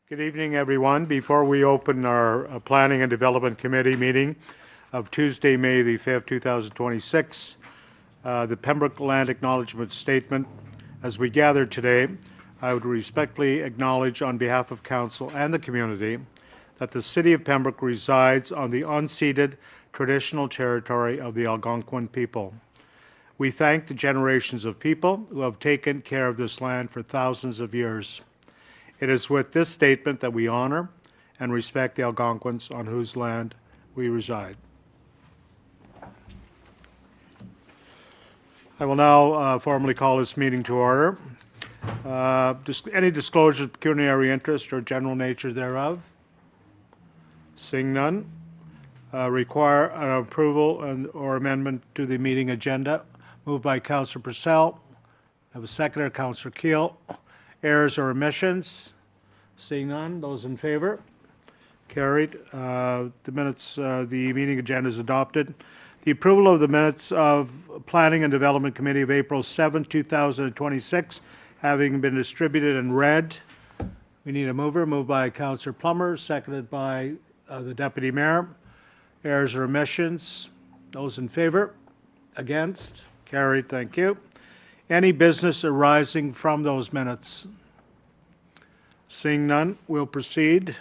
Good evening, everyone. Before we open our Planning and Development Committee meeting of Tuesday, May the 5th, 2026, the Pembroke Land Acknowledgement Statement. As we gather today, I would respectfully acknowledge on behalf of Council and the community that the City of Pembroke resides on the unceded traditional territory of the Algonquin people. We thank the generations of people who have taken care of this land for thousands of years. It is with this statement that we honor and respect the Algonquins on whose land we reside. I will now formally call this meeting to order. Any disclosures of pecuniary interest or general nature thereof? Seeing none. Require an approval or amendment to the meeting agenda. Moved by Councillor Purcell. I have a seconder, Councillor Keel. Errors or omissions? Seeing none. Those in favor? Carried. The meeting agenda is adopted. The approval of the minutes of Planning and Development Committee of April 7, 2026, having been distributed and read. We need a mover. Moved by Councillor Plummer, seconded by the Deputy Mayor. Errors or omissions? Those in favor? Against? Carried. Thank you. Any business arising from those minutes? Seeing none, we'll proceed.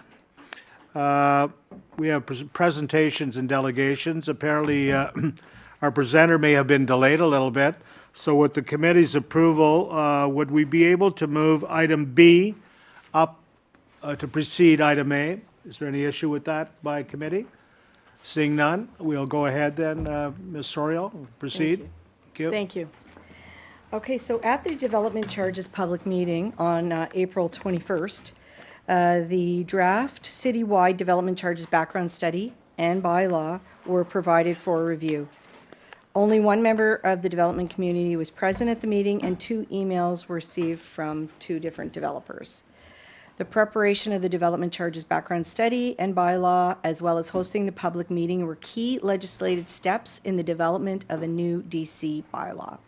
We have presentations and delegations. Apparently, our presenter may have been delayed a little bit. So with the committee's approval, would we be able to move item B up to precede item A? Is there any issue with that by committee? Seeing none, we'll go ahead then. Ms. Sorial, proceed. Thank you. Okay, so at the Development Charges public meeting on April 21st, the draft citywide development charges background study and bylaw were provided for review. Only one member of the development community was present at the meeting, and 2 emails were received from 2 different developers. The preparation of the development charges background study and bylaw, as well as hosting the public meeting, were key legislative steps in the development of a new DC bylaw.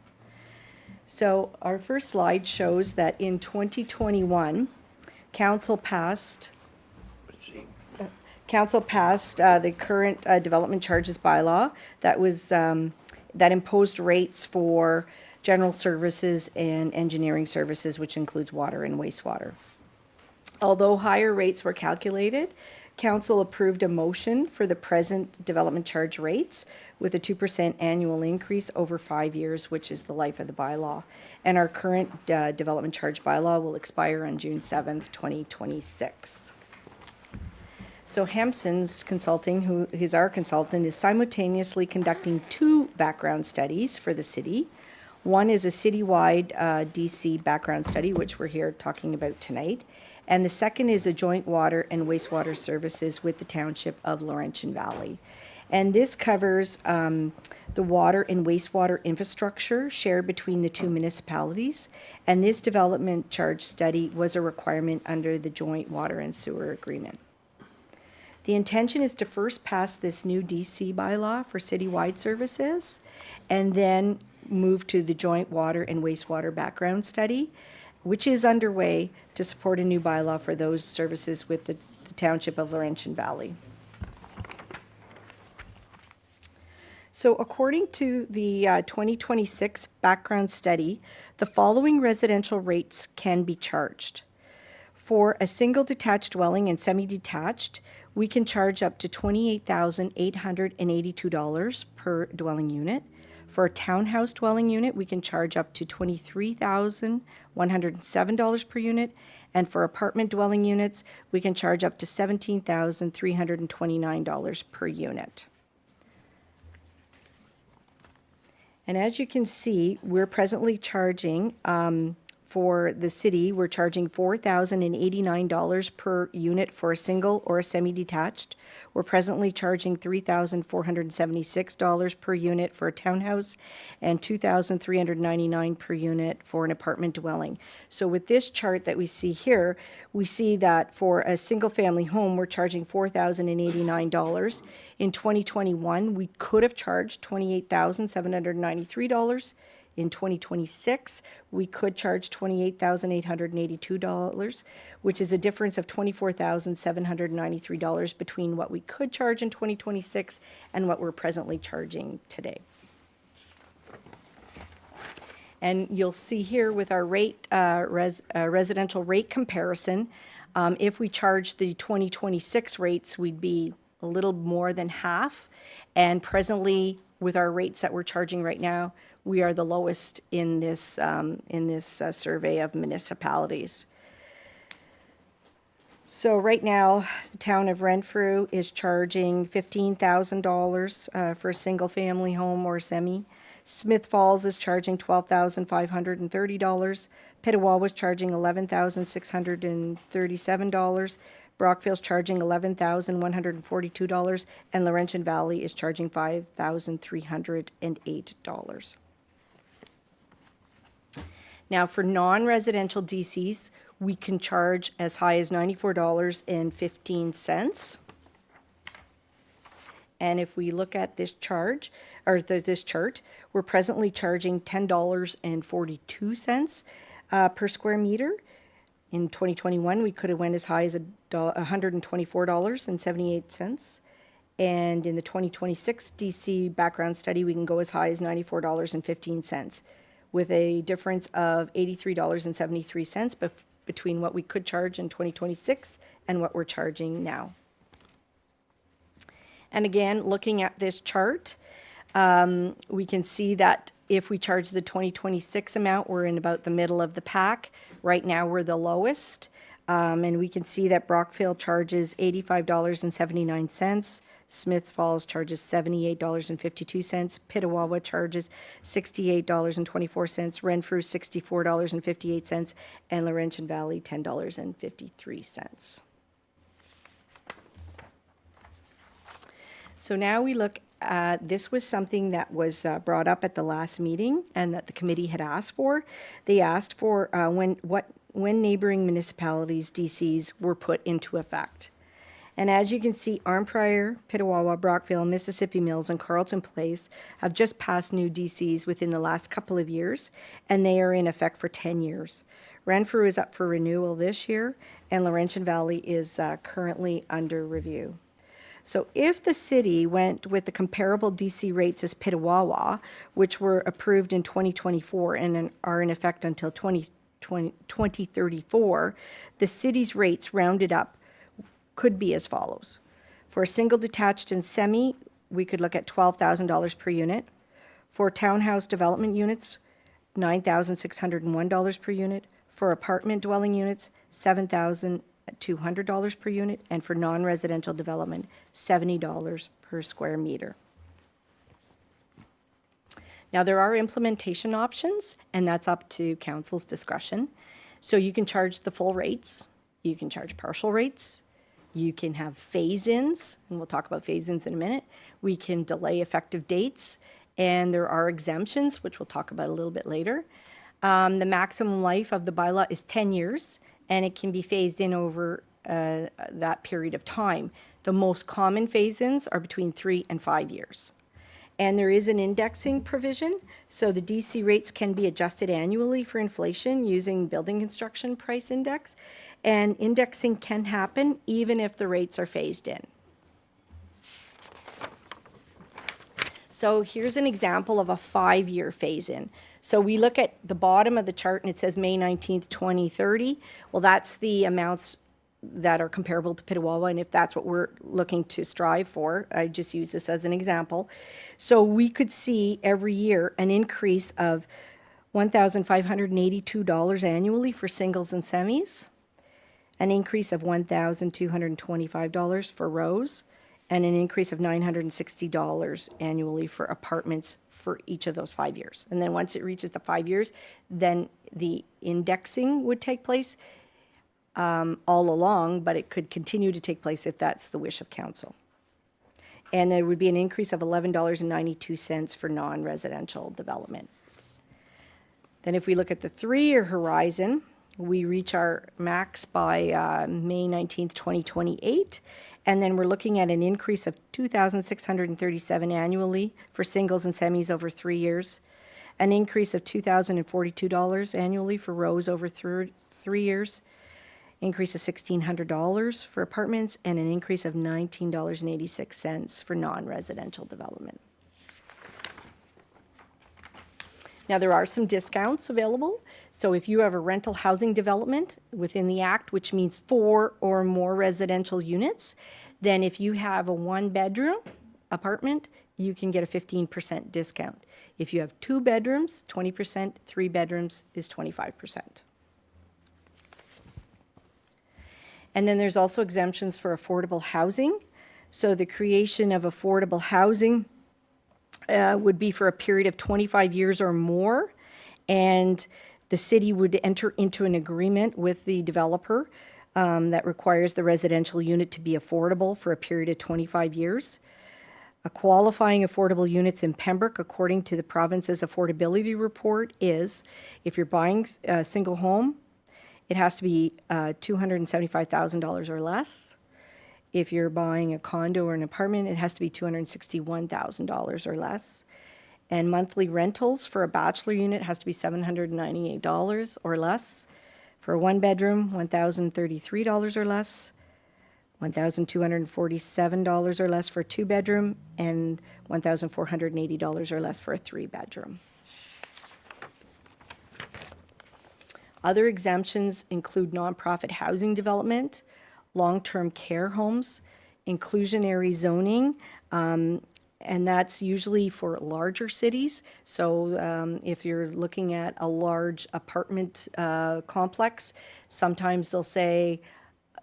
So our first slide shows that in 2021, Council passed the current development charges bylaw that imposed rates for general services and engineering services, which includes water and wastewater. Although higher rates were calculated, Council approved a motion for the present development charge rates with a 2% annual increase over 5 years, which is the life of the bylaw. And our current development charge bylaw will expire on June 7th, 2026. So Hampson's Consulting, who is our consultant, is simultaneously conducting 2 background studies for the city. One is a citywide DC background study, which we're here talking about tonight. And the second is a joint water and wastewater services with the township of Laurentian Valley. And this covers the water and wastewater infrastructure shared between the 2 municipalities. And this development charge study was a requirement under the joint water and sewer agreement. The intention is to first pass this new DC bylaw for citywide services and then move to the joint water and wastewater background study, which is underway to support a new bylaw for those services with the township of Laurentian Valley. So according to the 2026 background study, the following residential rates can be charged. For a single detached dwelling and semi-detached, we can charge up to $28,882 per dwelling unit. For a townhouse dwelling unit, we can charge up to $23,107 per unit. And for apartment dwelling units, we can charge up to $17,329 per unit. And as you can see, we're presently charging, for the city, we're charging $4,089 per unit for a single or a semi-detached. We're presently charging $3,476 per unit for a townhouse and $2,399 per unit for an apartment dwelling. So with this chart that we see here, we see that for a single-family home, we're charging $4,089. In 2021, we could have charged $28,793. In 2026, we could charge $28,882, which is a difference of $24,793 between what we could charge in 2026 and what we're presently charging today. And you'll see here with our rate, residential rate comparison, if we charge the 2026 rates, we'd be a little more than half. And presently, with our rates that we're charging right now, we are the lowest in this survey of municipalities. So right now, the town of Renfrew is charging $15,000 for a single-family home or semi. Smith Falls is charging $12,530. Petawawa was charging $11,637. Brockville's charging $11,142, and Laurentian Valley is charging $5,308. Now, for non-residential DCs, we can charge as high as $94.15. And if we look at this charge, or this chart, we're presently charging $10.42 per square meter. In 2021, we could have went as high as $124.78. And in the 2026 DC background study, we can go as high as $94.15, with a difference of $83.73 between what we could charge in 2026 and what we're charging now. And again, looking at this chart, we can see that if we charge the 2026 amount, we're in about the middle of the pack. Right now, we're the lowest. And we can see that Brockville charges $85.79. Smith Falls charges $78.52. Petawawa charges $68.24. Renfrew $64.58. And Laurentian Valley $10.53. So now we look at, this was something that was brought up at the last meeting and that the committee had asked for. They asked for when neighboring municipalities, DCs, were put into effect. And as you can see, Arnprior, Petawawa, Brockville, Mississippi Mills, and Carleton Place have just passed new DCs within the last couple of years, and they are in effect for 10 years. Renfrew is up for renewal this year, and Laurentian Valley is currently under review. So if the city went with the comparable DC rates as Petawawa, which were approved in 2024 and are in effect until 2034, the city's rates rounded up could be as follows. For a single detached and semi, we could look at $12,000 per unit. For townhouse development units, $9,601 per unit. For apartment dwelling units, $7,200 per unit, and for non-residential development, $70 per square meter. Now, there are implementation options, and that's up to council's discretion. So you can charge the full rates, you can charge partial rates, you can have phase-ins, and we'll talk about phase-ins in a minute. We can delay effective dates, and there are exemptions, which we'll talk about a little bit later. The maximum life of the bylaw is 10 years, and it can be phased in over that period of time. The most common phase-ins are between 3 and 5 years. And there is an indexing provision, so the DC rates can be adjusted annually for inflation using building construction price index, and indexing can happen even if the rates are phased in. So here's an example of a 5-year phase-in. So we look at the bottom of the chart and it says May 19th, 2030. Well, that's the amounts that are comparable to Petawawa, and if that's what we're looking to strive for, I just use this as an example. So we could see every year an increase of $1,582 annually for singles and semis, an increase of $1,225 for rows, and an increase of $960 annually for apartments for each of those 5 years. And then once it reaches the 5 years, then the indexing would take place all along, but it could continue to take place if that's the wish of council. And there would be an increase of $11.92 for non-residential development. Then if we look at the 3-year horizon, we reach our max by May 19th, 2028. And then we're looking at an increase of $2,637 annually for singles and semis over 3 years, an increase of $2,042 annually for rows over 3 years, increase of $1,600 for apartments, and an increase of $19.86 for non-residential development. Now, there are some discounts available. So if you have a rental housing development within the Act, which means 4 or more residential units, then if you have a 1-bedroom apartment, you can get a 15% discount. If you have 2 bedrooms, 20%, 3 bedrooms is 25%. And then there's also exemptions for affordable housing. So the creation of affordable housing would be for a period of 25 years or more, and the city would enter into an agreement with the developer that requires the residential unit to be affordable for a period of 25 years. Qualifying affordable units in Pembroke, according to the province's affordability report, is if you're buying a single home, it has to be $275,000 or less. If you're buying a condo or an apartment, it has to be $261,000 or less. And monthly rentals for a bachelor unit has to be $798 or less. For a 1-bedroom, $1,033 or less. $1,247 or less for a 2-bedroom, and $1,480 or less for a 3-bedroom. Other exemptions include nonprofit housing development, long-term care homes, inclusionary zoning, and that's usually for larger cities. So if you're looking at a large apartment complex, sometimes they'll say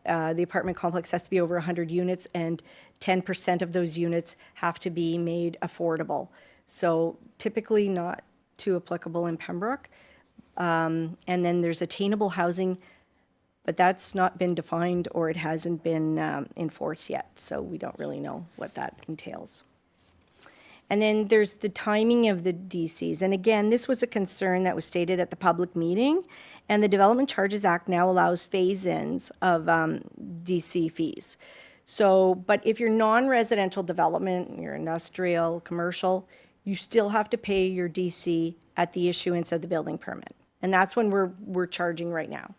the apartment complex has to be over 100 units, and 10% of those units have to be made affordable. So typically not too applicable in Pembroke. And then there's attainable housing, but that's not been defined or it hasn't been enforced yet. So we don't really know what that entails. And then there's the timing of the DCs. And again, this was a concern that was stated at the public meeting. And the Development Charges Act now allows phase-ins of DC fees. So, but if you're non-residential development, you're industrial, commercial, you still have to pay your DC at the issuance of the building permit. And that's when we're charging right now.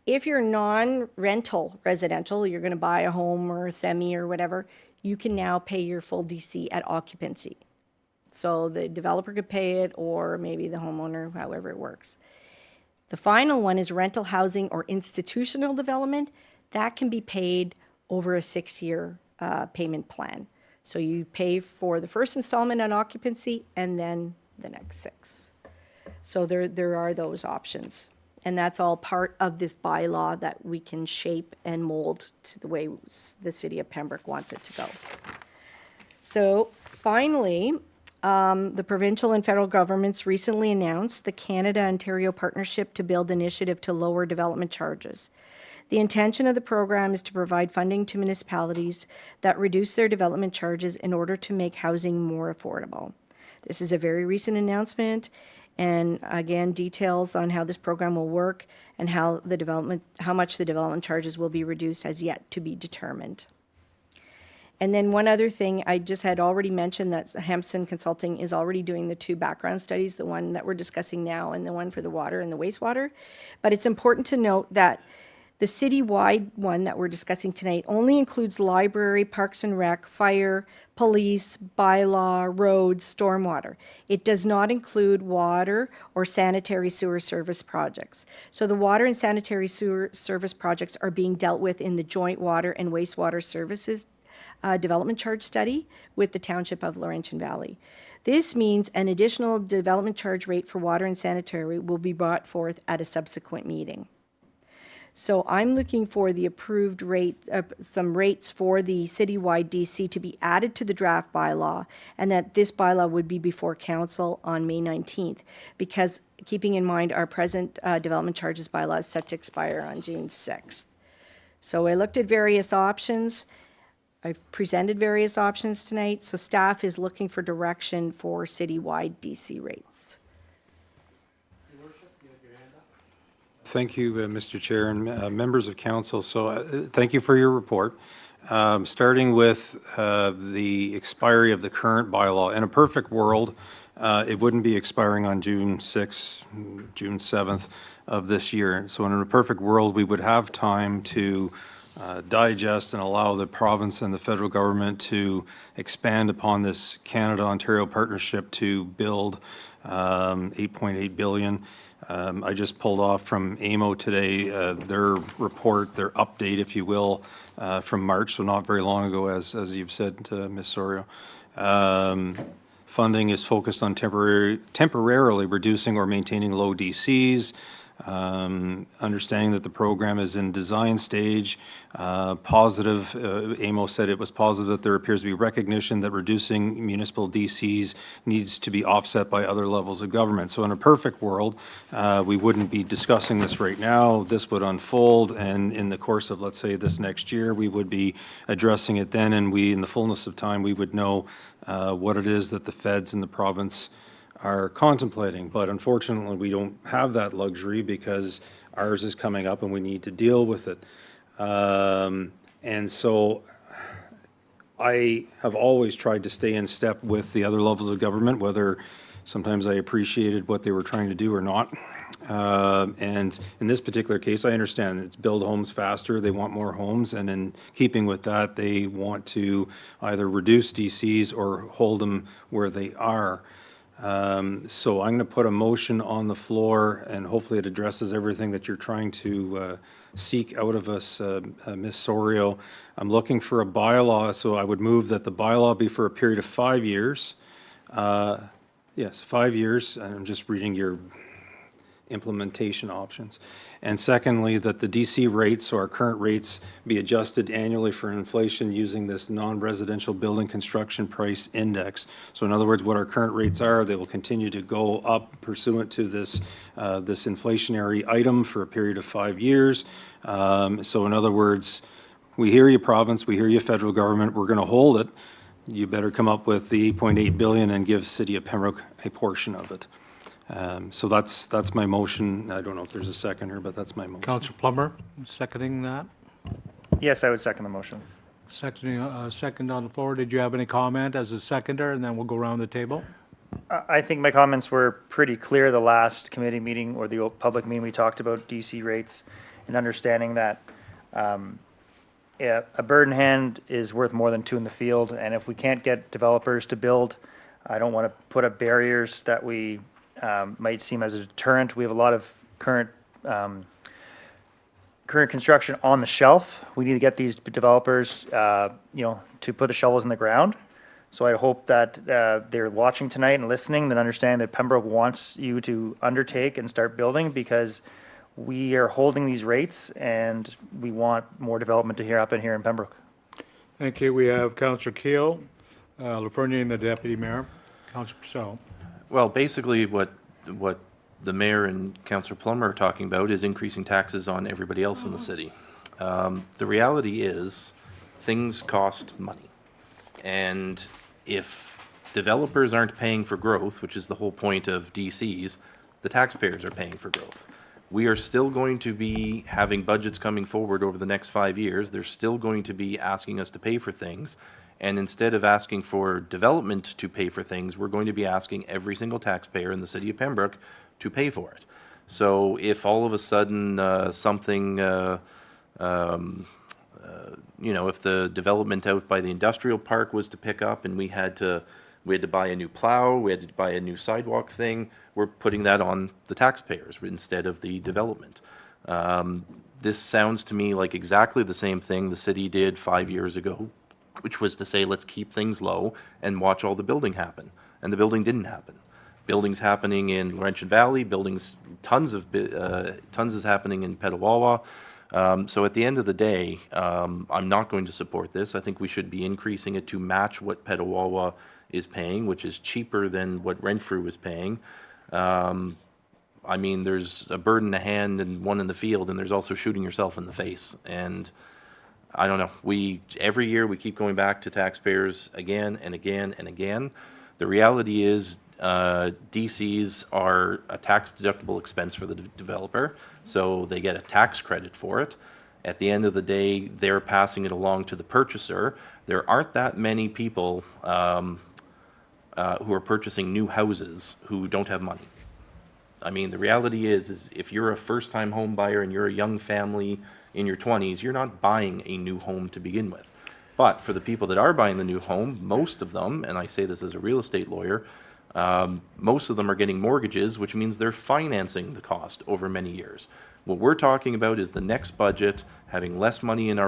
If you're non-rental residential, you're going to buy a home or a semi or whatever, you can now pay your full DC at occupancy. So the developer could pay it, or maybe the homeowner, however it works. The final one is rental housing or institutional development. That can be paid over a 6-year payment plan. So you pay for the first installment on occupancy and then the next 6. So there are those options. And that's all part of this bylaw that we can shape and mold to the way the city of Pembroke wants it to go. So finally, the provincial and federal governments recently announced the Canada-Ontario Partnership to Build initiative to lower development charges. The intention of the program is to provide funding to municipalities that reduce their development charges in order to make housing more affordable. This is a very recent announcement, and again, details on how this program will work and how much the development charges will be reduced has yet to be determined. And then one other thing, I just had already mentioned that Hampson Consulting is already doing the 2 background studies, the one that we're discussing now and the one for the water and the wastewater. But it's important to note that the citywide one that we're discussing tonight only includes library, parks and rec, fire, police, bylaw, roads, stormwater. It does not include water or sanitary sewer service projects. So the water and sanitary sewer service projects are being dealt with in the joint water and wastewater services development charge study with the Township of Laurentian Valley. This means an additional development charge rate for water and sanitary will be brought forth at a subsequent meeting. So I'm looking for the approved rate, some rates for the citywide DC to be added to the draft bylaw, and that this bylaw would be before council on May 19th, because keeping in mind our present development charges bylaw is set to expire on June 6th. So I looked at various options. I've presented various options tonight, so staff is looking for direction for citywide DC rates. Thank you, Mr. Chair and members of council. So thank you for your report. Starting with the expiry of the current bylaw. In a perfect world, it wouldn't be expiring on June 6th, June 7th of this year. So in a perfect world, we would have time to digest and allow the province and the federal government to expand upon this Canada-Ontario partnership to build 8.8 billion. I just pulled off from AMO today, their report, their update, if you will, from March, so not very long ago, as you've said, Ms. Sorio. Funding is focused on temporarily reducing or maintaining low DCs, understanding that the program is in design stage, positive, Amos said it was positive that there appears to be recognition that reducing municipal DCs needs to be offset by other levels of government. So in a perfect world, we wouldn't be discussing this right now. This would unfold, and in the course of, let's say, this next year, we would be addressing it then, and we, in the fullness of time, we would know what it is that the feds and the province are contemplating. But unfortunately, we don't have that luxury because ours is coming up and we need to deal with it. And so I have always tried to stay in step with the other levels of government, whether sometimes I appreciated what they were trying to do or not. And in this particular case, I understand it's build homes faster, they want more homes, and in keeping with that, they want to either reduce DCs or hold them where they are. So I'm going to put a motion on the floor, and hopefully it addresses everything that you're trying to seek out of us, Ms. Sorio. I'm looking for a bylaw, so I would move that the bylaw be for a period of 5 years. Yes, 5 years, and I'm just reading your implementation options. And secondly, that the DC rates, so our current rates, be adjusted annually for inflation using this non-residential building construction price index. So in other words, what our current rates are, they will continue to go up pursuant to this, this inflationary item for a period of 5 years. So in other words, we hear you, province, we hear you, federal government, we're going to hold it. You better come up with the 8.8 billion and give City of Pembroke a portion of it. So that's my motion. I don't know if there's a seconder, but that's my motion. Councillor Plummer, seconding that? Yes, I would second the motion. Seconding, second on the floor. Did you have any comment as a seconder, and then we'll go around the table? I think my comments were pretty clear the last committee meeting or the public meeting. We talked about DC rates and understanding that a bird in hand is worth more than two in the field. And if we can't get developers to build, I don't want to put up barriers that we might seem as a deterrent. We have a lot of current construction on the shelf. We need to get these developers, to put the shovels in the ground. So I hope that they're watching tonight and listening and understand that Pembroke wants you to undertake and start building, because we are holding these rates and we want more development to happen here in Pembroke. Thank you. We have Councillor Keel, Lafernier, and the Deputy Mayor. Councillor Purcell. Well, basically what the mayor and Councillor Plummer are talking about is increasing taxes on everybody else in the city. The reality is things cost money. And if developers aren't paying for growth, which is the whole point of DCs, the taxpayers are paying for growth. We are still going to be having budgets coming forward over the next 5 years. They're still going to be asking us to pay for things. And instead of asking for development to pay for things, we're going to be asking every single taxpayer in the city of Pembroke to pay for it. So if all of a sudden something, if the development out by the industrial park was to pick up and we had to buy a new plow, we had to buy a new sidewalk thing, we're putting that on the taxpayers instead of the development. This sounds to me like exactly the same thing the city did 5 years ago, which was to say, let's keep things low and watch all the building happen. And the building didn't happen. Buildings happening in Laurentian Valley, tons is happening in Petawawa. So at the end of the day, I'm not going to support this. I think we should be increasing it to match what Petawawa is paying, which is cheaper than what Renfrew is paying. I mean, there's a bird in the hand and one in the field, and there's also shooting yourself in the face. And I don't know. Every year we keep going back to taxpayers again and again and again. The reality is DCs are a tax-deductible expense for the developer, so they get a tax credit for it. At the end of the day, they're passing it along to the purchaser. There aren't that many people who are purchasing new houses who don't have money. I mean, the reality is if you're a first-time home buyer and you're a young family in your 20s, you're not buying a new home to begin with. But for the people that are buying the new home, most of them, and I say this as a real estate lawyer, most of them are getting mortgages, which means they're financing the cost over many years. What we're talking about is the next budget having less money in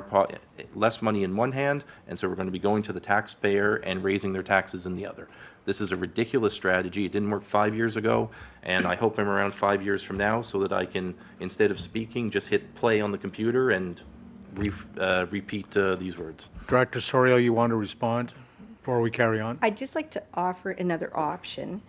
less money in one hand, and so we're going to be going to the taxpayer and raising their taxes in the other. This is a ridiculous strategy. It didn't work 5 years ago, and I hope I'm around 5 years from now so that I can, instead of speaking, just hit play on the computer and repeat these words. Director Sorio, you want to respond before we carry on? I'd just like to offer another option.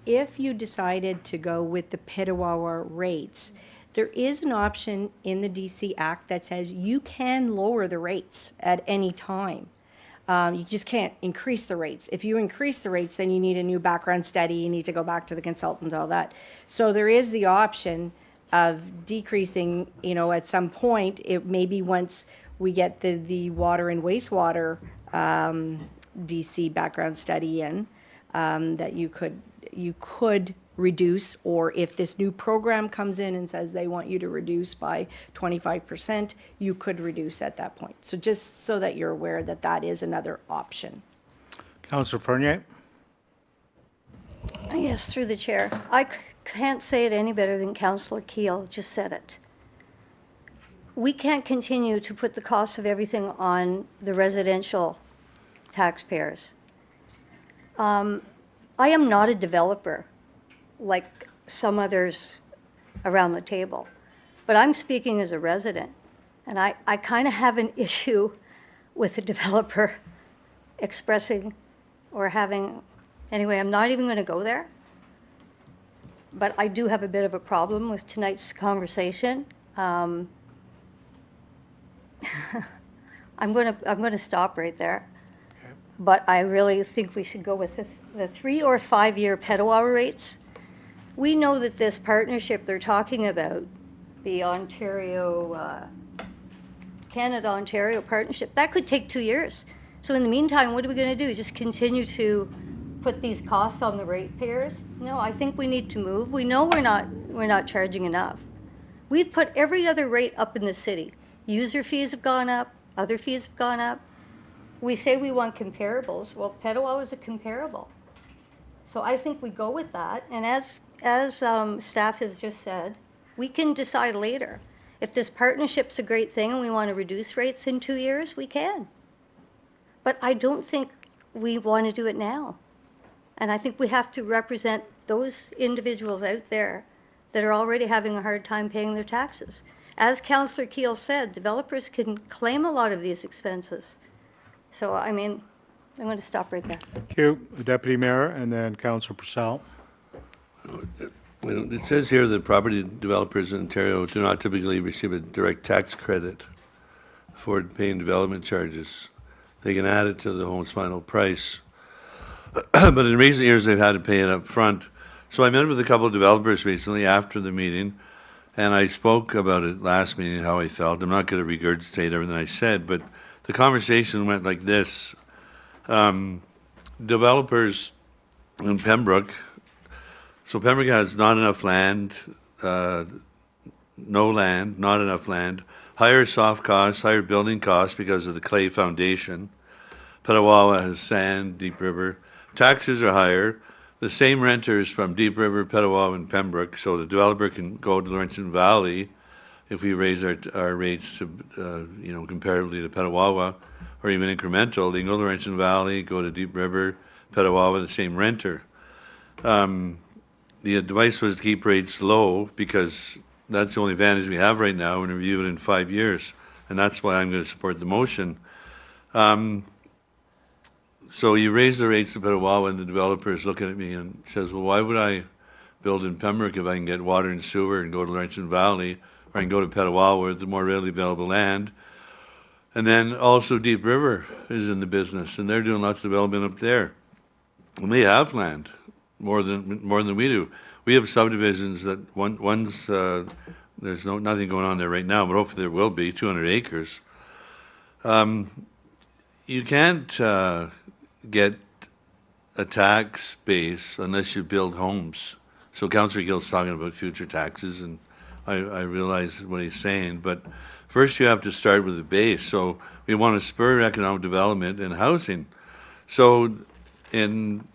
If you decided to go with the Petawawa rates, there is an option in the DC Act that says you can lower the rates at any time. You just can't increase the rates. If you increase the rates, then you need a new background study, you need to go back to the consultant, all that. So there is the option of decreasing, at some point, it maybe once we get the water and wastewater DC background study in, that you could reduce, or if this new program comes in and says they want you to reduce by 25%, you could reduce at that point. So just so that you're aware that that is another option. Councillor Fernier? Yes, through the chair. I can't say it any better than Councillor Keel just said it. We can't continue to put the cost of everything on the residential taxpayers. I am not a developer like some others around the table, but I'm speaking as a resident, and I kind of have an issue with a developer expressing or having, anyway, I'm not even going to go there, but I do have a bit of a problem with tonight's conversation. I'm going to stop right there. But I really think we should go with the 3 or 5 year Petawawa rates. We know that this partnership they're talking about, the Canada-Ontario partnership, that could take 2 years. So in the meantime, what are we going to do? Just continue to put these costs on the ratepayers? No, I think we need to move. We know we're not charging enough. We've put every other rate up in the city. User fees have gone up, other fees have gone up. We say we want comparables. Well, Petawawa is a comparable. So I think we go with that. And as staff has just said, we can decide later. If this partnership's a great thing and we want to reduce rates in 2 years, we can. But I don't think we want to do it now. And I think we have to represent those individuals out there that are already having a hard time paying their taxes. As Councillor Keel said, developers can claim a lot of these expenses. So, I mean, I'm going to stop right there. Thank you. The Deputy Mayor, and then Councillor Purcell. It says here that property developers in Ontario do not typically receive a direct tax credit for paying development charges. They can add it to the home's final price. But in recent years, they've had to pay it up front. So I met with a couple of developers recently after the meeting, and I spoke about it last meeting, how I felt. I'm not going to regurgitate everything I said, but the conversation went like this. Developers in Pembroke, so Pembroke has not enough land, no land, not enough land, higher soft costs, higher building costs because of the clay foundation. Petawawa has sand, Deep River. Taxes are higher. The same renters from Deep River, Petawawa, and Pembroke, so the developer can go to Laurentian Valley if we raise our rates to, comparably to Petawawa, or even incremental. They can go to Laurentian Valley, go to Deep River, Petawawa, the same renter. The advice was to keep rates low because that's the only advantage we have right now and review it in 5 years. And that's why I'm going to support the motion. So you raise the rates to Petawawa and the developer is looking at me and says, well, why would I build in Pembroke if I can get water and sewer and go to Laurentian Valley, or I can go to Petawawa with the more readily available land? And then also Deep River is in the business and they're doing lots of development up there. And they have land, more than we do. We have subdivisions that one's there's nothing going on there right now, but hopefully there will be 200 acres. You can't get a tax base unless you build homes. So Councillor Gill's talking about future taxes, and I realize what he's saying, but first you have to start with a base. So we want to spur economic development and housing. So in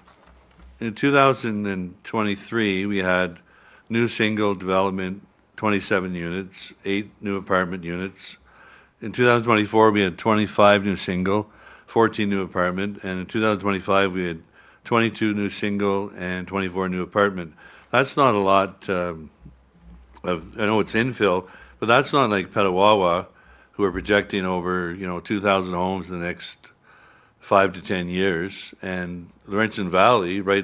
2023, we had new single development, 27 units, 8 new apartment units. In 2024, we had 25 new single, 14 new apartment, and in 2025, we had 22 new single and 24 new apartment. That's not a lot I know it's infill, but that's not like Petawawa, who are projecting over, 2,000 homes in the next 5 to 10 years. And Laurentian Valley, right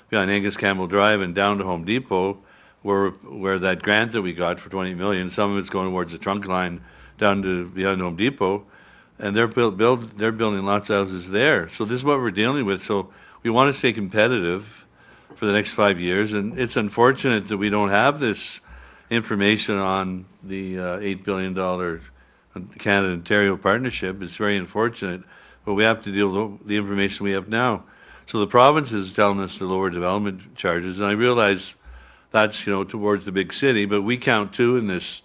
behind Angus Campbell Drive and down to Home Depot, where that grant that we got for 20 million, some of it's going towards the trunk line down to beyond Home Depot, and they're building lots of houses there. So this is what we're dealing with. So we want to stay competitive for the next 5 years, and it's unfortunate that we don't have this information on the $8 billion Canada-Ontario partnership. It's very unfortunate, but we have to deal with the information we have now. So the province is telling us to lower development charges, and I realize that's, towards the big city, but we count too in this.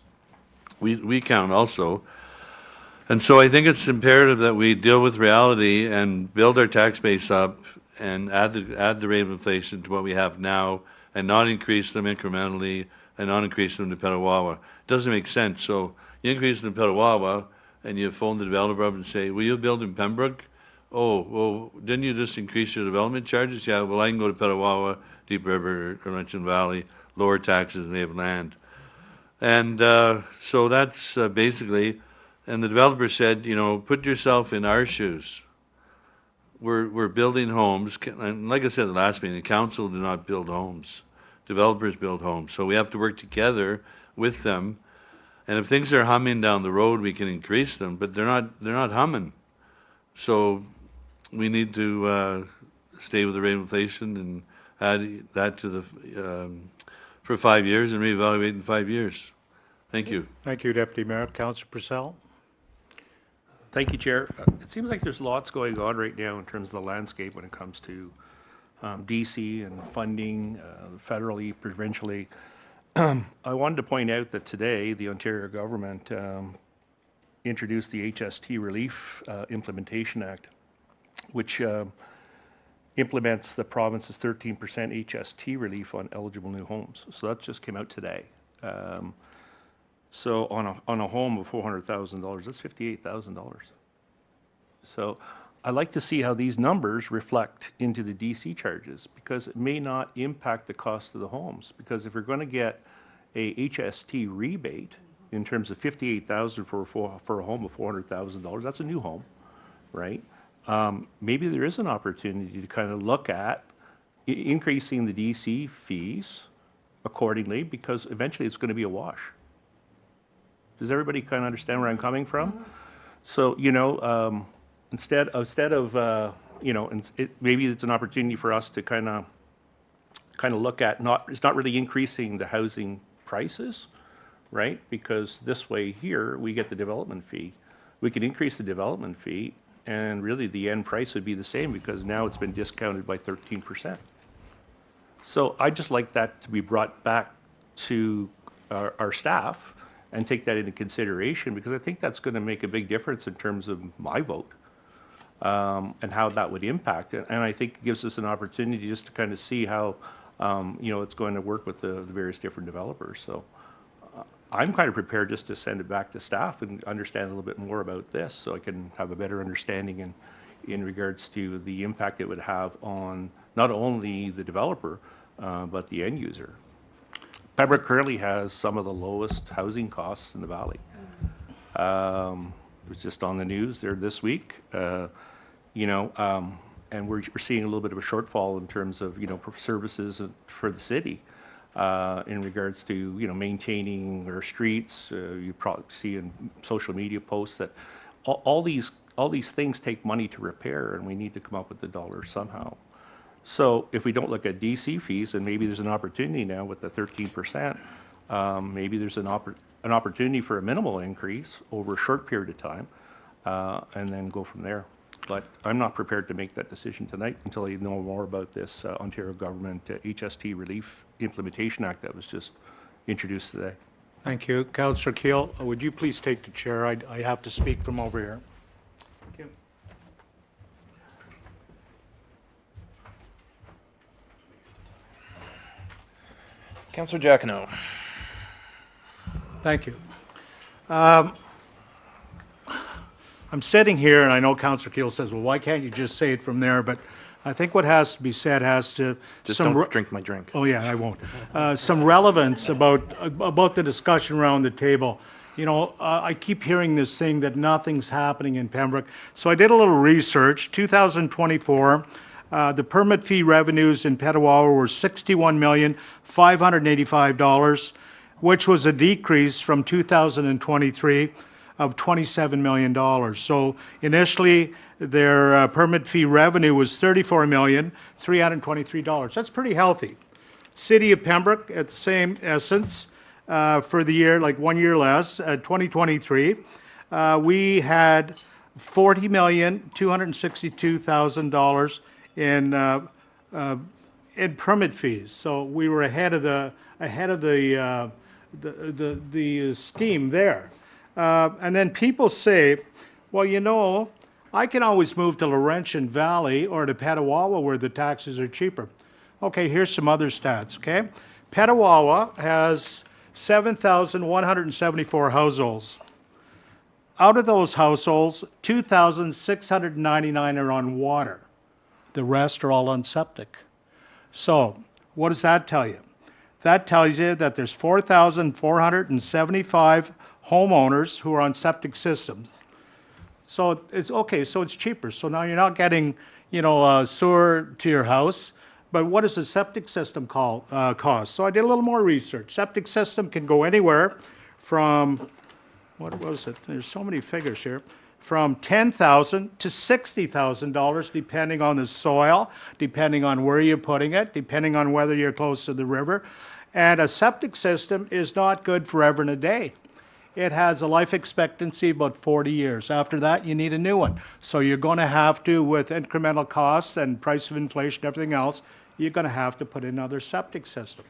We count also. And so I think it's imperative that we deal with reality and build our tax base up and add the rate of inflation to what we have now and not increase them incrementally and not increase them to Petawawa. It doesn't make sense. So you increase them to Petawawa and you phone the developer up and say, will you build in Pembroke? Oh, well, didn't you just increase your development charges? Yeah, well, I can go to Petawawa, Deep River, Laurentian Valley, lower taxes, and they have land. And so that's basically, and the developer said, put yourself in our shoes. We're building homes, and like I said the last meeting, the council do not build homes. Developers build homes. So we have to work together with them. And if things are humming down the road, we can increase them, but they're not humming. So we need to stay with the rate of inflation and add that to the for 5 years and reevaluate in 5 years. Thank you. Thank you, Deputy Mayor. Councillor Purcell? Thank you, Chair. It seems like there's lots going on right now in terms of the landscape when it comes to DC and funding, federally, provincially. I wanted to point out that today the Ontario government introduced the HST Relief Implementation Act, which implements the province's 13% HST relief on eligible new homes. So that just came out today. So on a home of $400,000, that's $58,000. So I like to see how these numbers reflect into the DC charges, because it may not impact the cost of the homes. Because if you're going to get a HST rebate in terms of $58,000 for a home of $400,000, that's a new home, right? Maybe there is an opportunity to kind of look at increasing the DC fees accordingly, because eventually it's going to be a wash. Does everybody kind of understand where I'm coming from? So, instead of maybe it's an opportunity for us to kind of look at it's not really increasing the housing prices, right? Because this way here we get the development fee. We could increase the development fee, and really the end price would be the same, because now it's been discounted by 13%. So I'd just like that to be brought back to our staff and take that into consideration, because I think that's going to make a big difference in terms of my vote and how that would impact it. And I think it gives us an opportunity just to kind of see how it's going to work with the various different developers. So I'm kind of prepared just to send it back to staff and understand a little bit more about this, so I can have a better understanding in regards to the impact it would have on not only the developer, but the end user. Pembroke currently has some of the lowest housing costs in the valley. It was just on the news there this week, and we're seeing a little bit of a shortfall in terms of services for the city in regards to maintaining our streets. You probably see in social media posts that all these things take money to repair, and we need to come up with the dollars somehow. So if we don't look at DC fees, and maybe there's an opportunity now with the 13%, maybe there's an opportunity for a minimal increase over a short period of time, and then go from there. But I'm not prepared to make that decision tonight until I know more about this Ontario Government HST Relief Implementation Act that was just introduced today. Thank you. Councillor Keel, would you please take the chair? I have to speak from over here. Thank you. Councillor Jacquinot. Thank you. I'm sitting here, and I know Councillor Keel says, well, why can't you just say it from there? But I think what has to be said has to... Just some don't drink my drink. Oh, yeah, I won't. Some relevance about the discussion around the table. You know, I keep hearing this thing that nothing's happening in Pembroke. So I did a little research. 2024, the permit fee revenues in Petawawa were $61,585,000, which was a decrease from 2023 of $27 million. So initially, their permit fee revenue was $34,323,000. That's pretty healthy. City of Pembroke, at the same essence, for the year, like 1 year less, 2023, we had $40,262,000 in permit fees. So we were ahead of the scheme there. And then people say, well, you know, I can always move to Laurentian Valley or to Petawawa where the taxes are cheaper. Okay, here's some other stats, okay? Petawawa has 7,174 households. Out of those households, 2,699 are on water. The rest are all on septic. So what does that tell you? That tells you that there's 4,475 homeowners who are on septic systems. So it's okay, so it's cheaper. So now you're not getting, you know, sewer to your house, but what does a septic system cost? So I did a little more research. Septic system can go anywhere from, what was it? There's so many figures here. From $10,000 to $60,000, depending on the soil, depending on where you're putting it, depending on whether you're close to the river. And a septic system is not good forever and a day. It has a life expectancy about 40 years. After that, you need a new one. So you're going to have to, with incremental costs and price of inflation, everything else, you're going to have to put in another septic system.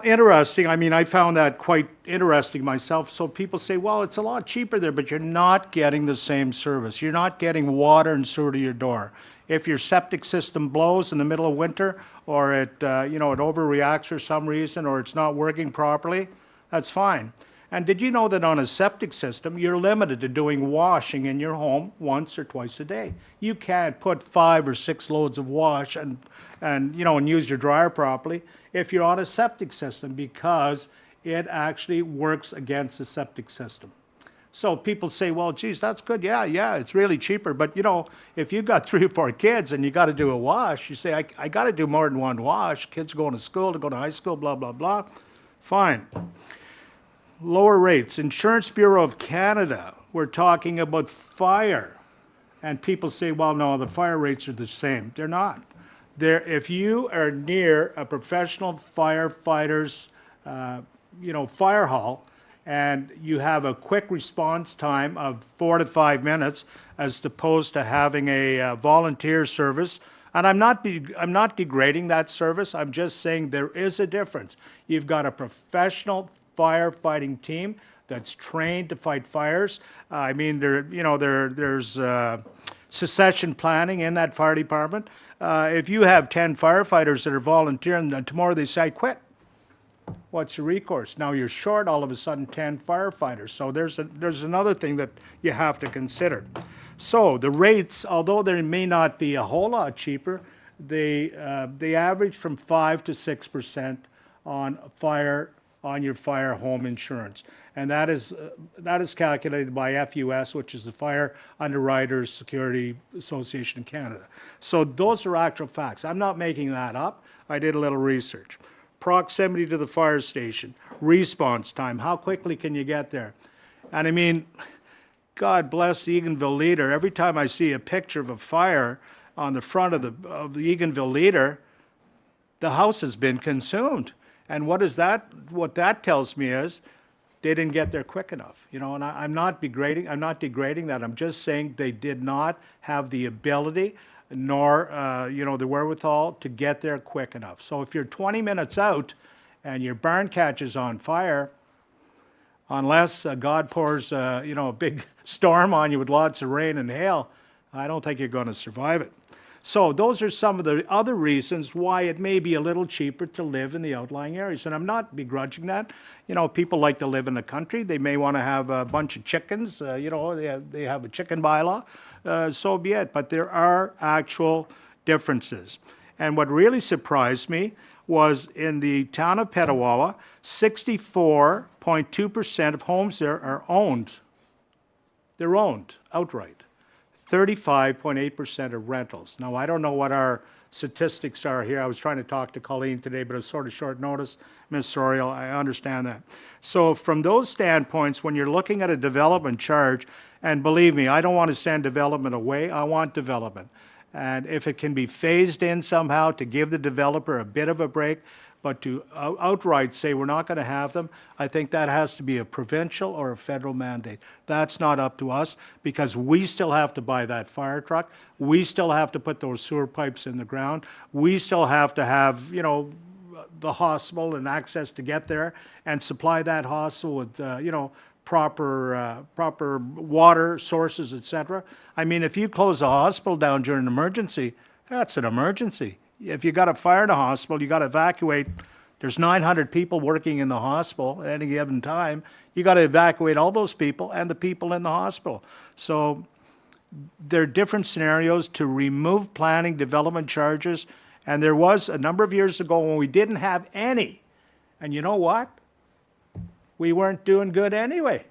Interesting. I mean, I found that quite interesting myself. So people say, well, it's a lot cheaper there, but you're not getting the same service. You're not getting water and sewer to your door. If your septic system blows in the middle of winter, or it, you know, it overreacts for some reason, or it's not working properly, that's fine. And did you know that on a septic system, you're limited to doing washing in your home once or twice a day? You can't put 5 or 6 loads of wash and you know, and use your dryer properly if you're on a septic system, because it actually works against the septic system. So people say, well, geez, that's good. Yeah, it's really cheaper. But, you know, if you've got 3 or 4 kids and you got to do a wash, you say, I got to do more than one wash. Kids are going to school, to go to high school, blah, blah, blah. Fine. Lower rates. Insurance Bureau of Canada, we're talking about fire. And people say, well, no, the fire rates are the same. They're not. If you are near a professional firefighter's, you know, fire hall, and you have a quick response time of 4 to 5 minutes, as opposed to having a volunteer service, and I'm not degrading that service. I'm just saying there is a difference. You've got a professional firefighting team that's trained to fight fires. I mean, there's succession planning in that fire department. If you have 10 firefighters that are volunteering, and tomorrow they say, I quit, what's your recourse? Now you're short all of a sudden 10 firefighters. So there's another thing that you have to consider. So the rates, although they may not be a whole lot cheaper, they average from 5 to 6% on your fire home insurance. And that is calculated by FUS, which is the Fire Underwriters Security Association in Canada. So those are actual facts. I'm not making that up. I did a little research. Proximity to the fire station, response time, how quickly can you get there? And I mean, God bless the Eganville Leader. Every time I see a picture of a fire on the front of the Eganville Leader, the house has been consumed. And what that tells me is they didn't get there quick enough, you know, and I'm not degrading that. I'm just saying they did not have the ability nor, you know, the wherewithal to get there quick enough. So if you're 20 minutes out and your barn catches on fire, unless God pours, you know, a big storm on you with lots of rain and hail, I don't think you're going to survive it. So those are some of the other reasons why it may be a little cheaper to live in the outlying areas. And I'm not begrudging that. You know, people like to live in the country. They may want to have a bunch of chickens. You know, they have a chicken bylaw. So be it. But there are actual differences. And what really surprised me was in the town of Petawawa, 64.2% of homes there are owned. They're owned outright. 35.8% of rentals. Now, I don't know what our statistics are here. I was trying to talk to Colleen today, but it was sort of short notice. Ms. Sorial, I understand that. So from those standpoints, when you're looking at a development charge, and believe me, I don't want to send development away. I want development. And if it can be phased in somehow to give the developer a bit of a break, but to outright say we're not going to have them, I think that has to be a provincial or a federal mandate. That's not up to us because we still have to buy that fire truck. We still have to put those sewer pipes in the ground. We still have to have, you know, the hospital and access to get there and supply that hospital with, you know, proper water sources, etc. I mean, if you close a hospital down during an emergency, that's an emergency. If you got a fire in a hospital, you got to evacuate. There's 900 people working in the hospital at any given time. You got to evacuate all those people and the people in the hospital. So there are different scenarios to remove planning development charges. And there was a number of years ago when we didn't have any. And you know what? We weren't doing good anyway.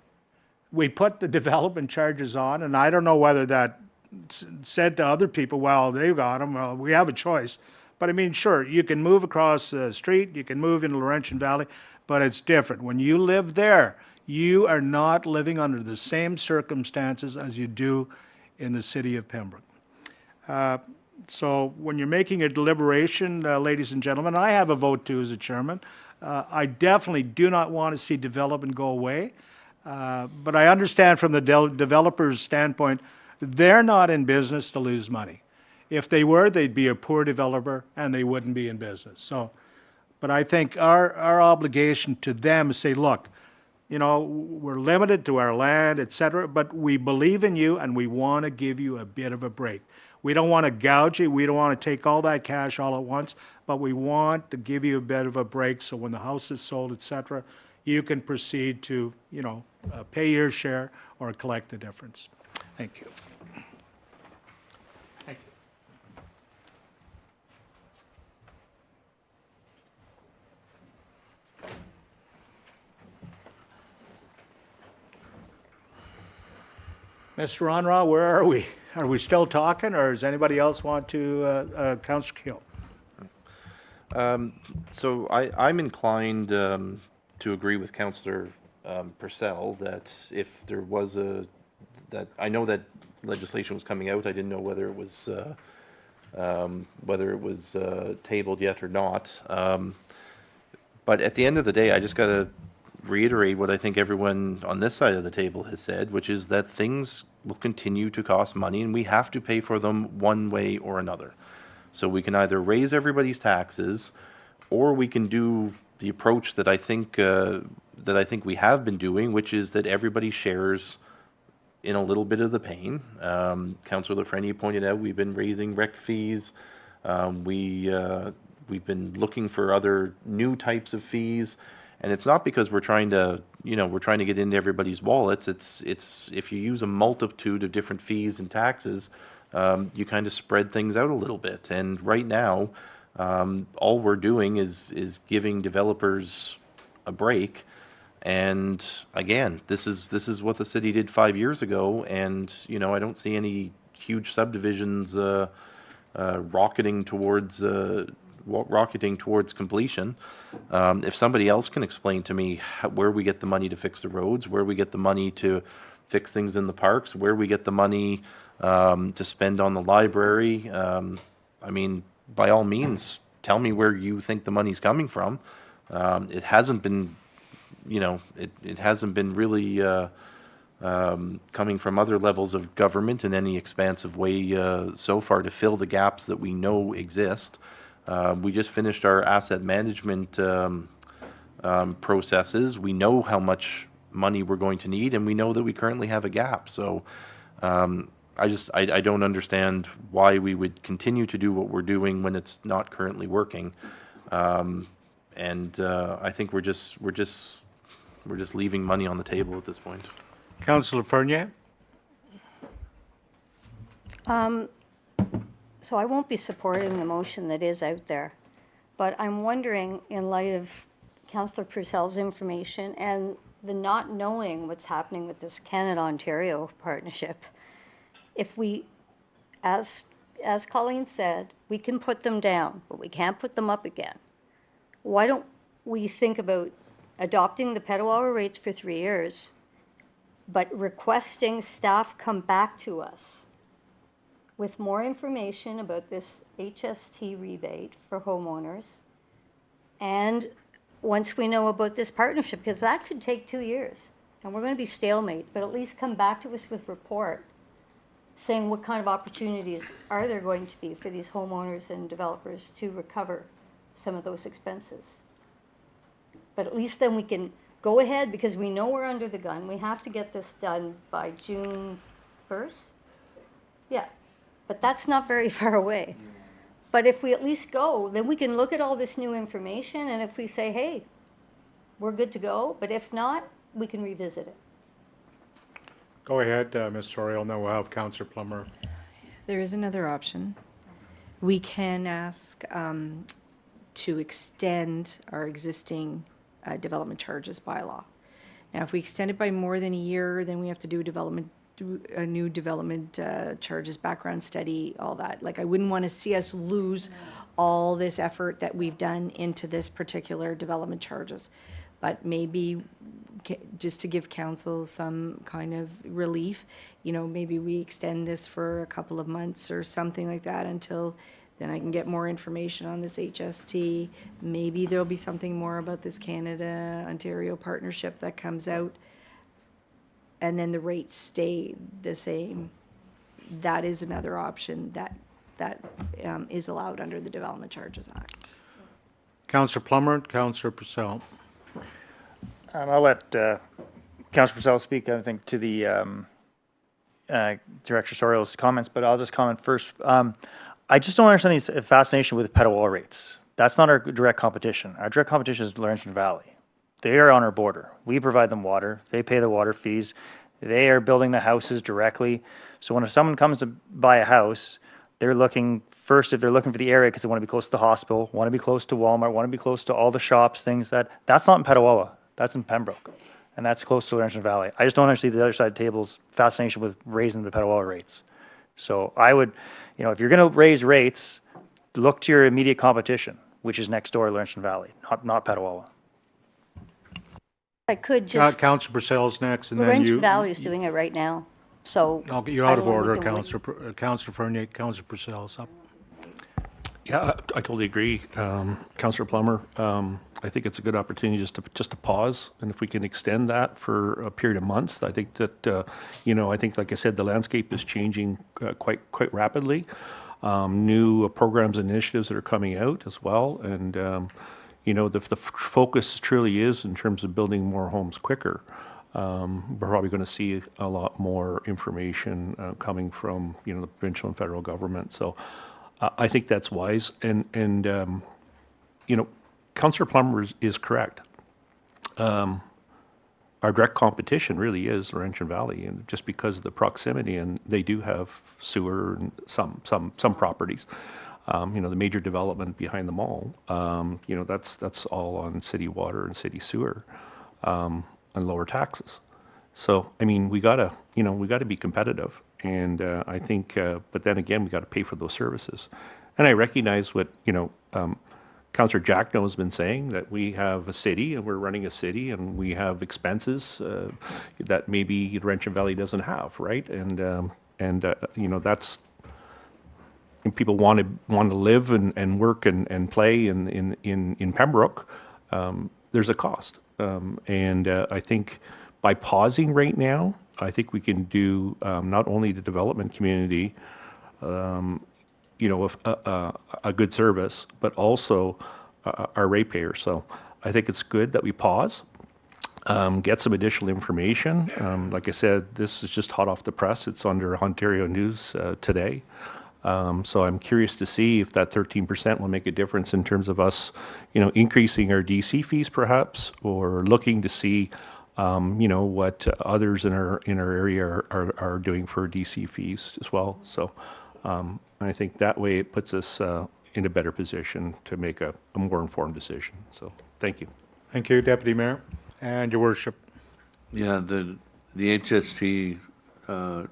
We put the development charges on, and I don't know whether that said to other people, well, they've got them, well, we have a choice. But I mean, sure, you can move across the street, you can move into Laurentian Valley, but it's different. When you live there, you are not living under the same circumstances as you do in the city of Pembroke. So when you're making a deliberation, ladies and gentlemen, I have a vote too as a chairman. I definitely do not want to see development go away. But I understand from the developer's standpoint, they're not in business to lose money. If they were, they'd be a poor developer and they wouldn't be in business. So, but I think our obligation to them is say, look, you know, we're limited to our land, et cetera, but we believe in you and we want to give you a bit of a break. We don't want to gouge you. We don't want to take all that cash all at once, but we want to give you a bit of a break so when the house is sold, et cetera, you can proceed to, you know, pay your share or collect the difference. Thank you. Thank you. Mr. Unruh, where are we? Are we still talking, or does anybody else want to, Councillor Keel? So I'm inclined to agree with Councillor Purcell that if there was that I know that legislation was coming out. I didn't know whether it was tabled yet or not. But at the end of the day, I just got to reiterate what I think everyone on this side of the table has said, which is that things will continue to cost money and we have to pay for them one way or another. So we can either raise everybody's taxes or we can do the approach that I think we have been doing, which is that everybody shares in a little bit of the pain. Councillor Lafreniere pointed out we've been raising rec fees. We've been looking for other new types of fees. And it's not because we're trying to, we're trying to get into everybody's wallets. It's if you use a multitude of different fees and taxes, you kind of spread things out a little bit. And right now, all we're doing is giving developers a break. And again, this is what the city did 5 years ago. And I don't see any huge subdivisions rocketing towards completion. If somebody else can explain to me where we get the money to fix the roads, where we get the money to fix things in the parks, where we get the money to spend on the library, I mean, by all means, tell me where you think the money's coming from. It hasn't been you know, it hasn't been really coming from other levels of government in any expansive way so far to fill the gaps that we know exist. We just finished our asset management processes. We know how much money we're going to need, and we know that we currently have a gap. So I don't understand why we would continue to do what we're doing when it's not currently working. I think we're just leaving money on the table at this point. Councillor Fernier? So I won't be supporting the motion that is out there, but I'm wondering, in light of Councillor Purcell's information and the not knowing what's happening with this Canada-Ontario partnership, if we, as Colleen said, we can put them down, but we can't put them up again. Why don't we think about adopting the Petawawa rates for 3 years, but requesting staff come back to us with more information about this HST rebate for homeowners, and once we know about this partnership, because that could take 2 years, and we're going to be stalemate, but at least come back to us with report saying what kind of opportunities are there going to be for these homeowners and developers to recover some of those expenses. But at least then we can go ahead, because we know we're under the gun. We have to get this done by June 1st. Yeah, but that's not very far away. But if we at least go, then we can look at all this new information, and if we say, hey, we're good to go, but if not, we can revisit it. Go ahead, Ms. Soriel, and then we'll have Councillor Plummer. There is another option. We can ask to extend our existing development charges bylaw. Now, if we extend it by more than a year, then we have to do a new development charges background study, all that. Like, I wouldn't want to see us lose all this effort that we've done into this particular development charges. But maybe just to give council some kind of relief, you know, maybe we extend this for a couple of months or something like that until then I can get more information on this HST. Maybe there'll be something more about this Canada-Ontario partnership that comes out, and then the rates stay the same. That is another option that is allowed under the Development Charges Act. Councillor Plummer, Councillor Purcell. I'll let Councillor Purcell speak, I think, to the Director Soriel's comments, but I'll just comment first. I just don't understand this fascination with Petawawa rates. That's not our direct competition. Our direct competition is Laurentian Valley. They are on our border. We provide them water. They pay the water fees. They are building the houses directly. So when someone comes to buy a house, they're looking first, if they're looking for the area because they want to be close to the hospital, want to be close to Walmart, want to be close to all the shops, that's not in Petawawa. That's in Pembroke. And that's close to Laurentian Valley. I just don't understand the other side of the table's fascination with raising the Petawawa rates. So I would, you know, if you're going to raise rates, look to your immediate competition, which is next door, Laurentian Valley, not Petawawa. I could just, Councillor Purcell's next, and then Laurentian you. Valley is doing it right now, so. You're I out of don't know order, if we can wait. Councillor Fernier. Councillor Purcell's up. Yeah, I totally agree, Councillor Plummer. I think it's a good opportunity just to pause, and if we can extend that for a period of months, I think that you know, I think, like I said, the landscape is changing quite rapidly. New programs and initiatives that are coming out as well, and you know, the focus truly is in terms of building more homes quicker. We're probably going to see a lot more information coming from, you know, the provincial and federal government. So I think that's wise. And you know, Councillor Plummer is correct. Our direct competition really is Laurentian Valley, and just because of the proximity, and they do have sewer and some properties. You know, the major development behind the mall, you know, that's all on city water and city sewer, and lower taxes. So, I mean, we gotta be competitive, and I think, but then again, we gotta pay for those services. And I recognize what, you know, Councillor Jackno has been saying, that we have a city and we're running a city and we have expenses that maybe Laurentian Valley doesn't have, right? And you know, that's, people want to live and work and play in Pembroke. There's a cost, And I think by pausing right now, I think we can do not only the development community, a good service, but also our ratepayers. So I think it's good that we pause, get some additional information. Like I said, this is just hot off the press. It's under Ontario News today. So I'm curious to see if that 13% will make a difference in terms of us, increasing our DC fees perhaps, or looking to see, what others in our area are doing for DC fees as well. So I think that way it puts us in a better position to make a more informed decision. So thank you. Thank you, Deputy Mayor. And Your Worship. Yeah, the HST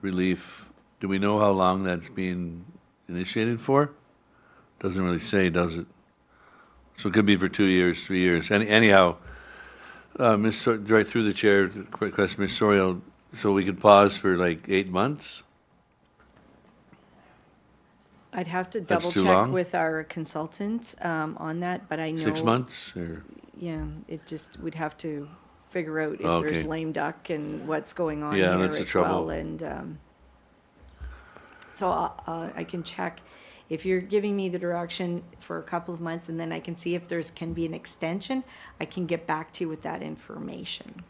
relief, do we know how long that's being initiated for? Doesn't really say, does it? So it could be for 2 years, 3 years. Anyhow, right through the chair, quick question, Ms. Soriel, so we could pause for like 8 months? I'd have to That's double too check long? with our consultant on that, but I know. 6 months or? Yeah, we'd have to figure out if there's Okay. lame duck and what's going on Yeah, here that's the as trouble. well. And so I can check if you're giving me the direction for a couple of months, and then I can see if can be an extension. I can get back to you with that information.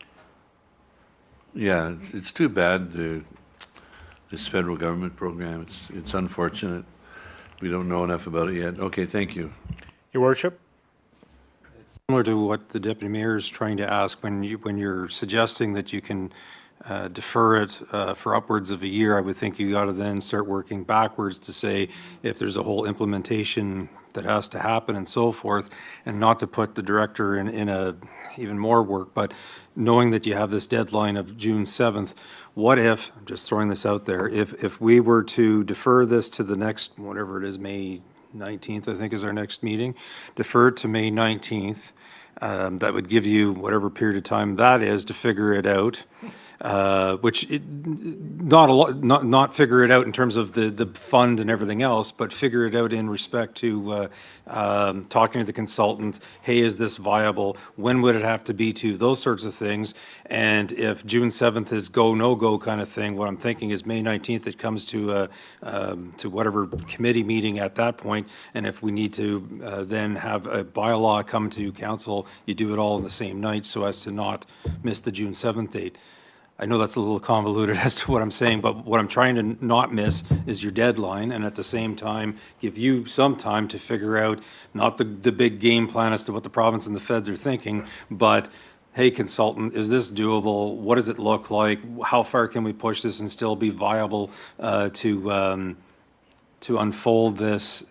Yeah, it's too bad, this federal government program. It's unfortunate. We don't know enough about it yet. Okay, thank you. Your Worship. Similar to what the deputy mayor is trying to ask, when you're suggesting that you can defer it for upwards of a year, I would think you got to then start working backwards to say if there's a whole implementation that has to happen and so forth, and not to put the director in a even more work, but knowing that you have this deadline of June 7th, what if, I'm just throwing this out there, if we were to defer this to the next, whatever it is, May 19th, I think is our next meeting, defer it to May 19th, that would give you whatever period of time that is to figure it out. Not figure it out in terms of the fund and everything else, but figure it out in respect to talking to the consultant. Hey, is this viable? When would it have to be to? Those sorts of things. And if June 7th is go, no go kind of thing, what I'm thinking is May 19th, it comes to whatever committee meeting at that point. And if we need to then have a bylaw come to council, you do it all in the same night so as to not miss the June 7th date. I know that's a little convoluted as to what I'm saying, but what I'm trying to not miss is your deadline, and at the same time, give you some time to figure out, not the big game plan as to what the province and the feds are thinking, but, hey, consultant, is this doable? What does it look like? How far can we push this and still be viable to unfold this,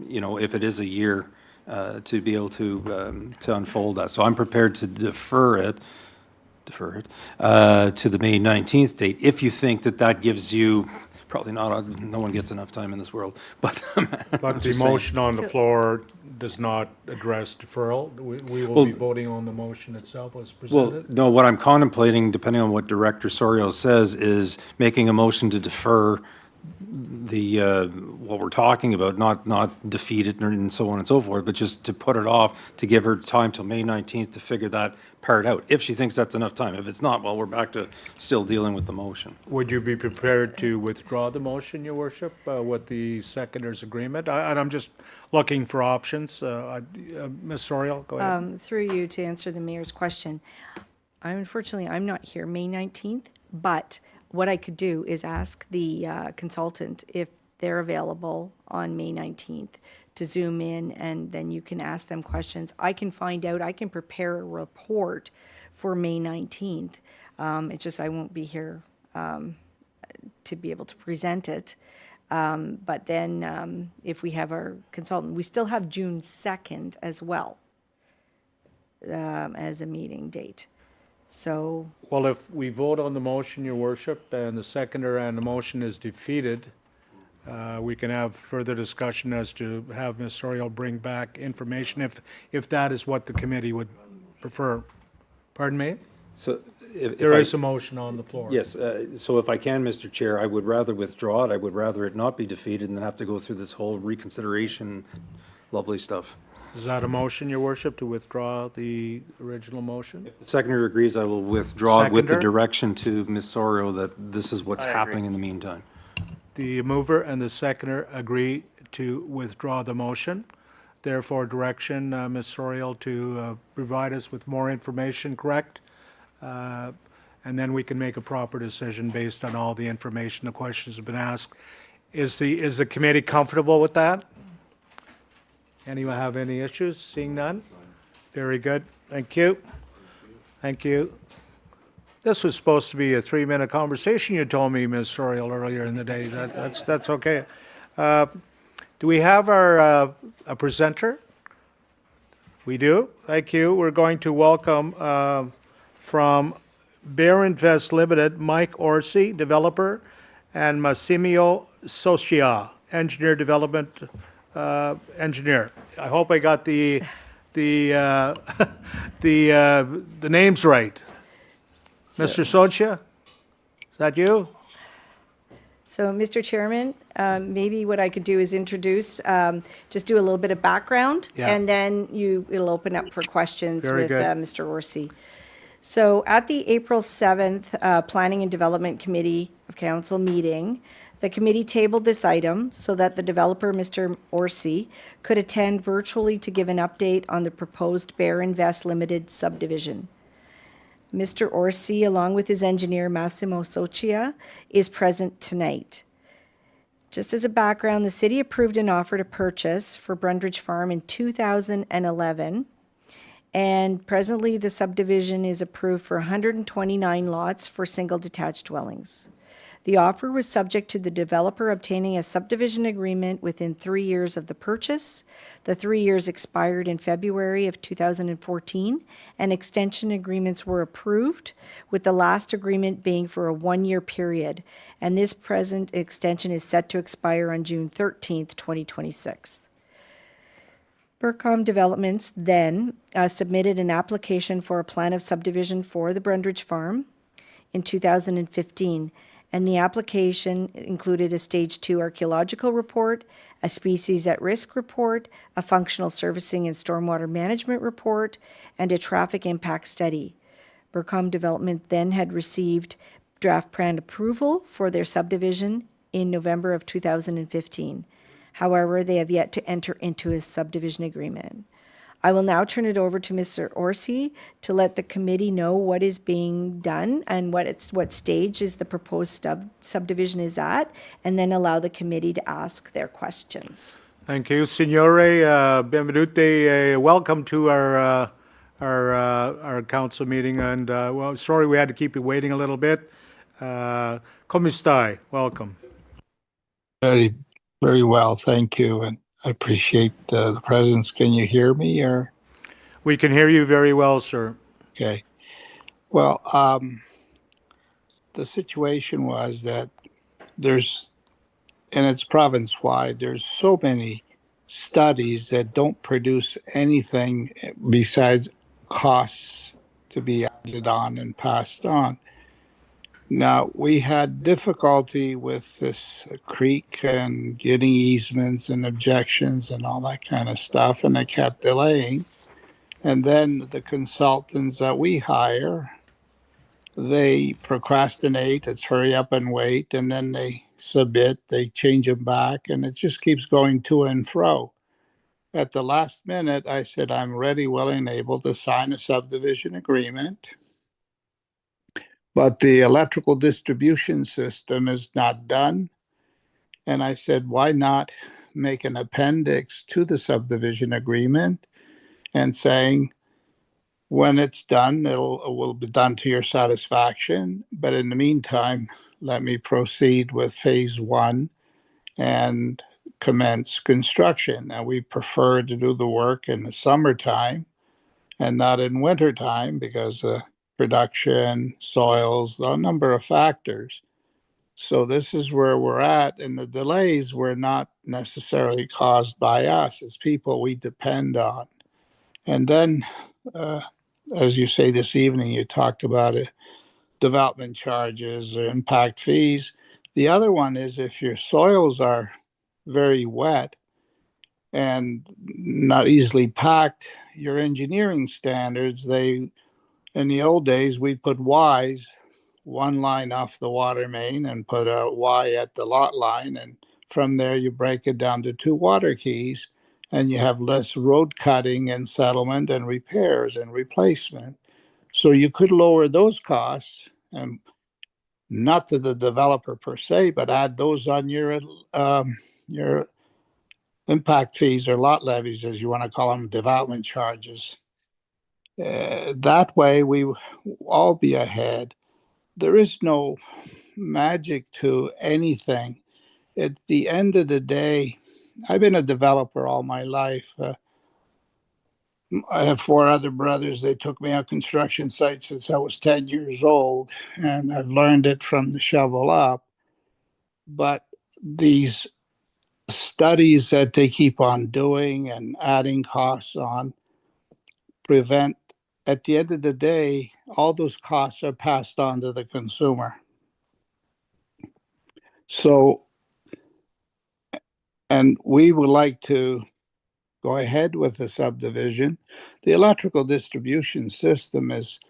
if it is a year, to be able to unfold that. So I'm prepared to defer it to the May 19th date, if you think that gives you, probably not, no one gets enough time in this world, but. But the motion on the floor does not address deferral. We will be voting on the motion itself as Well, presented. no, what I'm contemplating, depending on what Director Sorio says, is making a motion to defer what we're talking about, not defeat it and so on and so forth, but just to put it off, to give her time till May 19th to figure that part out, if she thinks that's enough time. If it's not, well, we're back to still dealing with the motion. Would you be prepared to withdraw the motion, Your Worship, with the seconder's agreement? And I'm just looking for options. Ms. Soriel, go ahead. Through you to answer the mayor's question. Unfortunately, I'm not here May 19th, but what I could do is ask the consultant if they're available on May 19th to Zoom in, and then you can ask them questions. I can find out, I can prepare a report for May 19th. It's just I won't be here to be able to present it. But then if we have our consultant, we still have June 2nd as well as a meeting date. So, Well, if we vote on the motion, Your Worship, and the seconder and the motion is defeated, we can have further discussion as to have Ms. Soriel bring back information if that is what the committee would prefer. Pardon me? So if There I- is a motion on the floor. Yes, so if I can, Mr. Chair, I would rather withdraw it. I would rather it not be defeated and then have to go through this whole reconsideration, lovely stuff. Is that a motion, your worship, to withdraw the original motion? If the seconder agrees, I will withdraw with the Seconder? direction to Ms. Sorio that this is what's I agree. happening in the meantime. The mover and the seconder agree to withdraw the motion. Therefore, direction, Ms. Sorial, to provide us with more information, correct? And then we can make a proper decision based on all the information, the questions have been asked. Is the committee comfortable with that? Anyone have any issues? Seeing none? Very good. Thank you. Thank you. This was supposed to be a 3-minute conversation, you told me, Ms. Sorial, earlier in the day. That's okay. Do we have our a presenter? We do. Thank you. We're going to welcome from Bear Invest Limited, Mike Orsi, developer, and Massimio Socia, engineer development engineer. I hope I got the the names right. Mr. Socia, is that you? So, Mr. Chairman, maybe what I could do is introduce, just do a little bit of background, Yeah. and then it'll open up for questions Very with good. Mr. Orsi. So, at the April 7th Planning and Development Committee of Council meeting, the committee tabled this item so that the developer, Mr. Orsi, could attend virtually to give an update on the proposed Bear Invest Limited subdivision. Mr. Orsi, along with his engineer Massimo Socia, is present tonight. Just as a background, the city approved an offer to purchase for Brundridge Farm in 2011, and presently the subdivision is approved for 129 lots for single detached dwellings. The offer was subject to the developer obtaining a subdivision agreement within 3 years of the purchase. The 3 years expired in February of 2014, and extension agreements were approved, with the last agreement being for a 1-year period, and this present extension is set to expire on June 13th, 2026. Burcom Developments then submitted an application for a plan of subdivision for the Brundridge Farm in 2015, and the application included a Stage 2 archaeological report, a species at risk report, a functional servicing and stormwater management report, and a traffic impact study. Burcom Development then had received draft plan approval for their subdivision in November of 2015. However, they have yet to enter into a subdivision agreement. I will now turn it over to Mr. Orsi to let the committee know what is being done and what stage is the proposed subdivision is at, and then allow the committee to ask their questions. Thank you, Signore. Benvenute. Welcome to our council meeting. And well, sorry we had to keep you waiting a little bit. Come stai? Welcome. Very, very well, thank you, and I appreciate the presence. Can you hear me, or? We can hear you very well, sir. Okay. Well, the situation was that there's, and it's province-wide, there's so many studies that don't produce anything besides costs to be added on and passed on. Now, we had difficulty with this creek and getting easements and objections and all that kind of stuff, and it kept delaying. And then the consultants that we hire, they procrastinate, it's hurry up and wait, and then they submit, they change them back, and it just keeps going to and fro. At the last minute, I said, I'm ready, willing, able to sign a subdivision agreement. But the electrical distribution system is not done. And I said, why not make an appendix to the subdivision agreement and saying, when it's done, it will be done to your satisfaction. But in the meantime, let me proceed with phase 1 and commence construction. And we prefer to do the work in the summertime and not in wintertime because production, soils, a number of factors. So this is where we're at, and the delays were not necessarily caused by us. It's people we depend on. And then, as you say this evening, you talked about it, development charges or impact fees. The other one is if your soils are very wet, and not easily packed, your engineering standards, in the old days, we'd put Ys, one line off the water main, and put a Y at the lot line. And from there, you break it down to 2 water keys, and you have less road cutting and settlement and repairs and replacement. So you could lower those costs, and not to the developer per se, but add those on your impact fees or lot levies, as you want to call them, development charges. That way, we all be ahead. There is no magic to anything. At the end of the day, I've been a developer all my life. I have 4 other brothers. They took me on construction sites since I was 10 years old, and I've learned it from the shovel up. But these studies that they keep on doing and adding costs on prevent, at the end of the day, all those costs are passed on to the consumer. So, and we would like to go ahead with the subdivision. The electrical distribution system is,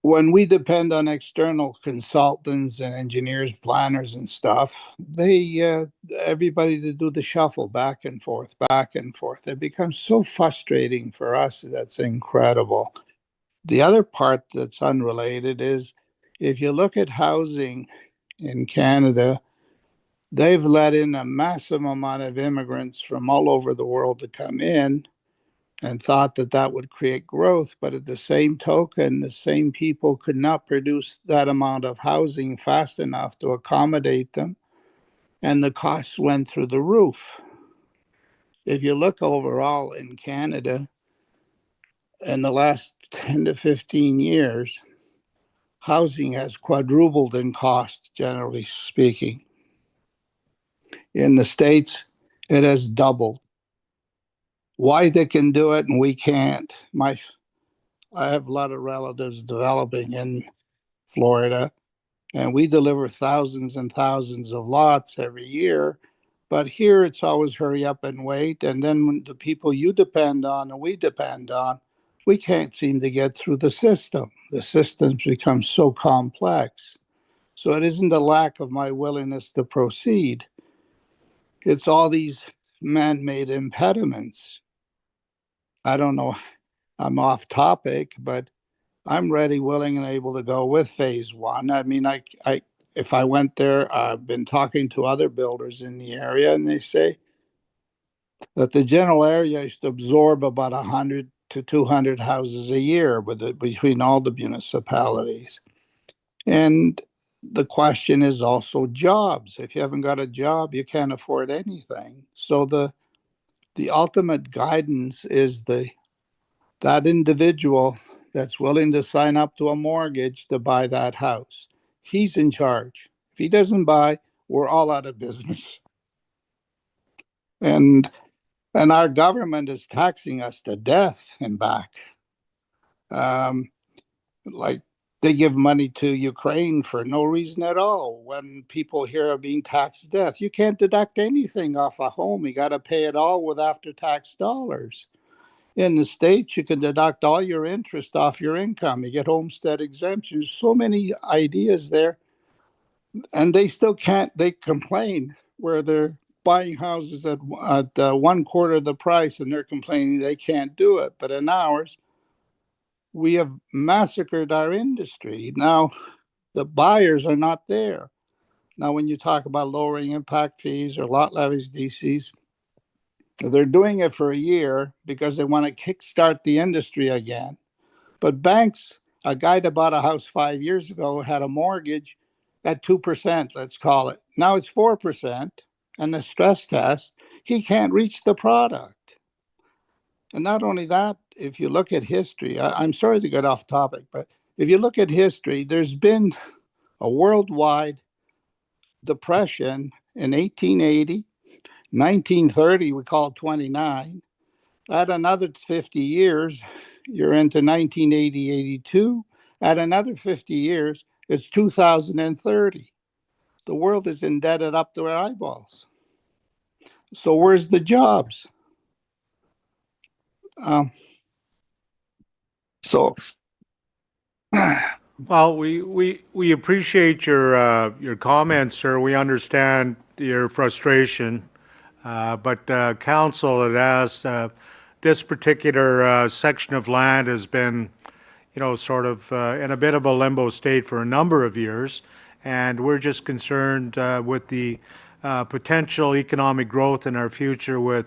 when we depend on external consultants and engineers, planners and stuff, everybody to do the shuffle back and forth, back and forth. It becomes so frustrating for us. That's incredible. The other part that's unrelated is, if you look at housing in Canada, they've let in a massive amount of immigrants from all over the world to come in, and thought that that would create growth. But at the same token, the same people could not produce that amount of housing fast enough to accommodate them, and the costs went through the roof. If you look overall in Canada, in the last 10 to 15 years, housing has quadrupled in cost, generally speaking. In the States, it has doubled. Why they can do it and we can't? I have a lot of relatives developing in Florida, and we deliver thousands and thousands of lots every year. But here it's always hurry up and wait. And then when the people you depend on and we depend on, we can't seem to get through the system. The systems become so complex. So it isn't a lack of my willingness to proceed. It's all these man-made impediments. I don't know, I'm off topic, but I'm ready, willing, and able to go with phase 1. I mean, if I went there, I've been talking to other builders in the area, and they say that the general area is to absorb about 100 to 200 houses a year between all the municipalities. And the question is also jobs. If you haven't got a job, you can't afford anything. So the ultimate guidance is that individual that's willing to sign up to a mortgage to buy that house. He's in charge. If he doesn't buy, we're all out of business. And our government is taxing us to death and back. Like, they give money to Ukraine for no reason at all. When people here are being taxed to death, you can't deduct anything off a home. You got to pay it all with after-tax dollars. In the States, you can deduct all your interest off your income. You get homestead exemptions. So many ideas there. And they still can't, they complain where they're buying houses at 1/4 of the price, and they're complaining they can't do it. But in ours, we have massacred our industry. Now, the buyers are not there. Now, when you talk about lowering impact fees or lot levies, DCs, they're doing it for a year because they want to kickstart the industry again. But banks, a guy that bought a house 5 years ago had a mortgage at 2%, let's call it. Now it's 4%. And the stress test, he can't reach the product. And not only that, if you look at history, I'm sorry to get off topic, but if you look at history, there's been a worldwide depression in 1880, 1930, we call it 29. Add another 50 years, you're into 1980, 82. Add another 50 years, it's 2030. The world is indebted up to our eyeballs. So where's the jobs? So Well, we appreciate your comments, sir. We understand your frustration. But council had asked, this particular section of land has been, sort of in a bit of a limbo state for a number of years. And we're just concerned with the potential economic growth in our future with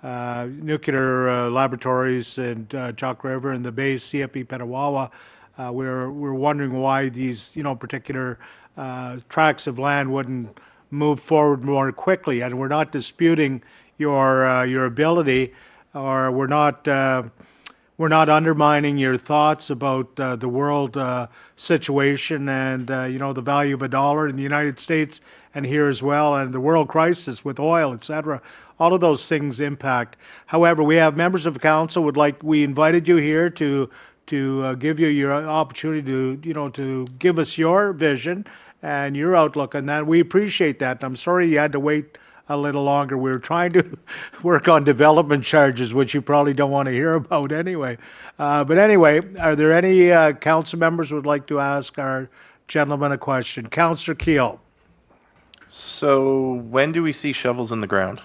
nuclear laboratories in Chalk River and the Bay, CFE Petawawa. We're wondering why these, particular tracts of land wouldn't move forward more quickly. And we're not disputing your ability, or we're not undermining your thoughts about the world situation and the value of a dollar in the United States and here as well, and the world crisis with oil, etc. All of those things impact. However, we have members of council we invited you here to give you your opportunity to give us your vision and your outlook on that. We appreciate that. I'm sorry you had to wait a little longer. We were trying to work on development charges, which you probably don't want to hear about anyway. But anyway, are there any council members who would like to ask our gentleman a question? Councillor Keel. So when do we see shovels in the ground?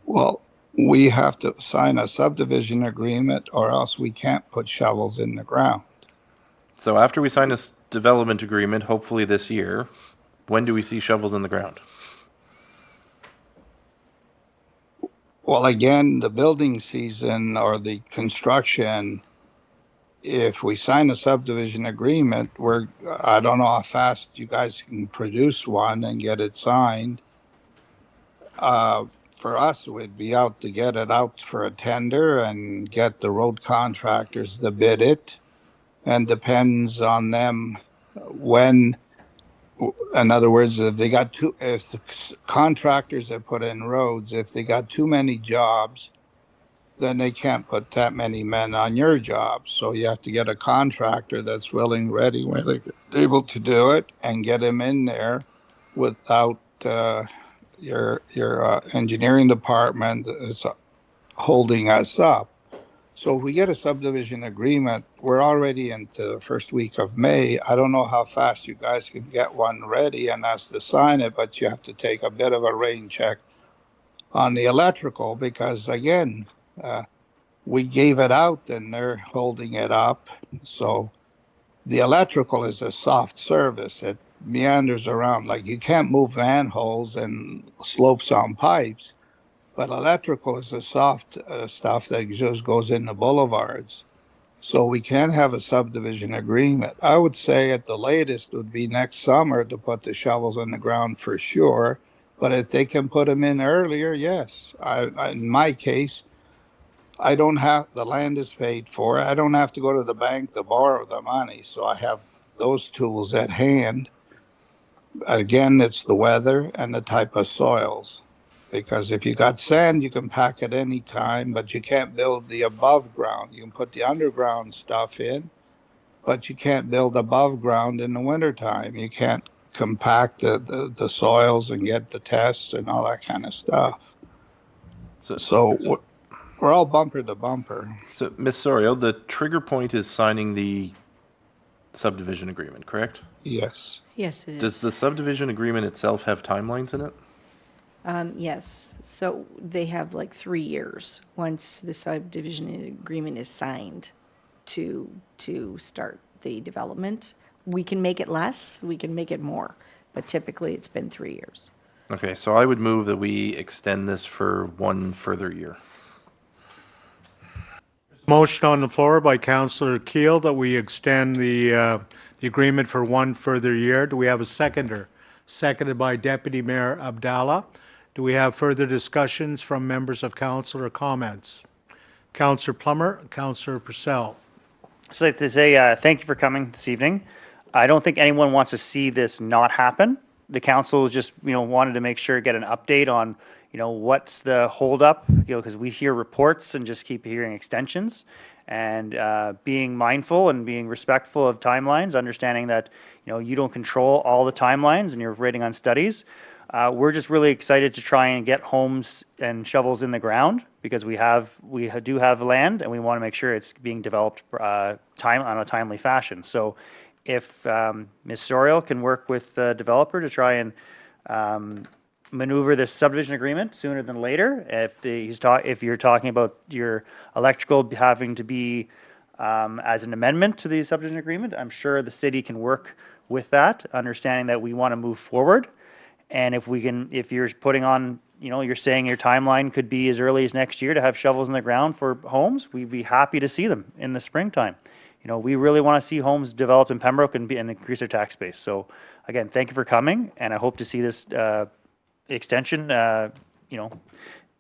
well, we have to sign a subdivision agreement or else we can't put shovels in the ground. So after we sign this development agreement, hopefully this year, when do we see shovels in the ground? Well, again, the building season or the construction, if we sign a subdivision agreement, I don't know how fast you guys can produce one and get it signed. For us, we'd be out to get it out for a tender and get the road contractors to bid it. And depends on them when, in other words, if the contractors that put in roads, if they got too many jobs, then they can't put that many men on your job. So you have to get a contractor that's willing, ready, able to do it and get him in there without your engineering department is holding us up. So if we get a subdivision agreement, we're already into the first week of May. I don't know how fast you guys can get one ready and us to sign it, but you have to take a bit of a rain check on the electrical because, again, we gave it out and they're holding it up. So the electrical is a soft service. It meanders around. Like you can't move manholes and slopes on pipes. But electrical is the soft stuff that just goes in the boulevards. So we can have a subdivision agreement. I would say at the latest would be next summer to put the shovels in the ground for sure. But if they can put them in earlier, yes. In my case, I don't have, the land is paid for. I don't have to go to the bank to borrow the money. So I have those tools at hand. Again, it's the weather and the type of soils. Because if you got sand, you can pack it any time, but you can't build the above ground. You can put the underground stuff in, but you can't build above ground in the wintertime. You can't compact the soils and get the tests and all that kind of stuff. So we're all bumper to bumper. So, Ms. Sorio, the trigger point is signing the subdivision agreement, correct? Yes. Yes, it is. Does the subdivision agreement itself have timelines in it? Yes, so they have like 3 years once the subdivision agreement is signed to start the development. We can make it less, we can make it more, but typically it's been 3 years. Okay, so I would move that we extend this for one further year. Motion on the floor by Councillor Keel that we extend the agreement for one further year. Do we have a seconder? Seconded by Deputy Mayor Abdallah. Do we have further discussions from members of council or comments? Councillor Plummer, Councillor Purcell. I'd like to say thank you for coming this evening. I don't think anyone wants to see this not happen. The council just, wanted to make sure, get an update on, what's the holdup, because we hear reports and just keep hearing extensions. And being mindful and being respectful of timelines, understanding that, you don't control all the timelines and you're waiting on studies. We're just really excited to try and get homes and shovels in the ground because we do have land and we want to make sure it's being developed on a timely fashion. So if Ms. Sorial can work with the developer to try and maneuver this subdivision agreement sooner than later, if you're talking about your electrical having to be as an amendment to the subdivision agreement, I'm sure the city can work with that, understanding that we want to move forward. And if you're putting on, you're saying your timeline could be as early as next year to have shovels in the ground for homes, we'd be happy to see them in the springtime. We really want to see homes developed in Pembroke and increase their tax base. So again, thank you for coming, and I hope to see this extension,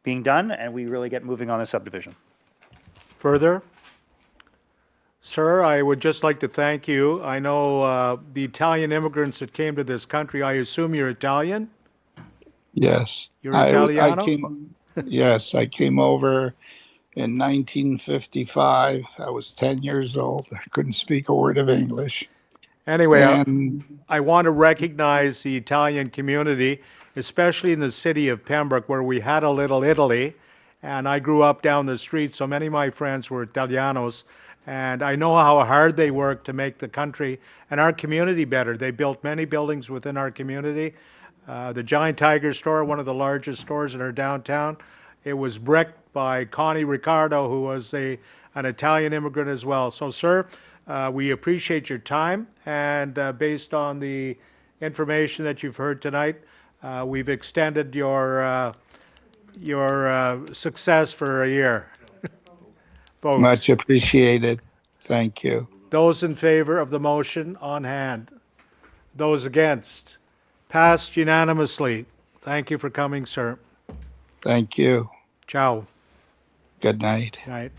being done, and we really get moving on this subdivision. Further? Sir, I would just like to thank you. I know the Italian immigrants that came to this country, I assume you're Italian? Yes. You're Italiano? Yes, I came over in 1955. I was 10 years old. I couldn't speak a word of English. Anyway, And I want to recognize the Italian community, especially in the city of Pembroke, where we had a little Italy, and I grew up down the street, so many of my friends were Italianos, and I know how hard they worked to make the country and our community better. They built many buildings within our community. The Giant Tiger store, one of the largest stores in our downtown, it was bricked by Connie Riccardo, who was an Italian immigrant as well. So, sir, we appreciate your time, and based on the information that you've heard tonight, we've extended your success for a year. Votes. much appreciated. Thank you. Those in favor of the motion on hand. Those against. Passed unanimously. Thank you for coming, sir. Thank you. Ciao. Good night. Night.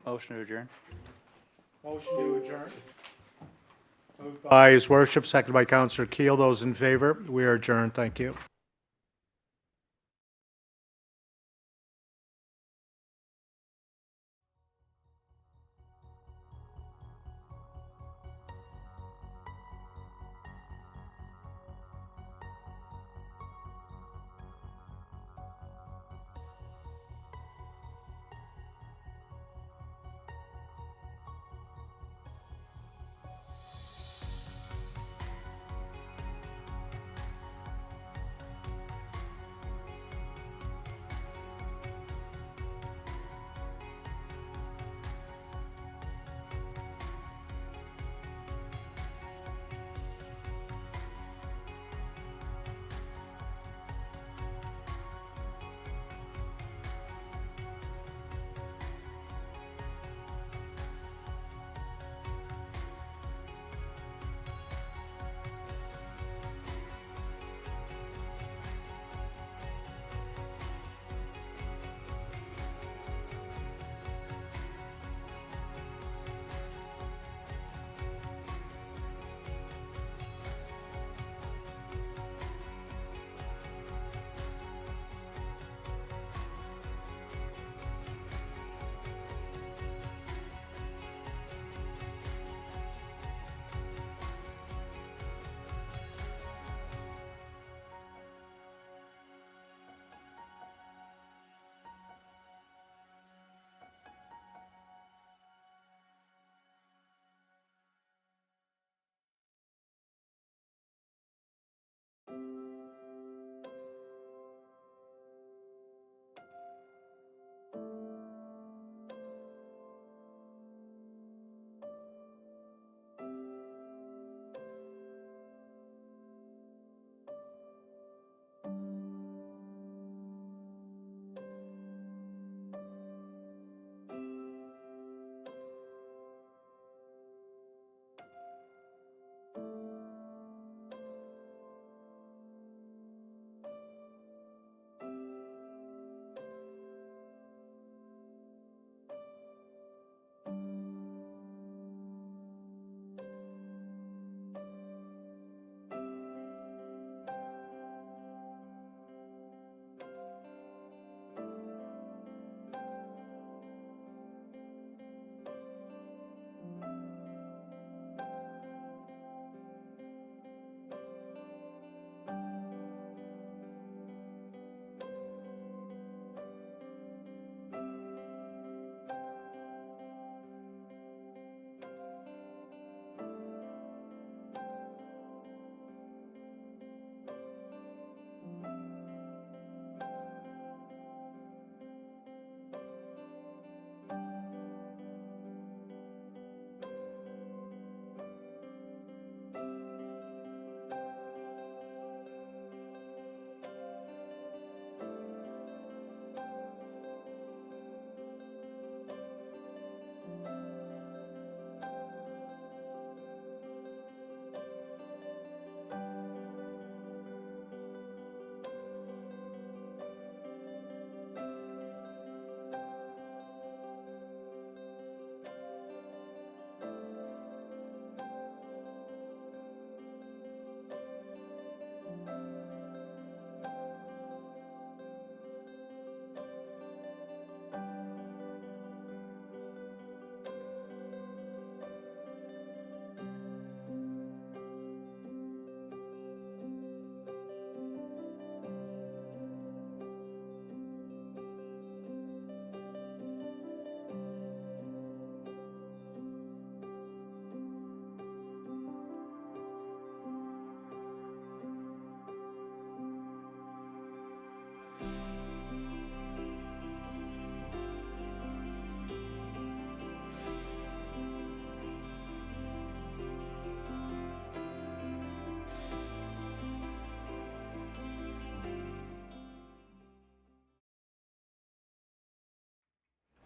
Motion to adjourn. Motion to adjourn. Moved by His Worship, seconded by Councillor Keel. Those in favor, we are adjourned. Thank you.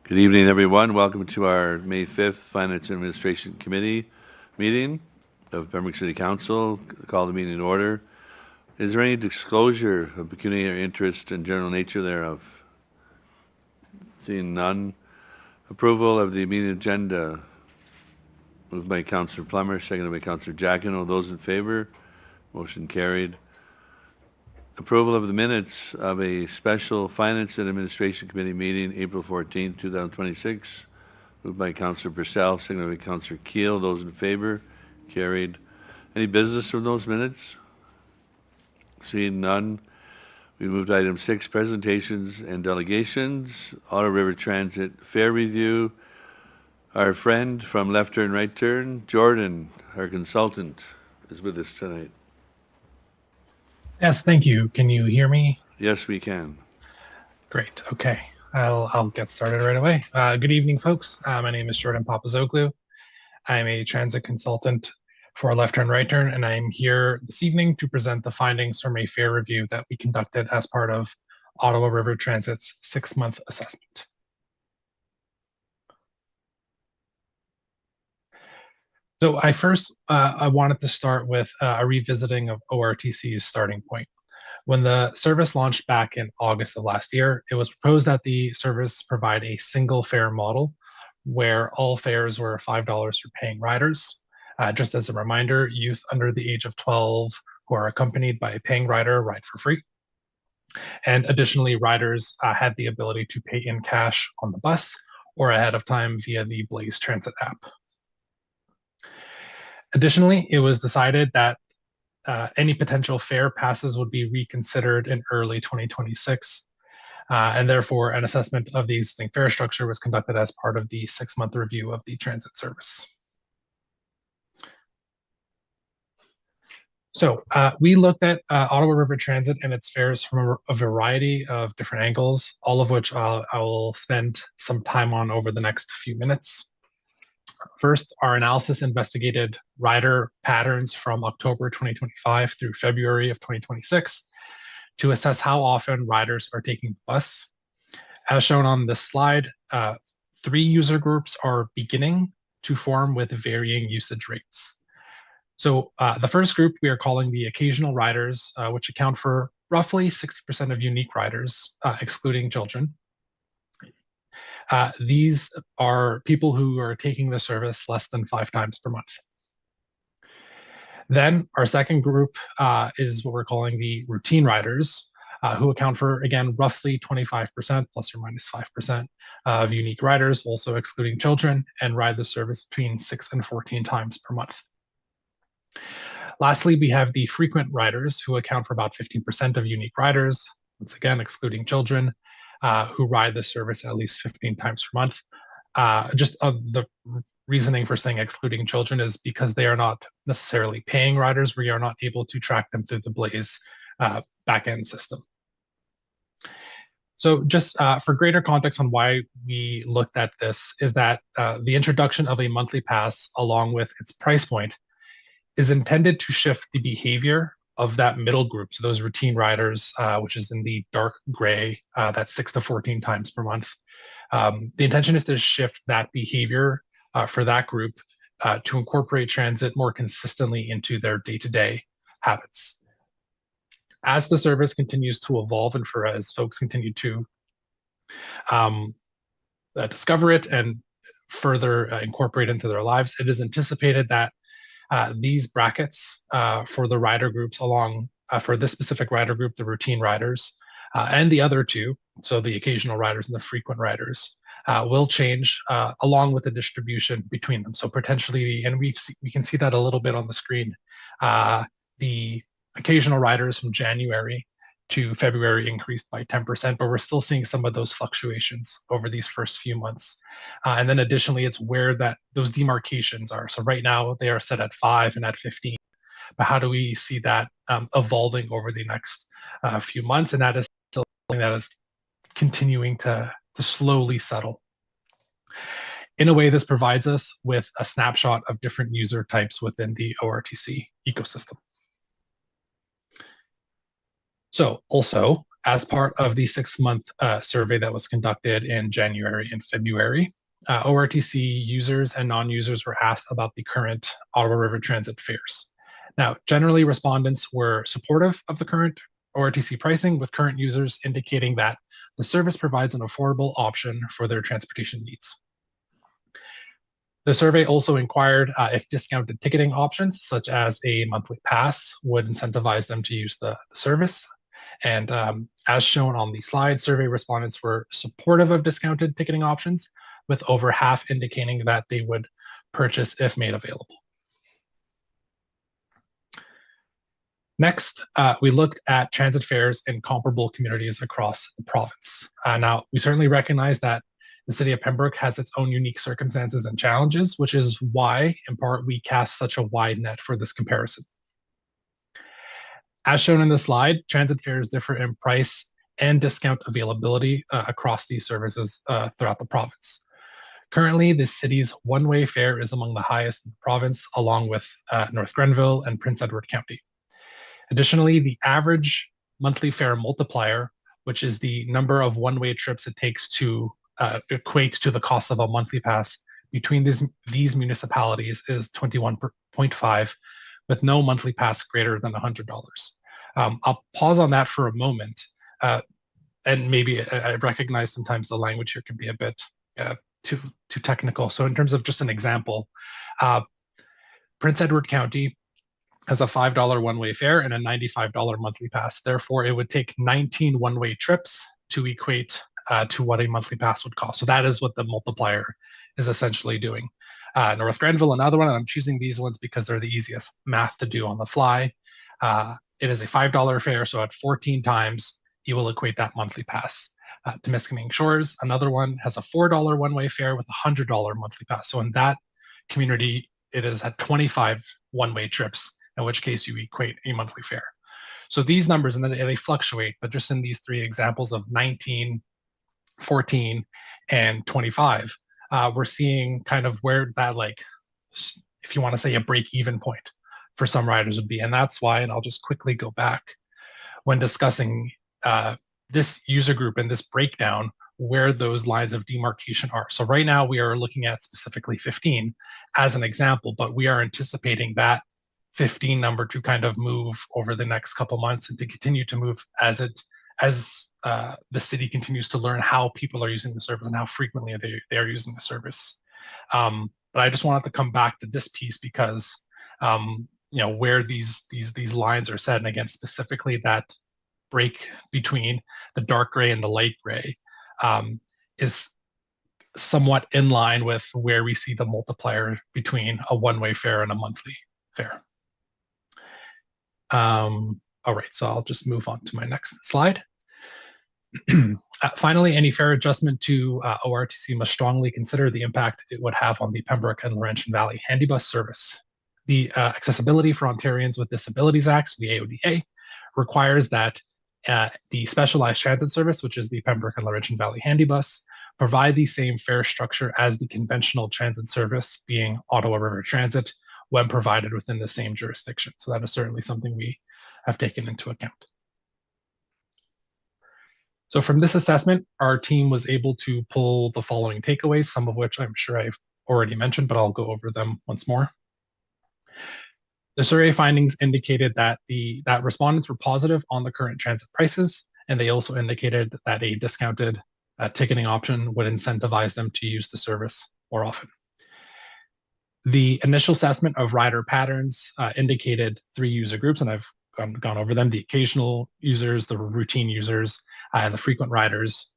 Good evening, everyone. Welcome to our May 5th Finance and Administration Committee meeting of Pembroke City Council. Call the meeting in order. Is there any disclosure of pecuniary interest and general nature thereof? Seeing none. Approval of the meeting agenda. Moved by Councillor Plummer, seconded by Councillor Giacono. Those in favor? Motion carried. Approval of the minutes of a special Finance and Administration Committee meeting, April 14th, 2026. Moved by Councillor Purcell, seconded by Councillor Keel. Those in favor? Carried. Any business with those minutes? Seeing none. We moved to item 6, presentations and delegations. Ottawa River Transit Fare Review. Our friend from Left Turn, Right Turn, Jordan, our consultant, is with us tonight. Yes, thank you. Can you hear me? Yes, we can. Great. Okay. I'll get started right away. Good evening, folks. My name is Jordan Papazoglu. I'm a transit consultant for Left Turn, Right Turn, and I'm here this evening to present the findings from a fare review that we conducted as part of Ottawa River Transit's 6-month assessment. So I wanted to start with a revisiting of ORTC's starting point. When the service launched back in August of last year, it was proposed that the service provide a single fare model where all fares were $5 for paying riders. Just as a reminder, youth under the age of 12 who are accompanied by a paying rider ride for free. And additionally, riders had the ability to pay in cash on the bus or ahead of time via the Blaze Transit app. Additionally, it was decided that any potential fare passes would be reconsidered in early 2026, and therefore an assessment of the existing fare structure was conducted as part of the 6-month review of the transit service. So we looked at Ottawa River Transit and its fares from a variety of different angles, all of which I will spend some time on over the next few minutes. First, our analysis investigated rider patterns from October 2025 through February of 2026 to assess how often riders are taking the bus. As shown on this slide, 3 user groups are beginning to form with varying usage rates. So the first group we are calling the occasional riders, which account for roughly 60% of unique riders, excluding children. These are people who are taking the service less than 5 times per month. Then our second group is what we're calling the routine riders, who account for, again, roughly 25%, plus or minus 5% of unique riders, also excluding children, and ride the service between 6 and 14 times per month. Lastly, we have the frequent riders, who account for about 15% of unique riders, once again, excluding children, who ride the service at least 15 times per month. The reasoning for saying excluding children is because they are not necessarily paying riders. We are not able to track them through the Blaze backend system. So just for greater context on why we looked at this is that the introduction of a monthly pass along with its price point is intended to shift the behavior of that middle group, so those routine riders, which is in the dark gray, that's 6 to 14 times per month. The intention is to shift that behavior for that group to incorporate transit more consistently into their day-to-day habits. As the service continues to evolve and as folks continue to discover it and further incorporate into their lives, it is anticipated that these brackets for the rider groups for this specific rider group, the routine riders, and the other two, so the occasional riders and the frequent riders, will change along with the distribution between them. So potentially, and we can see that a little bit on the screen, the occasional riders from January to February increased by 10%, but we're still seeing some of those fluctuations over these first few months. And then additionally, it's where those demarcations are. So right now they are set at 5 and at 15, but how do we see that evolving over the next few months? And that is still something that is continuing to slowly settle. In a way, this provides us with a snapshot of different user types within the ORTC ecosystem. So also, As part of the 6-month survey that was conducted in January and February, ORTC users and non-users were asked about the current Ottawa River Transit fares. Now, generally, respondents were supportive of the current ORTC pricing, with current users indicating that the service provides an affordable option for their transportation needs. The survey also inquired if discounted ticketing options, such as a monthly pass, would incentivize them to use the service. And as shown on the slide, survey respondents were supportive of discounted ticketing options, with over half indicating that they would purchase if made available. Next, we looked at transit fares in comparable communities across the province. Now, we certainly recognize that the city of Pembroke has its own unique circumstances and challenges, which is why, in part, we cast such a wide net for this comparison. As shown in the slide, transit fares differ in price and discount availability across these services throughout the province. Currently, the city's one-way fare is among the highest in the province, along with North Grenville and Prince Edward County. Additionally, the average monthly fare multiplier, which is the number of one-way trips it takes to equate to the cost of a monthly pass between these municipalities, is 21.5, with no monthly pass greater than $100. I'll pause on that for a moment, and maybe I recognize sometimes the language here can be a bit too technical. So in terms of just an example, Prince Edward County has a $5 one-way fare and a $95 monthly pass. Therefore, it would take 19 one-way trips to equate to what a monthly pass would cost. So that is what the multiplier is essentially doing. North Grenville, another one, and I'm choosing these ones because they're the easiest math to do on the fly. It is a $5 fare, so at 14 times, you will equate that monthly pass. Temiskaming Shores, another one, has a $4 one-way fare with a $100 monthly pass. So in that community, it is at 25 one-way trips, in which case you equate a monthly fare. So these numbers, and then they fluctuate, but just in these three examples of 19, 14, and 25, we're seeing kind of where that, like, if you want to say a break-even point for some riders would be. And that's why, and I'll just quickly go back when discussing this user group and this breakdown, where those lines of demarcation are. So right now we are looking at specifically 15 as an example, but we are anticipating that 15 number to kind of move over the next couple months and to continue to move as the city continues to learn how people are using the service and how frequently they are using the service. But I just wanted to come back to this piece because where these lines are set, and again specifically that break between the dark gray and the light gray is somewhat in line with where we see the multiplier between a one-way fare and a monthly fare. All right, so I'll just move on to my next slide. Finally, any fare adjustment to ORTC must strongly consider the impact it would have on the Pembroke and Laurentian Valley handybus service. The Accessibility for Ontarians with Disabilities Act, so the AODA, requires that the specialized transit service, which is the Pembroke and Laurentian Valley handybus, provide the same fare structure as the conventional transit service, being Ottawa River Transit, when provided within the same jurisdiction. So that is certainly something we have taken into account. So from this assessment, our team was able to pull the following takeaways, some of which I'm sure I've already mentioned, but I'll go over them once more. The survey findings indicated that that respondents were positive on the current transit prices, and they also indicated that a discounted ticketing option would incentivize them to use the service more often. The initial assessment of rider patterns indicated 3 user groups, and I've gone over them: the occasional users, the routine users, and the frequent riders,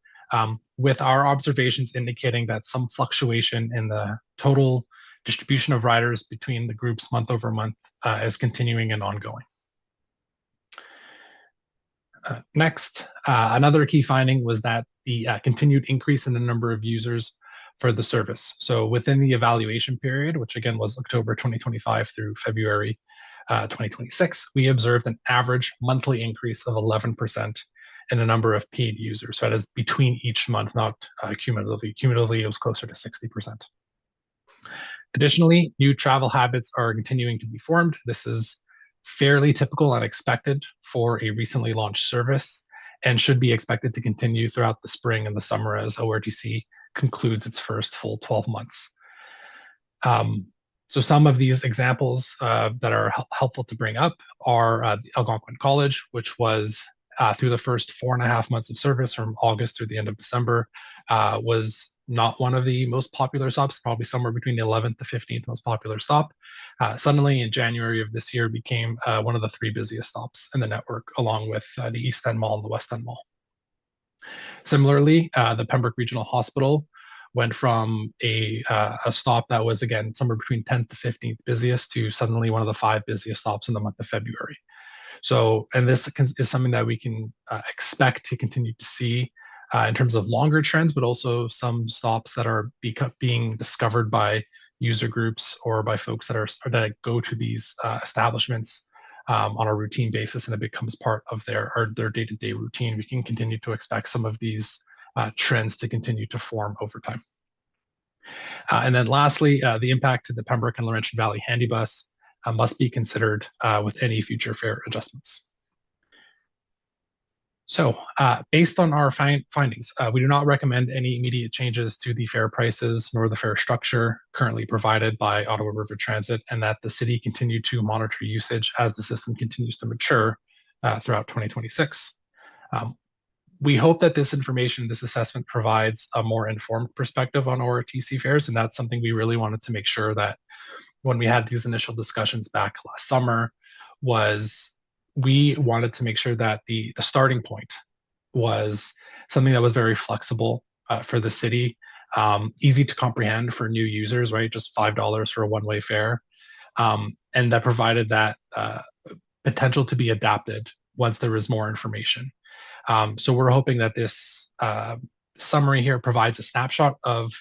with our observations indicating that some fluctuation in the total distribution of riders between the groups month over month is continuing and ongoing. Next, another key finding was that the continued increase in the number of users for the service. So within the evaluation period, which again was October 2025 through February 2026, we observed an average monthly increase of 11% in the number of paid users. So that is between each month, not cumulatively. Cumulatively, it was closer to 60%. Additionally, new travel habits are continuing to be formed. This is fairly typical and expected for a recently launched service. and should be expected to continue throughout the spring and the summer as ORTC concludes its first full 12 months. So some of these examples that are helpful to bring up are Algonquin College, which was through the first 4.5 months of service from August through the end of December, was not one of the most popular stops, probably somewhere between the 11th to 15th most popular stop. Suddenly in January of this year became one of the 3 busiest stops in the network, along with the East End Mall and the West End Mall. Similarly, the Pembroke Regional Hospital went from a stop that was, again, somewhere between 10th to 15th busiest to suddenly one of the 5 busiest stops in the month of February. So, and this is something that we can expect to continue to see in terms of longer trends, but also some stops that are being discovered by user groups or by folks that go to these establishments on a routine basis, and it becomes part of their day-to-day routine. We can continue to expect some of these trends to continue to form over time. And then lastly, the impact to the Pembroke and Laurentian Valley Handybus must be considered with any future fare adjustments. So based on our findings, we do not recommend any immediate changes to the fare prices nor the fare structure currently provided by Ottawa River Transit, and that the city continue to monitor usage as the system continues to mature throughout 2026. We hope that this information, this assessment, provides a more informed perspective on ORTC fares, and that's something we really wanted to make sure that when we had these initial discussions back last summer, was we wanted to make sure that the starting point was something that was very flexible for the city, easy to comprehend for new users, right? Just $5 for a one-way fare, and that provided that potential to be adapted once there is more information. So we're hoping that this summary here provides a snapshot of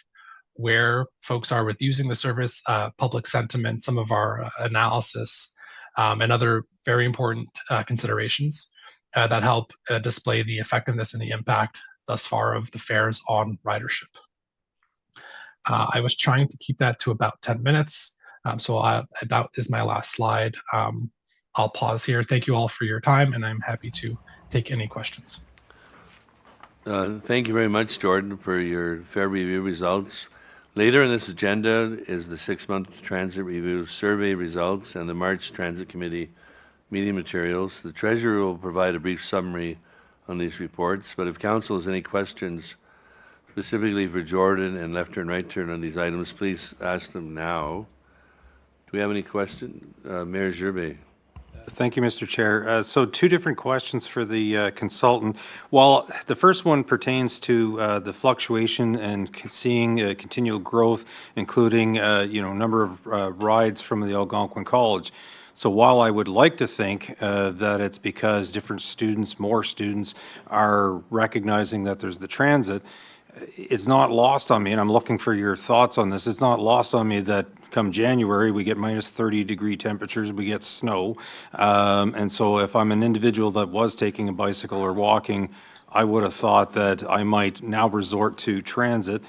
where folks are with using the service, public sentiment, some of our analysis, and other very important considerations that help display the effectiveness and the impact thus far of the fares on ridership. I was trying to keep that to about 10 minutes, so that is my last slide. I'll pause here. Thank you all for your time, and I'm happy to take any questions. Thank you very much, Jordan, for your fare review results. Later in this agenda is the 6-month transit review survey results and the March Transit Committee meeting materials. The Treasurer will provide a brief summary on these reports, but if Council has any questions specifically for Jordan and left turn, right turn on these items, please ask them now. Do we have any questions? Mayor Gervais. Thank you, Mr. Chair. So 2 different questions for the consultant. While the first one pertains to the fluctuation and seeing continual growth, including number of rides from the Algonquin College. So while I would like to think that it's because different students, more students are recognizing that there's the transit, it's not lost on me, and I'm looking for your thoughts on this, it's not lost on me that come January, we get minus 30-degree temperatures, we get snow. And so if I'm an individual that was taking a bicycle or walking, I would have thought that I might now resort to transit.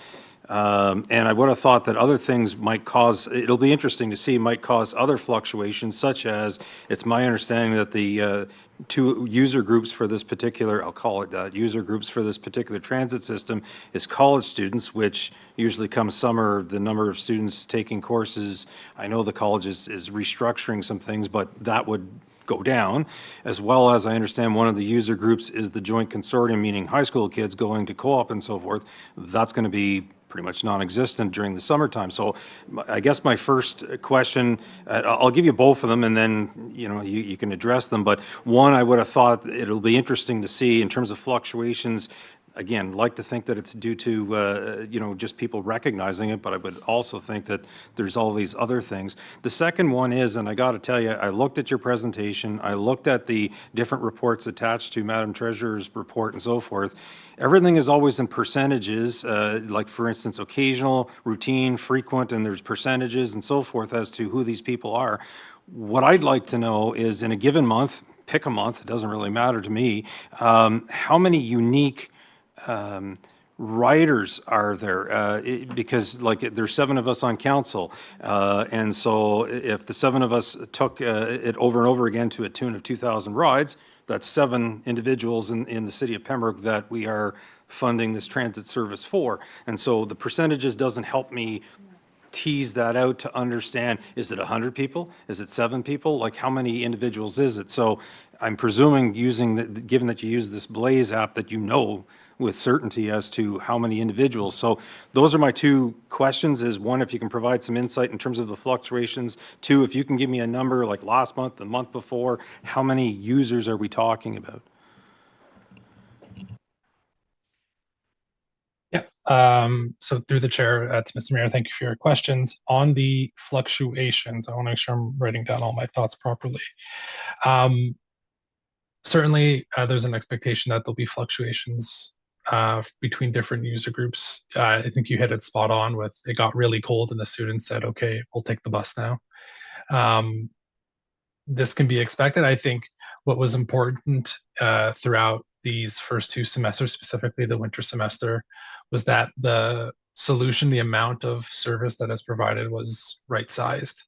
And I would have thought that other things might cause, it'll be interesting to see, might cause other fluctuations, such as, it's my understanding that the 2 user groups for this particular, I'll call it that, user groups for this particular transit system is college students, which usually come summer, the number of students taking courses, I know the college is restructuring some things, but that would go down, as well as I understand one of the user groups is the joint consortium, meaning high school kids going to co-op and so forth. That's going to be pretty much non-existent during the summertime. So I guess my first question, I'll give you both of them and then you can address them. But one, I would have thought it'll be interesting to see in terms of fluctuations. Again, like to think that it's due to just people recognizing it, but I would also think that there's all these other things. The second one is, and I got to tell you, I looked at your presentation, I looked at the different reports attached to Madam Treasurer's report and so forth. Everything is always in percentages, like for instance, occasional, routine, frequent, and there's percentages and so forth as to who these people are. What I'd like to know is in a given month, pick a month, it doesn't really matter to me, how many unique riders are there? Because like there's 7 of us on council, and so if the 7 of us took it over and over again to a tune of 2,000 rides, that's 7 individuals in the city of Pembroke that we are funding this transit service for. And so the percentages doesn't help me tease that out to understand, is it 100 people? Is it 7 people? Like, how many individuals is it? So I'm presuming given that you use this Blaze app, that you know with certainty as to how many individuals. So those are my 2 questions, is 1, if you can provide some insight in terms of the fluctuations. 2, if you can give me a number like last month, the month before, how many users are we talking about? Yeah. So through the chair, to Mr. Mayor, thank you for your questions. On the fluctuations, I want to make sure I'm writing down all my thoughts properly. Certainly, there's an expectation that there'll be fluctuations between different user groups. I think you hit it spot on with, it got really cold and the students said, okay, we'll take the bus now. This can be expected. I think what was important throughout these first 2 semesters, specifically the winter semester, was that the solution, the amount of service that is provided, was right-sized,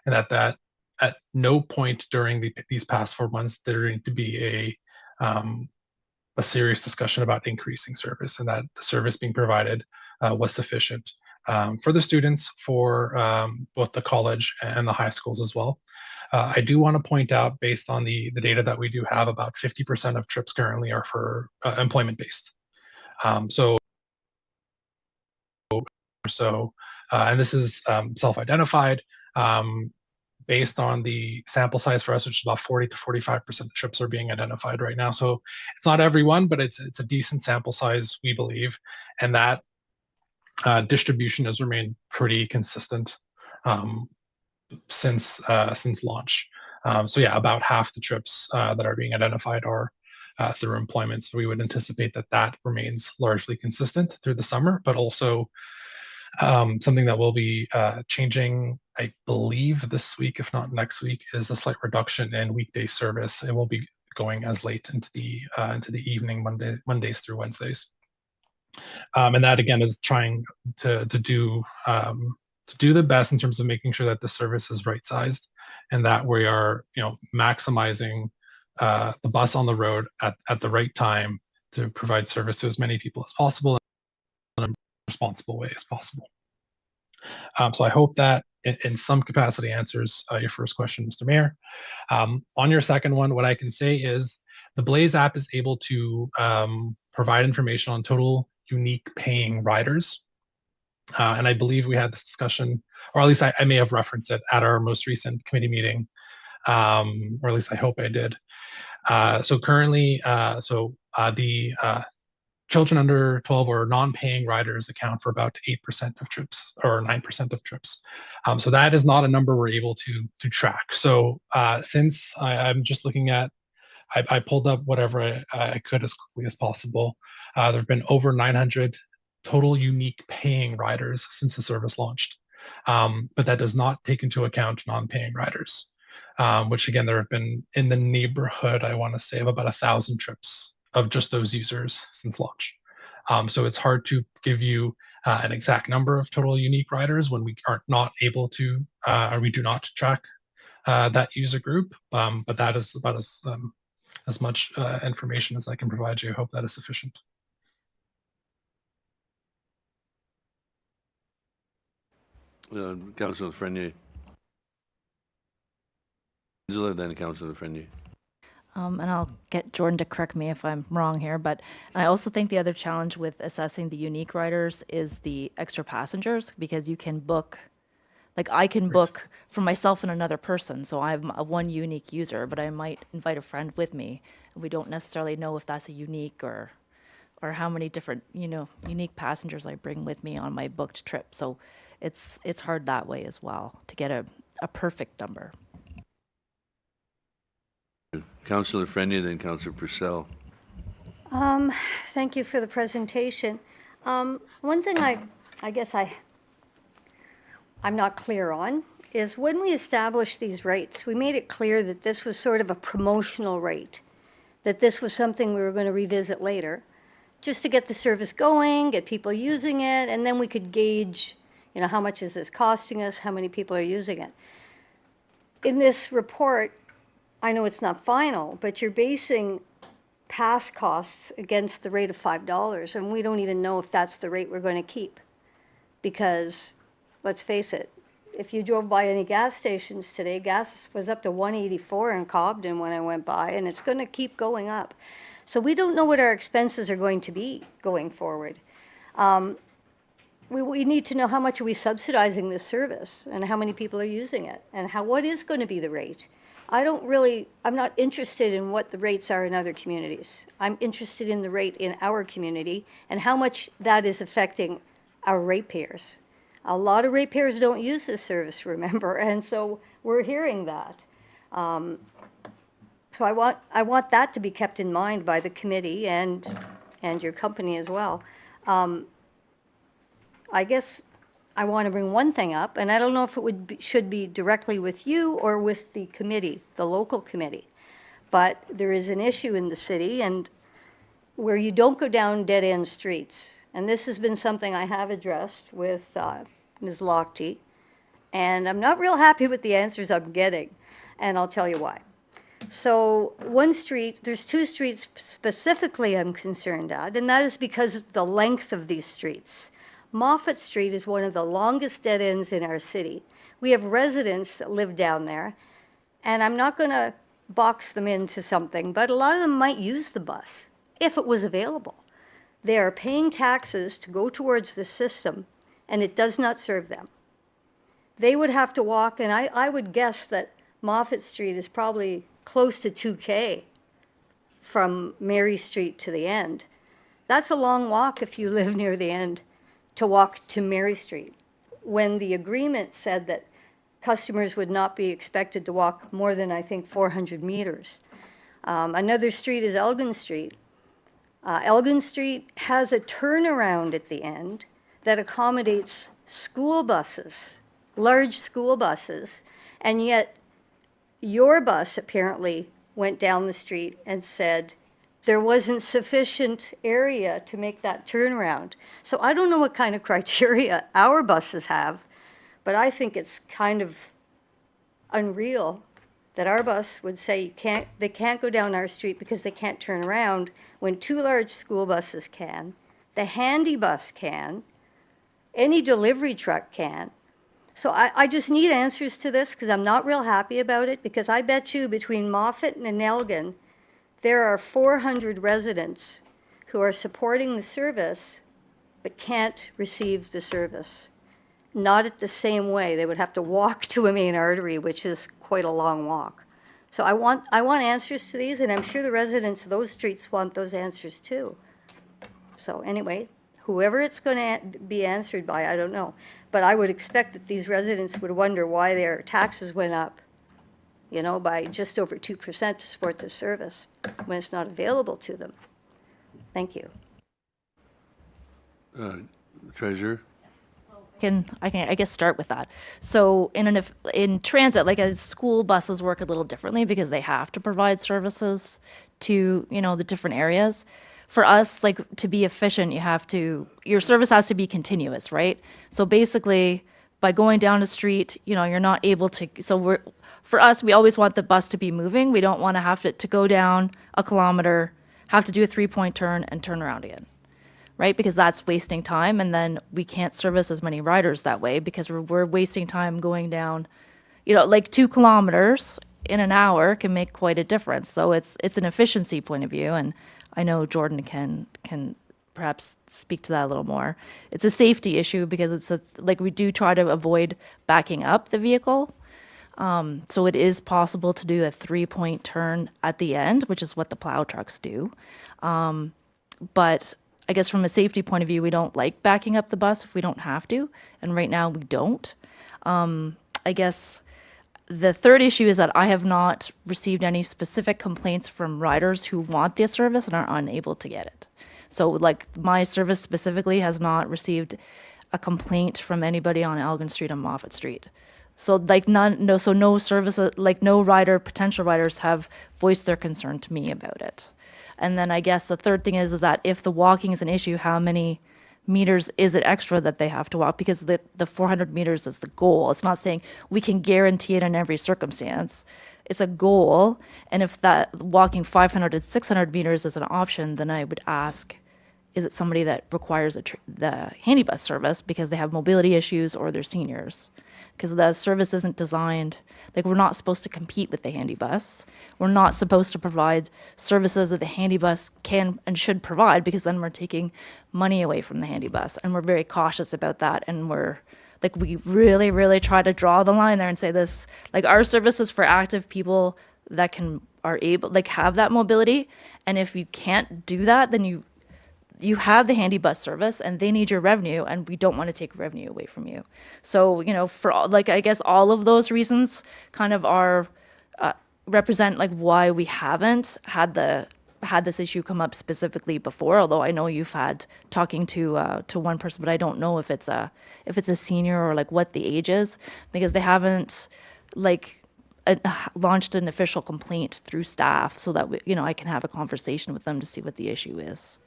and that at no point during these past 4 months there need to be a serious discussion about increasing service, and that the service being provided was sufficient for the students, for both the college and the high schools as well. I do want to point out, based on the data that we do have, about 50% of trips currently are for employment-based. And this is self-identified based on the sample size for us, which is about 40 to 45% of trips are being identified right now. So it's not everyone, but it's a decent sample size, we believe, and that distribution has remained pretty consistent since launch. So yeah, about half the trips that are being identified are through employment. So we would anticipate that remains largely consistent through the summer, but also something that will be changing, I believe, this week, if not next week, is a slight reduction in weekday service. It will be going as late into the evening, Mondays through Wednesdays. And that again is trying to do the best in terms of making sure that the service is right sized, and that we are maximizing the bus on the road at the right time to provide service to as many people as possible in a responsible way as possible. So I hope that in some capacity answers your first question, Mr. Mayor. On your second one, what I can say is the Blaze app is able to provide information on total unique paying riders. And I believe we had this discussion, or at least I may have referenced it at our most recent committee meeting, or at least I hope I did. So currently, the children under 12 or non-paying riders account for about 8% of trips, or 9% of trips. So that is not a number we're able to track. So since I'm just looking at, I pulled up whatever I could as quickly as possible. There have been over 900 total unique paying riders since the service launched. But that does not take into account non-paying riders, which again, there have been in the neighborhood, I want to say, of about 1,000 trips of just those users since launch. So it's hard to give you an exact number of total unique riders when we are not able to, or we do not track that user group. But that is about as much information as I can provide you. I hope that is sufficient. Councillor Frenier. Angela, then Councillor Frenier. And I'll get Jordan to correct me if I'm wrong here, but I also think the other challenge with assessing the unique riders is the extra passengers, because you can book, like I can book for myself and another person, so I'm a one unique user, but I might invite a friend with me, and we don't necessarily know if that's a unique or how many different, unique passengers I bring with me on my booked trip. So it's hard that way as well to get a perfect number. Councillor Frenier, then Councillor Purcell. Thank you for the presentation. One thing I guess I'm not clear on is when we established these rates, we made it clear that this was sort of a promotional rate, that this was something we were going to revisit later, just to get the service going, get people using it, and then we could gauge, how much is this costing us, how many people are using it. In this report, I know it's not final, but you're basing past costs against the rate of $5, and we don't even know if that's the rate we're going to keep. Because, let's face it, if you drove by any gas stations today, gas was up to 184 in Cobden when I went by, and it's going to keep going up. So we don't know what our expenses are going to be going forward. We need to know how much are we subsidizing this service and how many people are using it and what is going to be the rate. I'm not interested in what the rates are in other communities. I'm interested in the rate in our community and how much that is affecting our ratepayers. A lot of ratepayers don't use this service, remember, and so we're hearing that. So I want that to be kept in mind by the committee and your company as well. I guess I want to bring one thing up, and I don't know if it should be directly with you or with the committee, the local committee. But there is an issue in the city and where you don't go down dead-end streets. And this has been something I have addressed with Ms. Lochte, and I'm not real happy with the answers I'm getting, and I'll tell you why. So there's two streets specifically I'm concerned at, and that is because of the length of these streets. Moffat Street is one of the longest dead ends in our city. We have residents that live down there, and I'm not going to box them into something, but a lot of them might use the bus if it was available. They are paying taxes to go towards the system, and it does not serve them. They would have to walk, and I would guess that Moffat Street is probably close to 2K from Mary Street to the end. That's a long walk if you live near the end to walk to Mary Street. When the agreement said that customers would not be expected to walk more than, I think, 400 meters. Another street is Elgin Street. Elgin Street has a turnaround at the end that accommodates school buses, large school buses, and yet your bus apparently went down the street and said there wasn't sufficient area to make that turnaround. So I don't know what kind of criteria our buses have, but I think it's kind of unreal that our bus would say they can't go down our street because they can't turn around when two large school buses can, the handy bus can, any delivery truck can. So I just need answers to this because I'm not real happy about it, because I bet you between Moffat and Elgin, there are 400 residents who are supporting the service but can't receive the service. Not at the same way. They would have to walk to a main artery, which is quite a long walk. So I want answers to these, and I'm sure the residents of those streets want those answers too. So anyway, whoever it's going to be answered by, I don't know. But I would expect that these residents would wonder why their taxes went up, by just over 2% to support this service when it's not available to them. Thank you. Treasurer? I guess start with that. So in transit, like as school buses work a little differently because they have to provide services to, the different areas. For us, like to be efficient, your service has to be continuous, right? So basically by going down the street, you're not able to, for us, we always want the bus to be moving. We don't want to have to go down a kilometer, have to do a 3-point turn and turn around again. Right? Because that's wasting time, and then we can't service as many riders that way because we're wasting time going down, like 2 kilometers in an hour can make quite a difference. So it's an efficiency point of view, and I know Jordan can perhaps speak to that a little more. It's a safety issue because we do try to avoid backing up the vehicle. So it is possible to do a 3-point turn at the end, which is what the plow trucks do. But I guess from a safety point of view, we don't like backing up the bus if we don't have to. And right now we don't. I guess the third issue is that I have not received any specific complaints from riders who want this service and are unable to get it. So like my service specifically has not received a complaint from anybody on Elgin Street and Moffat Street. So like no services, like no potential riders have voiced their concern to me about it. And then I guess the third thing is that if the walking is an issue, how many meters is it extra that they have to walk? Because the 400 meters is the goal. It's not saying we can guarantee it in every circumstance. it's a goal. And if that walking 500 and 600 meters is an option, then I would ask, is it somebody that requires the handy bus service because they have mobility issues or they're seniors? Because the service isn't designed, like we're not supposed to compete with the handy bus. We're not supposed to provide services that the handy bus can and should provide, because then we're taking money away from the handy bus. And we're very cautious about that. And we really, really try to draw the line there and say this, like our service is for active people that are able, like have that mobility. And if you can't do that, then you have the handy bus service and they need your revenue, and we don't want to take revenue away from you. So, for I guess all of those reasons kind of are represent like why we haven't had this issue come up specifically before. Although I know you've had talking to one person, but I don't know if it's a senior or like what the age is, because they haven't launched an official complaint through staff so that I can have a conversation with them to see what the issue is.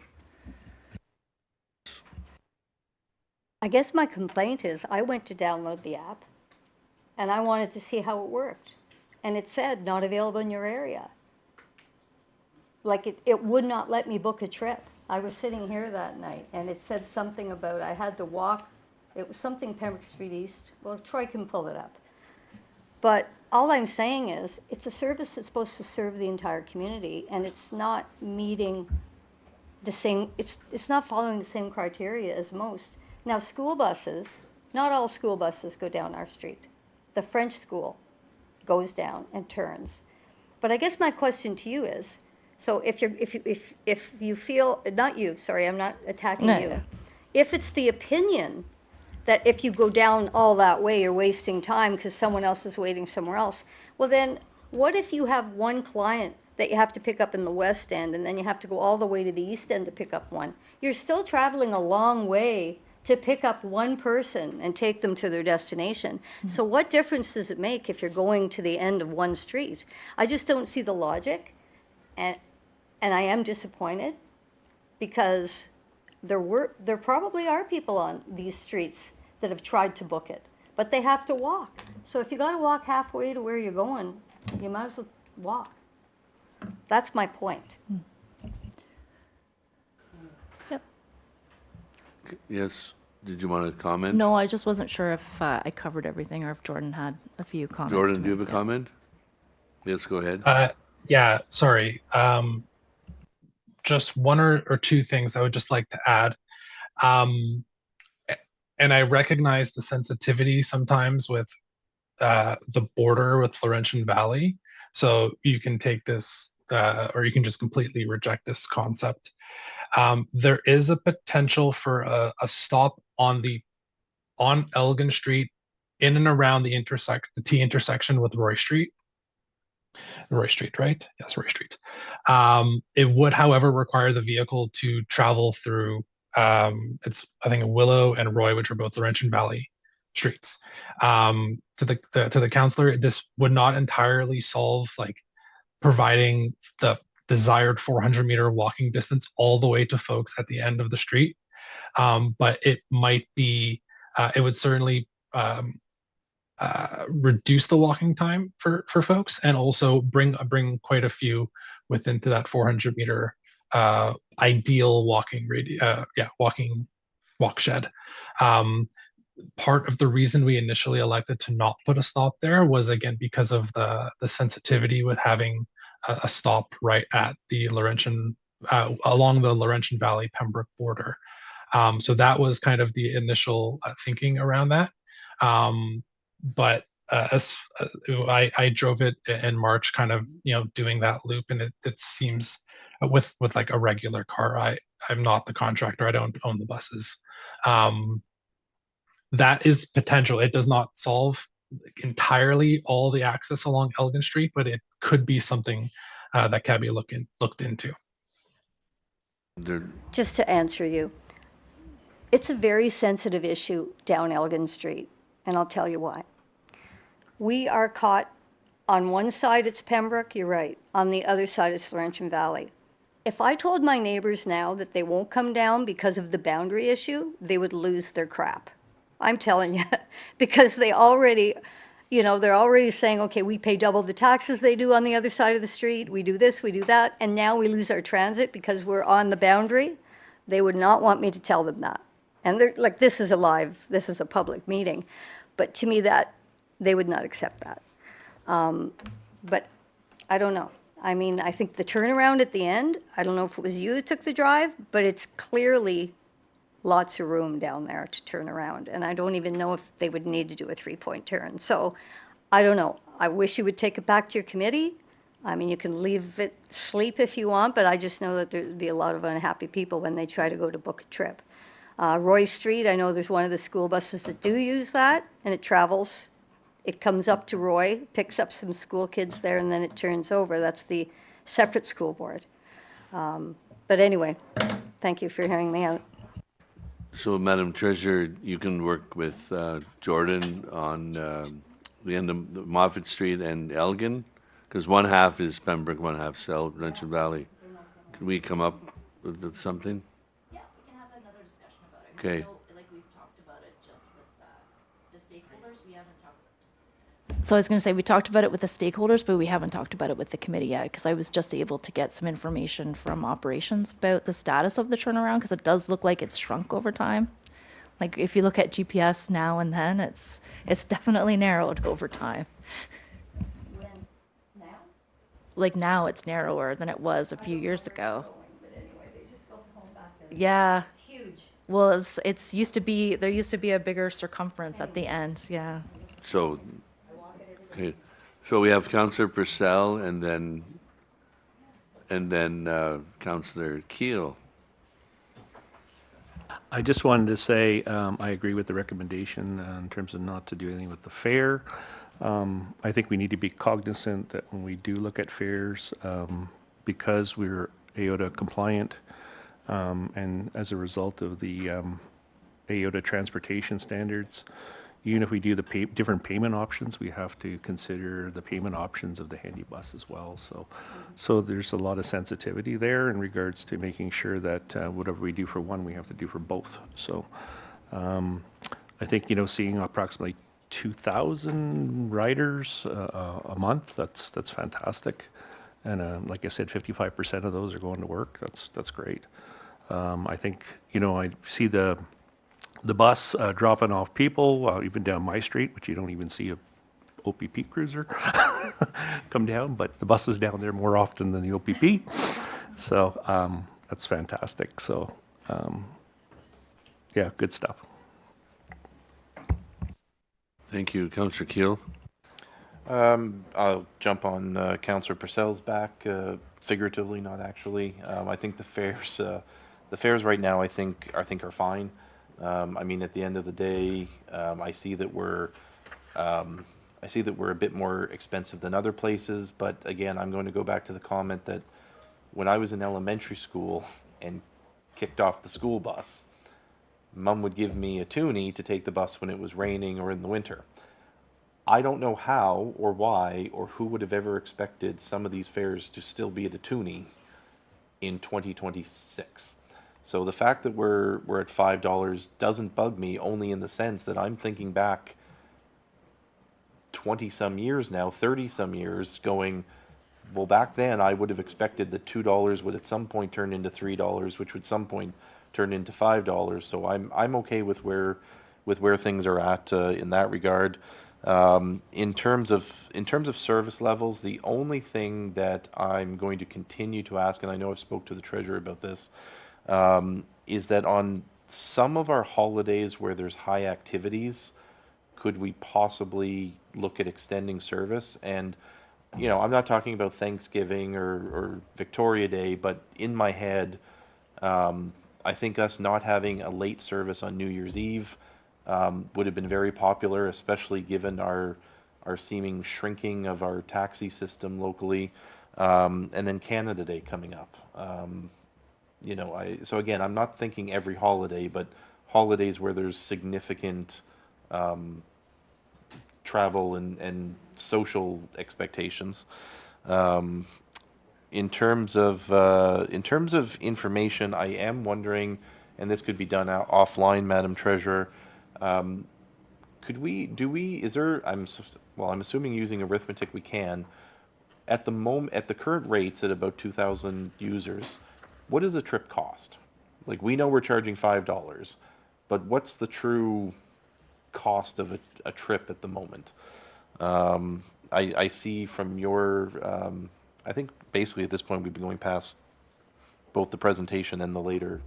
I guess my complaint is I went to download the app and I wanted to see how it worked. And it said not available in your area. Like it would not let me book a trip. I was sitting here that night and it said something about I had to walk. It was something Pembroke Street East. Well, Troy can pull it up. But all I'm saying is it's a service that's supposed to serve the entire community, and it's not meeting the same, it's not following the same criteria as most. Now, school buses, not all school buses go down our street. The French school goes down and turns. But I guess my question to you is, so if you feel, not you, sorry, I'm not attacking No, you. yeah. If it's the opinion that if you go down all that way, you're wasting time because someone else is waiting somewhere else, well then, what if you have one client that you have to pick up in the west end and then you have to go all the way to the east end to pick up one? You're still traveling a long way to pick up one person and take them to their destination. So what difference does it make if you're going to the end of one street? I just don't see the logic, and I am disappointed because there probably are people on these streets that have tried to book it, but they have to walk. So if you got to walk halfway to where you're going, you might as well walk. That's my point. Yep. Yes, did you want to comment? No, I just wasn't sure if I covered everything or if Jordan had a few comments. Jordan, to do you have a make. Yeah. comment? Yes, go ahead. Yeah, sorry. Just one or two things I would just like to add. And I recognize the sensitivity sometimes with the border with Laurentian Valley. So you can take this, or you can just completely reject this concept. There is a potential for a stop on Elgin Street, in and around the T intersection with Roy Street. Roy Street, right? Yes, Roy Street. It would, however, require the vehicle to travel through, I think Willow and Roy, which are both Laurentian Valley streets. To the councillor, this would not entirely solve providing the desired 400-meter walking distance all the way to folks at the end of the street. But it might be, it would certainly reduce the walking time for folks, and also bring quite a few within to that 400-meter ideal walking walk shed. Part of the reason we initially elected to not put a stop there was, again, because of the sensitivity with having a stop right at the Laurentian, along the Laurentian Valley Pembroke border. So that was kind of the initial thinking around that. But I drove it in March, kind of doing that loop, and it seems with like a regular car. I'm not the contractor. I don't own the buses. That is potential. It does not solve entirely all the access along Elgin Street, but it could be something that can be looked into. Just to answer you, it's a very sensitive issue down Elgin Street, and I'll tell you why. We are caught on one side, it's Pembroke, you're right. On the other side, it's Laurentian Valley. If I told my neighbors now that they won't come down because of the boundary issue, they would lose their crap. I'm telling you, because they already, You know, they're already saying, okay, we pay double the taxes they do on the other side of the street. We do this, we do that. And now we lose our transit because we're on the boundary. They would not want me to tell them that. And they're like, this is a public meeting. But to me, that, they would not accept that. But I don't know. I mean, I think the turnaround at the end, I don't know if it was you that took the drive, but it's clearly lots of room down there to turn around. And I don't even know if they would need to do a 3-point turn. So I don't know. I wish you would take it back to your committee. I mean, you can leave it sleep if you want, but I just know that there'd be a lot of unhappy people when they try to go to book a trip. Roy Street, I know there's one of the school buses that do use that, and it travels. It comes up to Roy, picks up some school kids there, and then it turns over. That's the separate school board. But anyway, thank you for hearing me out. So, Madam Treasurer, you can work with Jordan on the end of the Moffett Street and Elgin, because one half is Pembroke, one half South Laurentian Valley. Can we come up with something? Yeah, we can have another discussion about it. Okay. I know, like we've talked about it just with the stakeholders. We haven't talked. So I was going to say, we talked about it with the stakeholders, but we haven't talked about it with the committee yet, because I was just able to get some information from operations about the status of the turnaround, because it does look like it's shrunk over time. Like if you look at GPS now and then, it's definitely narrowed over time. Like now it's narrower than it was a few years ago. Yeah. It's huge. Well, it's used to be, there used to be a bigger circumference at the end, yeah. So, okay. So we have Councillor Purcell and then Councillor Keel. I just wanted to say, I agree with the recommendation in terms of not to do anything with the fare. I think we need to be cognizant that when we do look at fares, because we're AOTA compliant, and as a result of the AOTA transportation standards, even if we do the different payment options, we have to consider the payment options of the handy bus as well. So there's a lot of sensitivity there in regards to making sure that whatever we do for one, we have to do for both. So I think, seeing approximately 2,000 riders a month, that's fantastic. And like I said, 55% of those are going to work. That's great. I think, I see the bus dropping off people, even down my street, which you don't even see a OPP cruiser come down, but the bus is down there more often than the OPP. So that's fantastic. So yeah, good stuff. Thank you. Councillor Keel. I'll jump on Councillor Purcell's back, figuratively, not actually. I think the fares right now, I think are fine. I mean, at the end of the day, I see that we're a bit more expensive than other places. But again, I'm going to go back to the comment that when I was in elementary school and kicked off the school bus, Mum would give me a toonie to take the bus when it was raining or in the winter. I don't know how or why or who would have ever expected some of these fares to still be at a toonie in 2026. So the fact that we're at $5 doesn't bug me, only in the sense that I'm thinking back 20 some years now, 30 some years, going, well, back then I would have expected that $2 would at some point turn into $3, which would at some point turn into $5. So I'm okay with where things are at in that regard. In terms of service levels, the only thing that I'm going to continue to ask, and I know I've spoke to the treasurer about this, is that on some of our holidays where there's high activities, could we possibly look at extending service? And I'm not talking about Thanksgiving or Victoria Day, but in my head, I think us not having a late service on New Year's Eve would have been very popular, especially given our seeming shrinking of our taxi system locally, and then Canada Day coming up. So again, I'm not thinking every holiday, but holidays where there's significant travel and social expectations. In terms of information, I am wondering, and this could be done offline, Madam Treasurer. well, I'm assuming using arithmetic we can, at the moment, at the current rates at about 2,000 users, what does a trip cost? Like, we know we're charging $5, but what's the true cost of a trip at the moment? I see from your, I think basically at this point we've been going past both the presentation and the later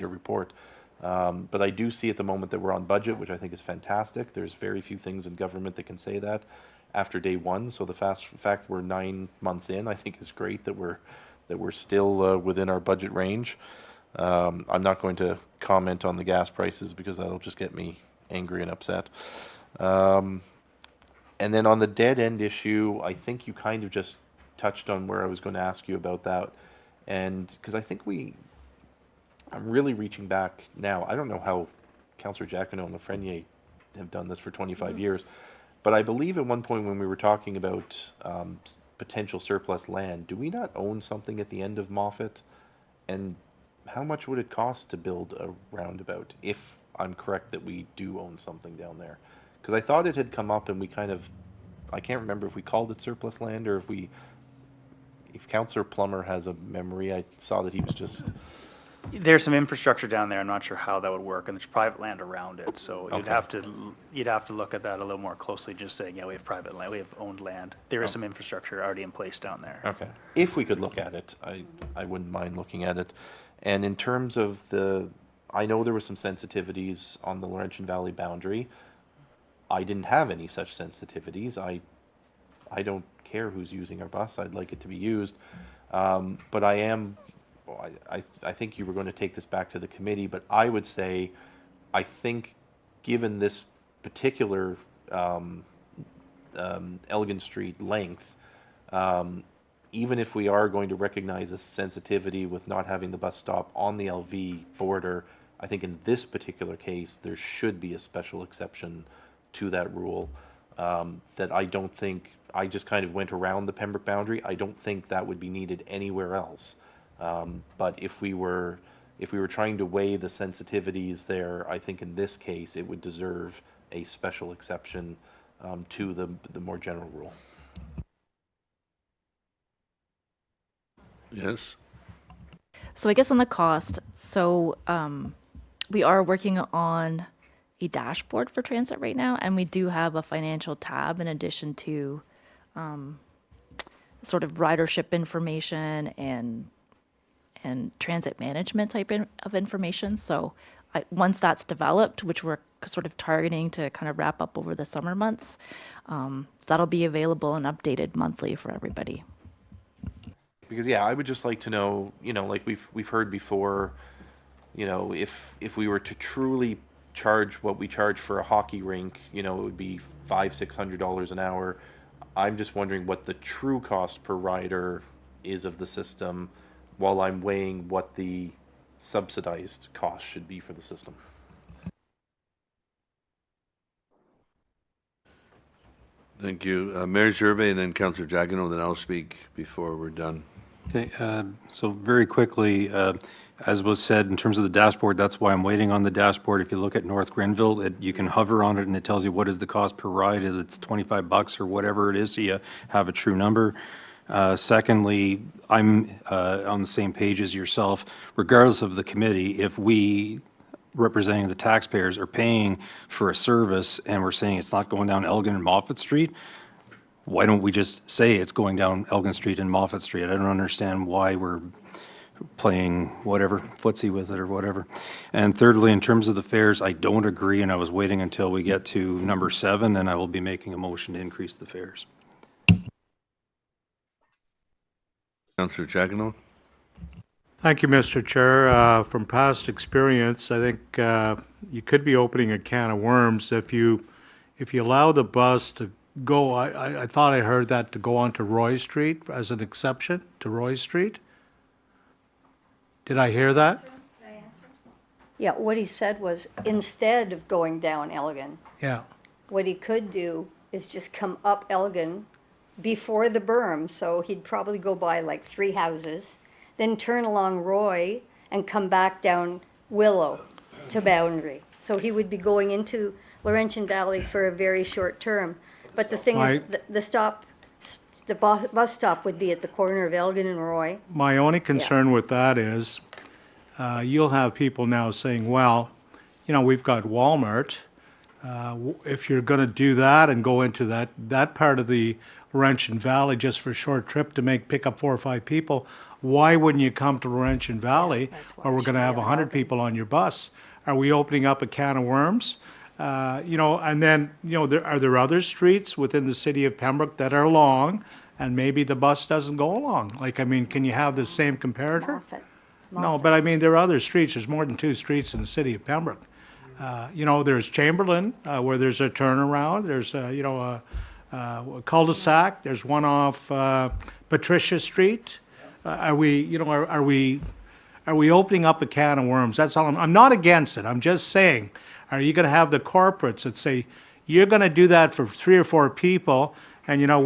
report. But I do see at the moment that we're on budget, which I think is fantastic. There's very few things in government that can say that after day one. So the fact we're 9 months in, I think is great that we're still within our budget range. I'm not going to comment on the gas prices because that'll just get me angry and upset. And then on the dead end issue, I think you kind of just touched on where I was going to ask you about that. And because I think I'm really reaching back now. I don't know how Councillor Jacquinot and Lafreniere have done this for 25 years, but I believe at one point when we were talking about potential surplus land, do we not own something at the end of Moffat? And how much would it cost to build a roundabout, if I'm correct that we do own something down there? Because I thought it had come up and we kind of, I can't remember if we called it surplus land or if Councillor Plummer has a memory. I saw that he was just... There's some infrastructure down there. I'm not sure how that would work, and there's private land around it. So Okay. you'd have to look at that a little more closely. Just saying, yeah, we have private land, we have owned land. There is some infrastructure already in place down there. Okay. If we could look at it, I wouldn't mind looking at it. And in terms of I know there were some sensitivities on the Laurentian Valley boundary. I didn't have any such sensitivities. I don't care who's using our bus. I'd like it to be used. But I think you were going to take this back to the committee, but I would say, I think given this particular Elgin Street length, even if we are going to recognize a sensitivity with not having the bus stop on the LV border, I think in this particular case, there should be a special exception to that rule. That I don't think, I just kind of went around the Pembroke boundary. I don't think that would be needed anywhere else. But if we were trying to weigh the sensitivities there, I think in this case it would deserve a special exception to the more general rule. Yes. So I guess on the cost, we are working on a dashboard for transit right now, and we do have a financial tab in addition to sort of ridership information and transit management type of information. So once that's developed, which we're sort of targeting to kind of wrap up over the summer months, that'll be available and updated monthly for everybody. Because yeah, I would just like to know, like we've heard before, if we were to truly charge what we charge for a hockey rink, it would be $500-600 an hour. I'm just wondering what the true cost per rider is of the system, while I'm weighing what the subsidized cost should be for the system. Thank you. Mayor Gervais and then Councillor Jagino, then I'll speak before we're done. Okay, so very quickly, as was said, in terms of the dashboard, that's why I'm waiting on the dashboard. If you look at North Grenville, you can hover on it and it tells you what is the cost per ride. It's $25 or whatever it is, so you have a true number. Secondly, I'm on the same page as yourself. Regardless of the committee, if we, representing the taxpayers, are paying for a service and we're saying it's not going down Elgin and Moffat Street, why don't we just say it's going down Elgin Street and Moffat Street? I don't understand why we're playing whatever, footsie with it or whatever. And thirdly, in terms of the fares, I don't agree, and I was waiting until we get to number 7, and I will be making a motion to increase the fares. Councillor Jagino? Thank you, Mr. Chair. From past experience, I think you could be opening a can of worms if you allow the bus to go. I thought I heard that to go onto Roy Street as an exception to Roy Street. Did I hear that? Yeah, what he said was, instead of going down Elgin, Yeah. what he could do is just come up Elgin before the berm, so he'd probably go by like 3 houses, then turn along Roy and come back down Willow. to Boundary. So he would be going into Laurentian Valley for a very short term. But the thing is, My- the bus stop would be at the corner of Elgin and Roy. My only concern with that is, you'll have people now saying, well, you know, we've got Walmart. If you're gonna do that and go into that part of the Laurentian Valley just for a short trip to pick up 4 or 5 people, why wouldn't you come to Laurentian Valley? Or we're gonna have 100 people on your bus. Are we opening up a can of worms? You know, and then, you know, are there other streets within the city of Pembroke that are long and maybe the bus doesn't go along? Like, I mean, can you have the same comparator? Moffat. No, but I mean, there are other streets. There's more than 2 streets in the city of Pembroke. You know, there's Chamberlain, where there's a turnaround. There's, you know, a cul-de-sac. There's one off Patricia Street. Are we, you know, are we opening up a can of worms? That's all. I'm not against it. I'm just saying, are you going to have the corporates that say, you're going to do that for 3 or 4 people, and, you know,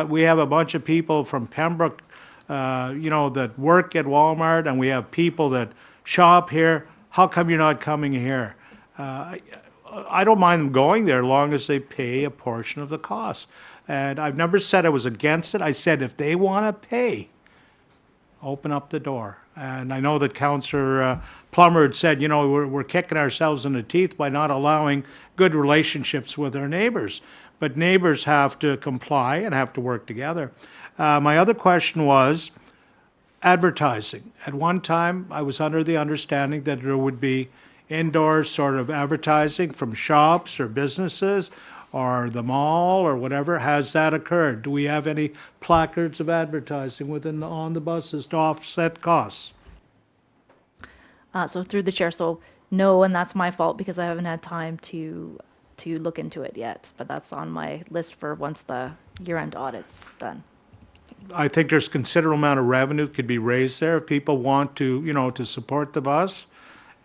we have a bunch of people from Pembroke, you know, that work at Walmart, and we have people that shop here. How come you're not coming here? I don't mind them going there as long as they pay a portion of the cost. And I've never said I was against it. I said if they want to pay, open up the door. And I know that Councillor Plummer had said, you know, we're kicking ourselves in the teeth by not allowing good relationships with our neighbors. But neighbors have to comply and have to work together. My other question was advertising. At one time, I was under the understanding that there would be indoor sort of advertising from shops or businesses or the mall or whatever. Has that occurred? Do we have any placards of advertising on the buses to offset costs? So through the chair, so no, and that's my fault because I haven't had time to look into it yet. But that's on my list for once the year-end audit's done. I think there's considerable amount of revenue could be raised there if people want to, you know, to support the bus.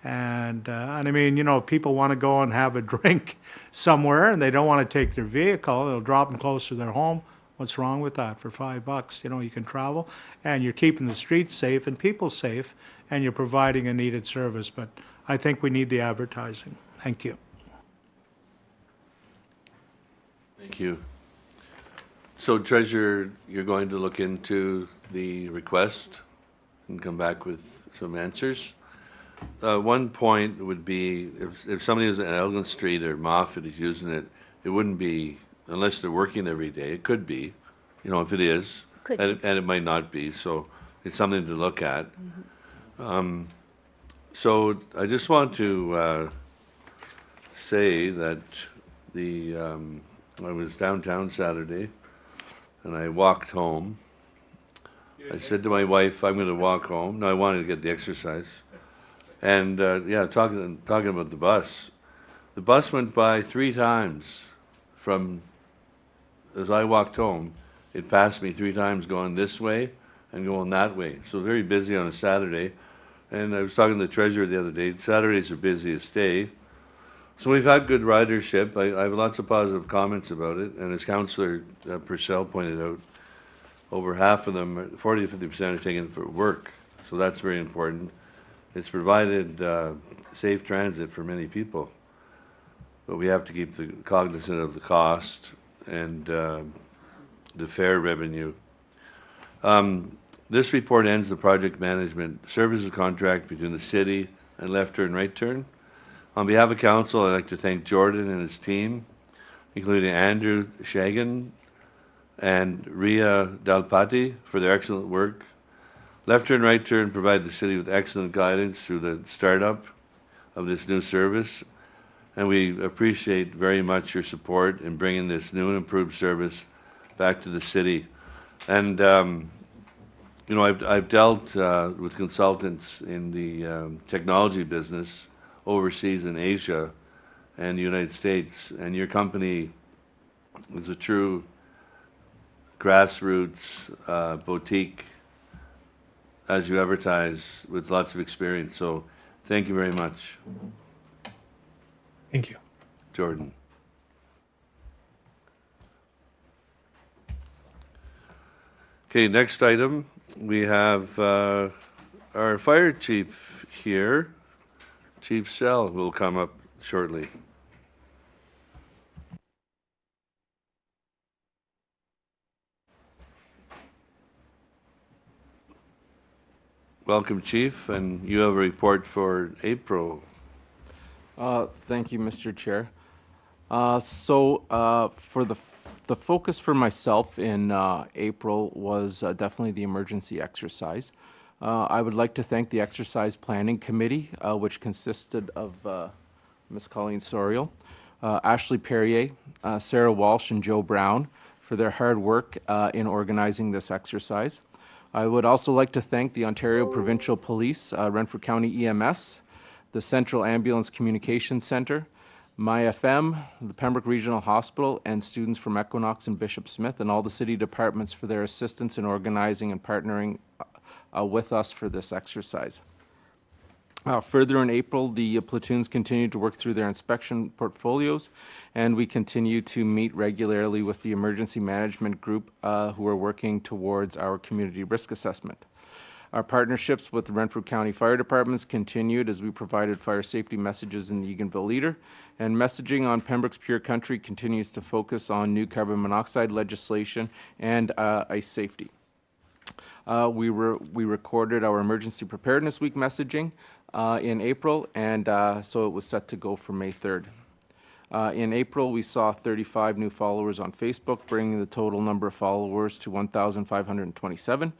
And I mean, you know, if people want to go and have a drink somewhere and they don't want to take their vehicle, it'll drop them closer to their home. What's wrong with that? For $5, you know, you can travel and you're keeping the streets safe and people safe and you're providing a needed service. But I think we need the advertising. Thank you. Thank you. So Treasurer, you're going to look into the request and come back with some answers? One point would be if somebody is on Elgin Street or Moffat is using it, it wouldn't be, unless they're working every day, it could be, you know, if it is, Could and it might not be, so it's something to look at. So I just want to say that I was downtown Saturday and I walked home. I said to my wife, I'm going to walk home. No, I wanted to get the exercise. And yeah, talking about the bus went by 3 times as I walked home. It passed me 3 times going this way and going that way. So very busy on a Saturday. And I was talking to the treasurer the other day. Saturdays are busiest day. So we've had good ridership. I have lots of positive comments about it. And as Councillor Purcell pointed out, over half of them, 40 to 50%, are taken for work. So that's very important. It's provided safe transit for many people, but we have to keep cognizant of the cost and the fare revenue. This report ends the project management services contract between the city and Left Turn, Right Turn. On behalf of Council, I'd like to thank Jordan and his team, including Andrew Shagan and Ria Dalpati, for their excellent work. Left Turn, Right Turn provide the city with excellent guidance through the startup of this new service, and we appreciate very much your support in bringing this new and improved service back to the city. And you know, I've dealt with consultants in the technology business overseas in Asia and the United States, and your company is a true grassroots boutique, as you advertise, with lots of experience. So thank you very much. Thank you. Jordan. Okay, next item, we have our fire chief here Chief Sell will come up shortly. Welcome, Chief, and you have a report for April. Thank you, Mr. Chair. For the focus for myself in April was definitely the emergency exercise. I would like to thank the Exercise Planning Committee, which consisted of Ms. Colleen Sorial, Ashley Perrier, Sarah Walsh, and Joe Brown for their hard work in organizing this exercise. I would also like to thank the Ontario Provincial Police, Renfrew County EMS, the Central Ambulance Communications Centre, MyFM, the Pembroke Regional Hospital, and students from Equinox and Bishop Smith, and all the city departments for their assistance in organizing and partnering with us for this exercise. Further in April, the platoons continued to work through their inspection portfolios, and we continue to meet regularly with the emergency management group who are working towards our community risk assessment. Our partnerships with the Renfrew County Fire Departments continued as we provided fire safety messages in the Eganville Leader, and messaging on Pembroke's Pure Country continues to focus on new carbon monoxide legislation and ice safety. We recorded our Emergency Preparedness Week messaging in April, and so it was set to go for May 3rd. In April, we saw 35 new followers on Facebook, bringing the total number of followers to 1,527.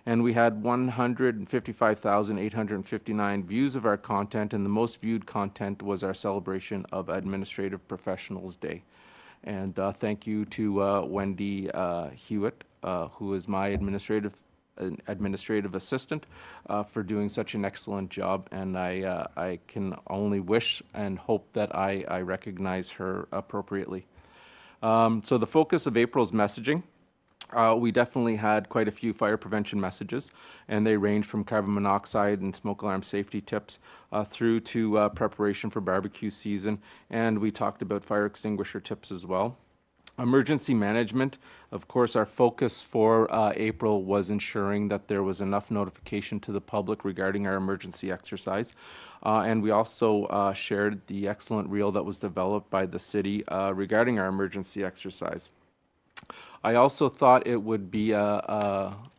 And we had 155,859 views of our content, and the most viewed content was our celebration of Administrative Professionals Day. And thank you to Wendy Hewitt, who is my administrative assistant, for doing such an excellent job, and I can only wish and hope that I recognize her appropriately. So the focus of April's messaging, we definitely had quite a few fire prevention messages, and they range from carbon monoxide and smoke alarm safety tips through to preparation for barbecue season, and we talked about fire extinguisher tips as well. Emergency management, of course, our focus for April was ensuring that there was enough notification to the public regarding our emergency exercise. And we also shared the excellent reel that was developed by the city regarding our emergency exercise. I also thought it would be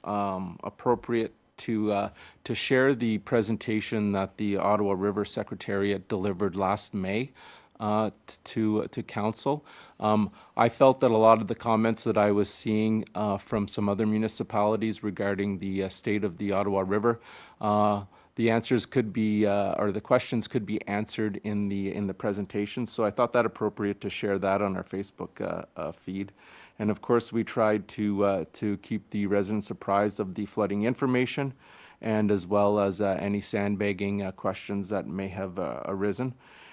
appropriate to share the presentation that the Ottawa River Secretariat delivered last May to council. I felt that a lot of the comments that I was seeing from some other municipalities regarding the state of the Ottawa River, the answers could be, or the questions could be answered in the presentation. So I thought that appropriate to share that on our Facebook feed. And of course, we tried to keep the residents apprised of the flooding information, and as well as any sandbagging questions that may have arisen.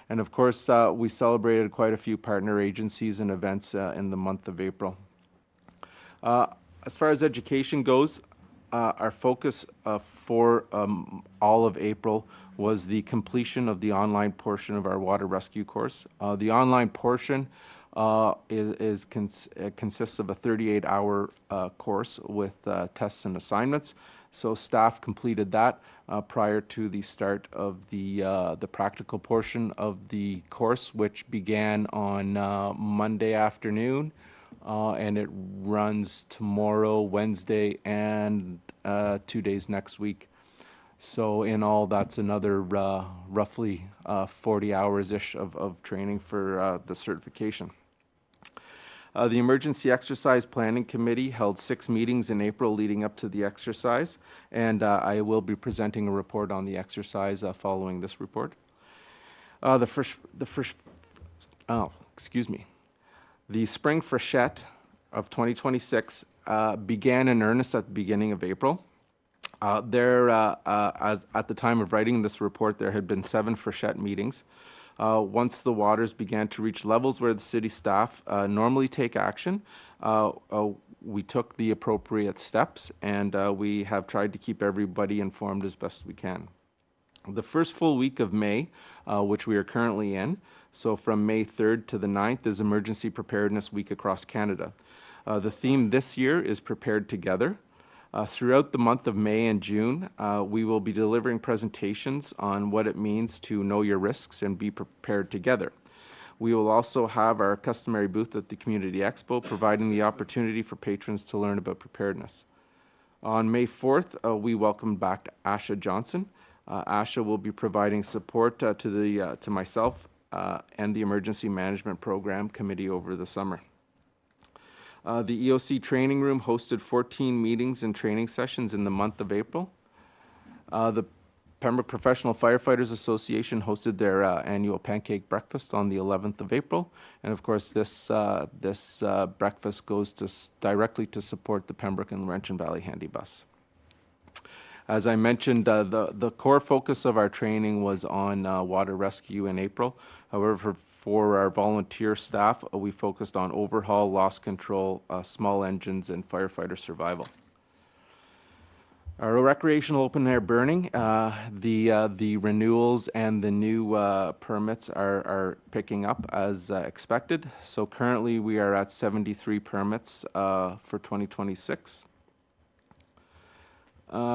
And of course, we celebrated quite a few partner agencies and events in the month of April. As far as education goes, our focus for all of April was the completion of the online portion of our water rescue course. The online portion consists of a 38-hour course with tests and assignments. So staff completed that prior to the start of the practical portion of the course, which began on Monday afternoon, and it runs tomorrow, Wednesday, and 2 days next week. So in all, that's another roughly 40 hours-ish of training for the certification. The Emergency Exercise Planning Committee held 6 meetings in April leading up to the exercise, and I will be presenting a report on the exercise following this report. The Spring Freshette of 2026 began in earnest at the beginning of April. At the time of writing this report, there had been 7 Freshette meetings. Once the waters began to reach levels where the city staff normally take action, we took the appropriate steps, and we have tried to keep everybody informed as best we can. The first full week of May, which we are currently in, so from May 3rd to the 9th, is Emergency Preparedness Week across Canada. The theme this year is Prepared Together. Throughout the month of May and June, we will be delivering presentations on what it means to know your risks and be prepared together. We will also have our customary booth at the Community Expo, providing the opportunity for patrons to learn about preparedness. On May 4th, we welcome back Asha Johnson. Asha will be providing support to myself and the Emergency Management Program Committee over the summer. The EOC Training Room hosted 14 meetings and training sessions in the month of April. The Pembroke Professional Firefighters Association hosted their annual pancake breakfast on the 11th of April. And of course, this breakfast goes directly to support the Pembroke and Laurentian Valley Handy Bus. As I mentioned, the core focus of our training was on water rescue in April. However, for our volunteer staff, we focused on overhaul, loss control, small engines, and firefighter survival. Our recreational open air burning, the renewals and the new permits are picking up as expected. So currently we are at 73 permits for 2026.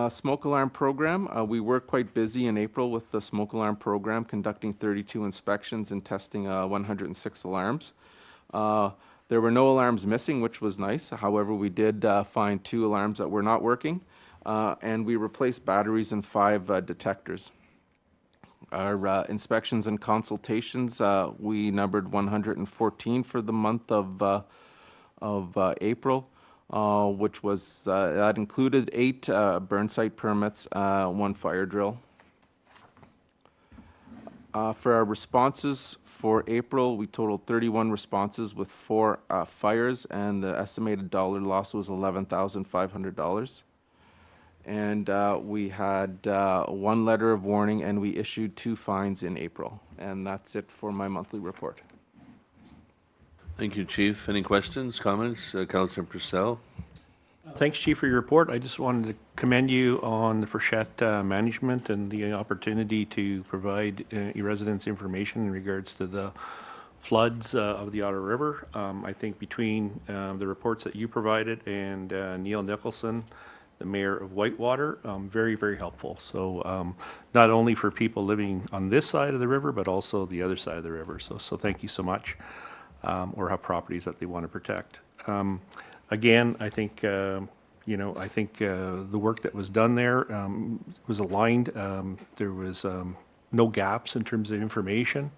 Smoke alarm program, we were quite busy in April with the smoke alarm program, conducting 32 inspections and testing 106 alarms. There were no alarms missing, which was nice. However, we did find 2 alarms that were not working. And we replaced batteries in 5 detectors. Our inspections and consultations, we numbered 114 for the month of April, which was, that included 8 burn site permits, 1 fire drill. For our responses for April, we totaled 31 responses with 4 fires, and the estimated dollar loss was $11,500. And we had 1 letter of warning, and we issued 2 fines in April. And that's it for my monthly report. Thank you, Chief. Any questions, comments? Councillor Purcell? Thanks, Chief, for your report. I just wanted to commend you on the Frechette management and the opportunity to provide your residents information in regards to the floods of the Ottawa River. I think between the reports that you provided and Neil Nicholson, the mayor of Whitewater, very, very helpful. So not only for people living on this side of the river, but also the other side of the river. So thank you so much, or have properties that they want to protect. Again, I think, the work that was done there was aligned. There was no gaps in terms of information.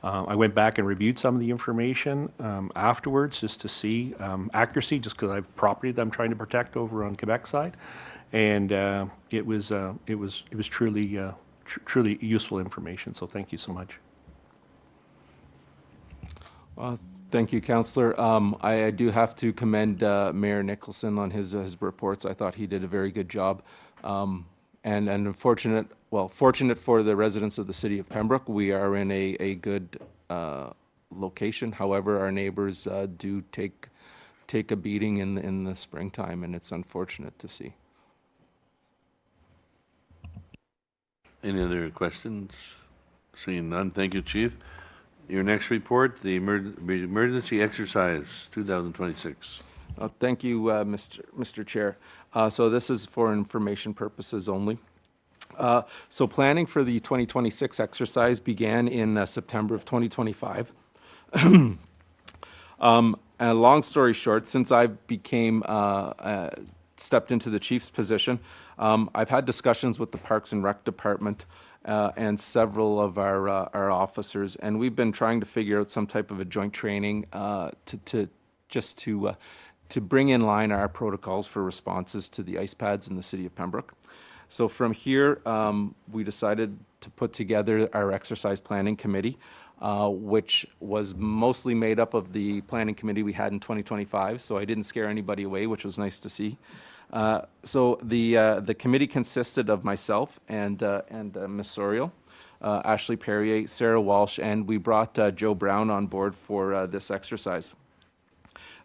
I went back and reviewed some of the information afterwards just to see accuracy, just because I have property that I'm trying to protect over on Quebec side, and it was truly truly useful information. So thank you so much. Thank you, Councillor. I do have to commend Mayor Nicholson on his reports. I thought he did a very good job, and fortunate for the residents of the city of Pembroke, we are in a good location. However, our neighbors do take a beating in the springtime, and it's unfortunate to see. Any other questions? Seeing none, thank you, Chief. Your next report, the emergency exercise 2026. Thank you, Mr. Chair. So this is for information purposes only. So planning for the 2026 exercise began in September of 2025. And long story short, since I stepped into the chief's position, I've had discussions with the Parks and Rec Department and several of our officers, and we've been trying to figure out some type of a joint training to bring in line our protocols for responses to the ice pads in the city of Pembroke. So from here, we decided to put together our exercise planning committee, which was mostly made up of the planning committee we had in 2025. So I didn't scare anybody away, which was nice to see. So the committee consisted of myself and Ms. Soriel, Ashley Perrier, Sarah Walsh, and we brought Joe Brown on board for this exercise.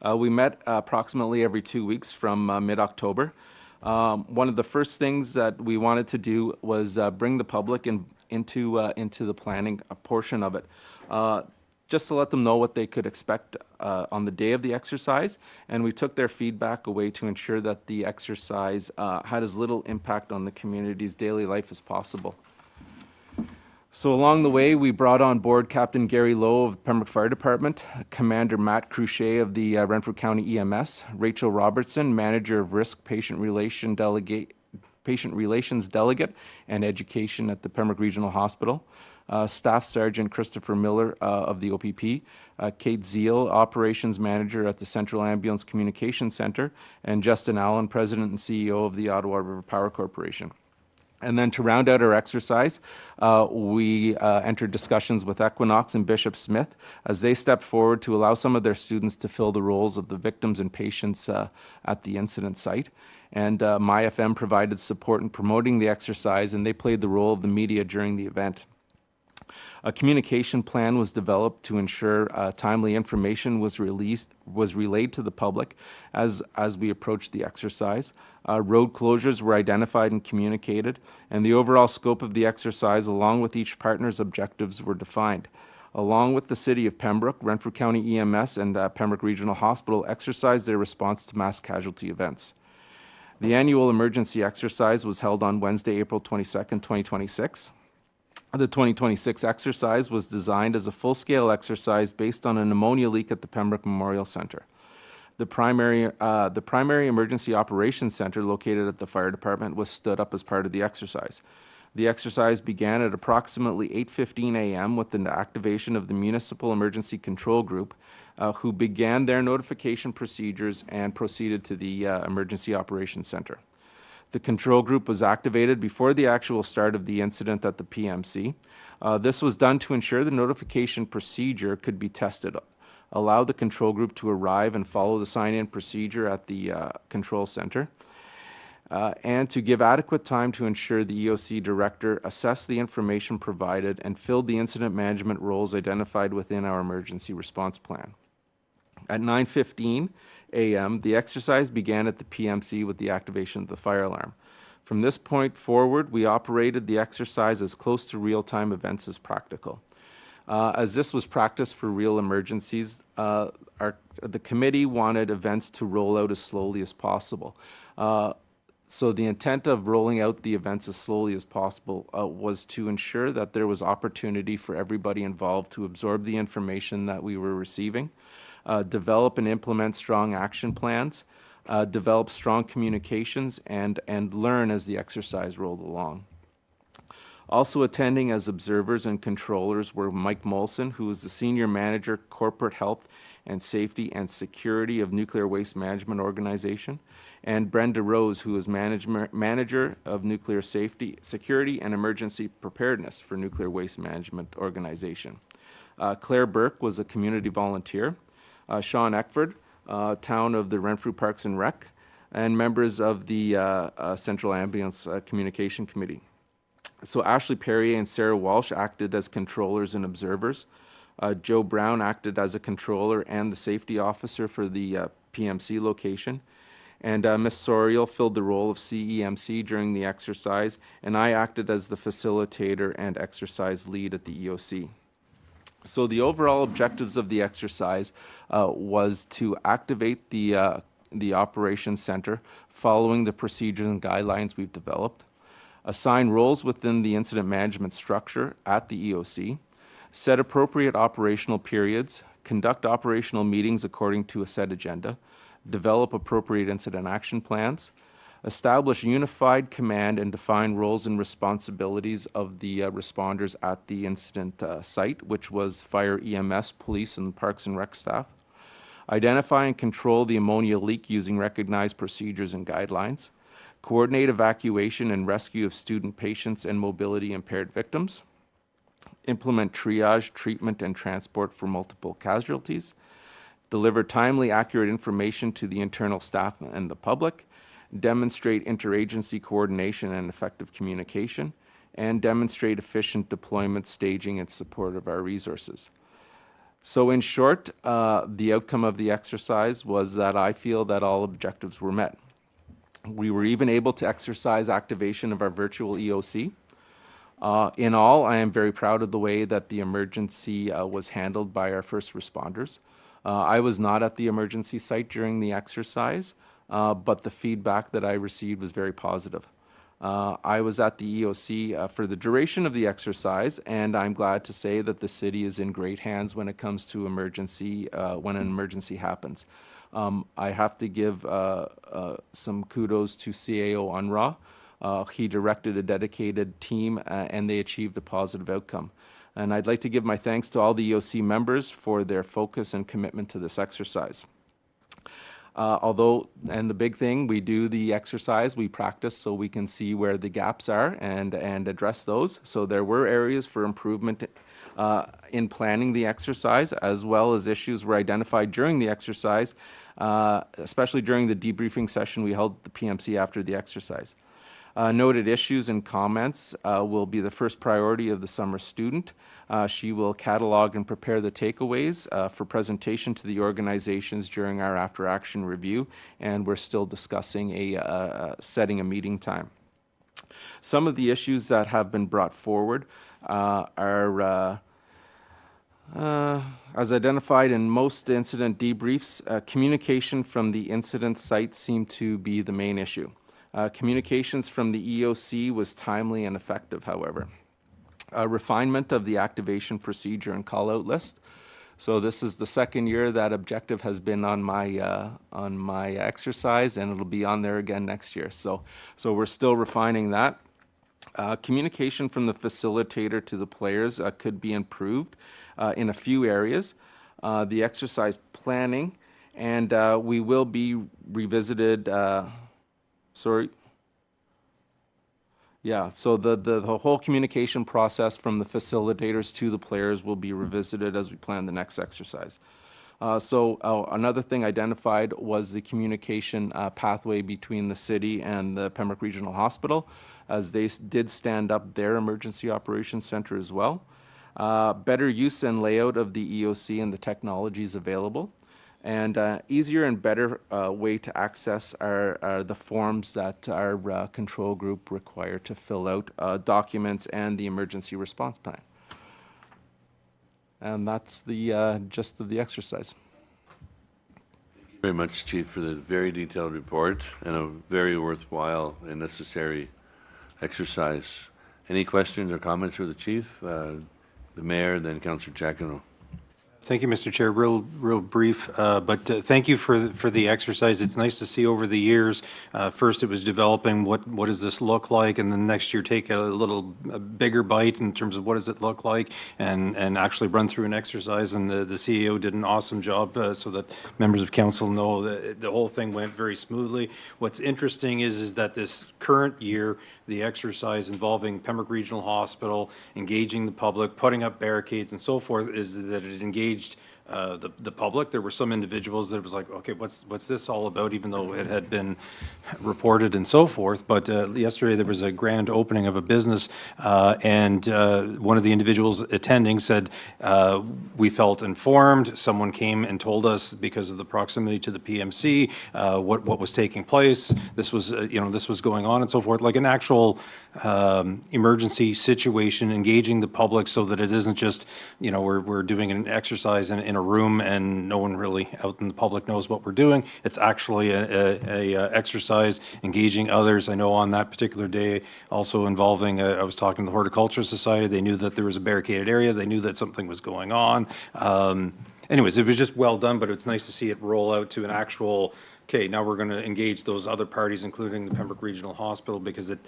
We met approximately every 2 weeks from mid-October. One of the first things that we wanted to do was bring the public into the planning portion of it. just to let them know what they could expect on the day of the exercise. And we took their feedback away to ensure that the exercise had as little impact on the community's daily life as possible. So along the way, we brought on board Captain Gary Lowe of the Pembroke Fire Department, Commander Matt Cruchet of the Renfrew County EMS, Rachel Robertson, Manager of Risk Patient Relations Delegate and Education at the Pembroke Regional Hospital, Staff Sergeant Christopher Miller of the OPP, Kate Zeal, Operations Manager at the Central Ambulance Communication Center, and Justin Allen, President and CEO of the Ottawa River Power Corporation. And then to round out our exercise, we entered discussions with Equinox and Bishop Smith as they stepped forward to allow some of their students to fill the roles of the victims and patients at the incident site. And MyFM provided support in promoting the exercise, and they played the role of the media during the event. A communication plan was developed to ensure timely information was relayed to the public as we approached the exercise. Road closures were identified and communicated, and the overall scope of the exercise, along with each partner's objectives, were defined. Along with the City of Pembroke, Renfrew County EMS and Pembroke Regional Hospital exercised their response to mass casualty events. The annual emergency exercise was held on Wednesday, April 22nd, 2026. The 2026 exercise was designed as a full-scale exercise based on a pneumonia leak at the Pembroke Memorial Centre. The primary emergency operations center located at the fire department was stood up as part of the exercise. The exercise began at approximately 8:15 a.m. with the activation of the Municipal Emergency Control Group, who began their notification procedures and proceeded to the Emergency Operations Center. The control group was activated before the actual start of the incident at the PMC. This was done to ensure the notification procedure could be tested, allow the control group to arrive and follow the sign-in procedure at the control center, and to give adequate time to ensure the EOC director assessed the information provided and filled the incident management roles identified within our emergency response plan. At 9:15 a.m., the exercise began at the PMC with the activation of the fire alarm. From this point forward, we operated the exercise as close to real-time events as practical. As this was practiced for real emergencies, the committee wanted events to roll out as slowly as possible. So the intent of rolling out the events as slowly as possible was to ensure that there was opportunity for everybody involved to absorb the information that we were receiving, develop and implement strong action plans, develop strong communications, and learn as the exercise rolled along. Also attending as observers and controllers were Mike Molson, who is the Senior Manager, Corporate Health and Safety and Security of Nuclear Waste Management Organization, and Brenda Rose, who is Manager of Nuclear Safety, Security and Emergency Preparedness for Nuclear Waste Management Organization. Claire Burke was a community volunteer. Sean Eckford, town of the Renfrew Parks and Rec, and members of the Central Ambulance Communication Committee. So Ashley Perrier and Sarah Walsh acted as controllers and observers. Joe Brown acted as a controller and the safety officer for the PMC location. And Ms. Soriel filled the role of CEMC during the exercise, and I acted as the facilitator and exercise lead at the EOC. So the overall objectives of the exercise was to activate the operations center following the procedures and guidelines we've developed, assign roles within the incident management structure at the EOC, set appropriate operational periods, conduct operational meetings according to a set agenda, develop appropriate incident action plans, establish unified command and define roles and responsibilities of the responders at the incident site, which was fire, EMS, police, and parks and rec staff, identify and control the ammonia leak using recognized procedures and guidelines, coordinate evacuation and rescue of student patients and mobility impaired victims, implement triage, treatment, and transport for multiple casualties, deliver timely, accurate information to the internal staff and the public, demonstrate interagency coordination and effective communication, and demonstrate efficient deployment, staging, and support of our resources. So in short, the outcome of the exercise was that I feel that all objectives were met. We were even able to exercise activation of our virtual EOC. In all, I am very proud of the way that the emergency was handled by our first responders. I was not at the emergency site during the exercise, but the feedback that I received was very positive. I was at the EOC for the duration of the exercise, and I'm glad to say that the city is in great hands when it comes to emergency, when an emergency happens. I have to give some kudos to CAO UNRWA. He directed a dedicated team, and they achieved a positive outcome. And I'd like to give my thanks to all the EOC members for their focus and commitment to this exercise. And the big thing, we do the exercise, we practice so we can see where the gaps are and address those. So there were areas for improvement in planning the exercise, as well as issues were identified during the exercise, especially during the debriefing session we held at the PMC after the exercise. Noted issues and comments will be the first priority of the summer student. She will catalog and prepare the takeaways for presentation to the organizations during our after action review, and we're still discussing setting a meeting time. Some of the issues that have been brought forward are as identified in most incident debriefs, communication from the incident site seemed to be the main issue. Communications from the EOC was timely and effective, however. Refinement of the activation procedure and call-out list. So this is the second year that objective has been on my exercise, and it'll be on there again next year. So we're still refining that. Communication from the facilitator to the players could be improved in a few areas. The exercise planning, and we will be revisited. So the whole communication process from the facilitators to the players will be revisited as we plan the next exercise. Another thing identified was the communication pathway between the city and the Pembroke Regional Hospital, as they did stand up their emergency operations center as well. Better use and layout of the EOC and the technologies available. And easier and better way to access are the forms that our control group require to fill out documents and the emergency response plan. And that's the gist of the exercise. Thank you very much, Chief, for the very detailed report and a very worthwhile and necessary exercise. Any questions or comments for the Chief? The Mayor, then Councillor Giacono. Thank you, Mr. Chair. Real brief, but thank you for the exercise. It's nice to see over the years. First, it was developing what does this look like, and then next year take a bigger bite in terms of what does it look like, and actually run through an exercise. And the CEO did an awesome job, so that members of council know that the whole thing went very smoothly. What's interesting is that this current year, the exercise involving Pembroke Regional Hospital, engaging the public, putting up barricades and so forth, is that it engaged the public. There were some individuals that was like, okay, what's this all about, even though it had been reported and so forth. But yesterday there was a grand opening of a business, and one of the individuals attending said, we felt informed. Someone came and told us, because of the proximity to the PMC, what was taking place. This was this was going on and so forth, like an actual emergency situation, engaging the public so that it isn't just we're doing an exercise in a room and no one really out in the public knows what we're doing. It's actually a exercise engaging others. I know on that particular day, also involving, I was talking to the Horticulture Society. They knew that there was a barricaded area. They knew that something was going on. Anyways, it was just well done, but it's nice to see it roll out to an actual, okay, now we're going to engage those other parties, including the Pembroke Regional Hospital, because it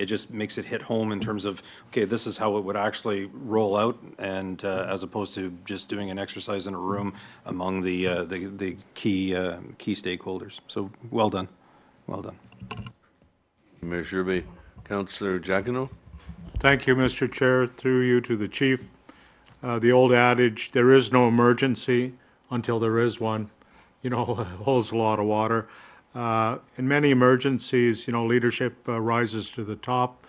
just makes it hit home in terms of, okay, this is how it would actually roll out, and as opposed to just doing an exercise in a room among the key stakeholders. So well done, well done. Mayor Sherby. Councillor Giacono. Thank you, Mr. Chair. Through you to the chief. The old adage, there is no emergency until there is one, holds a lot of water. In many emergencies, leadership rises to the top.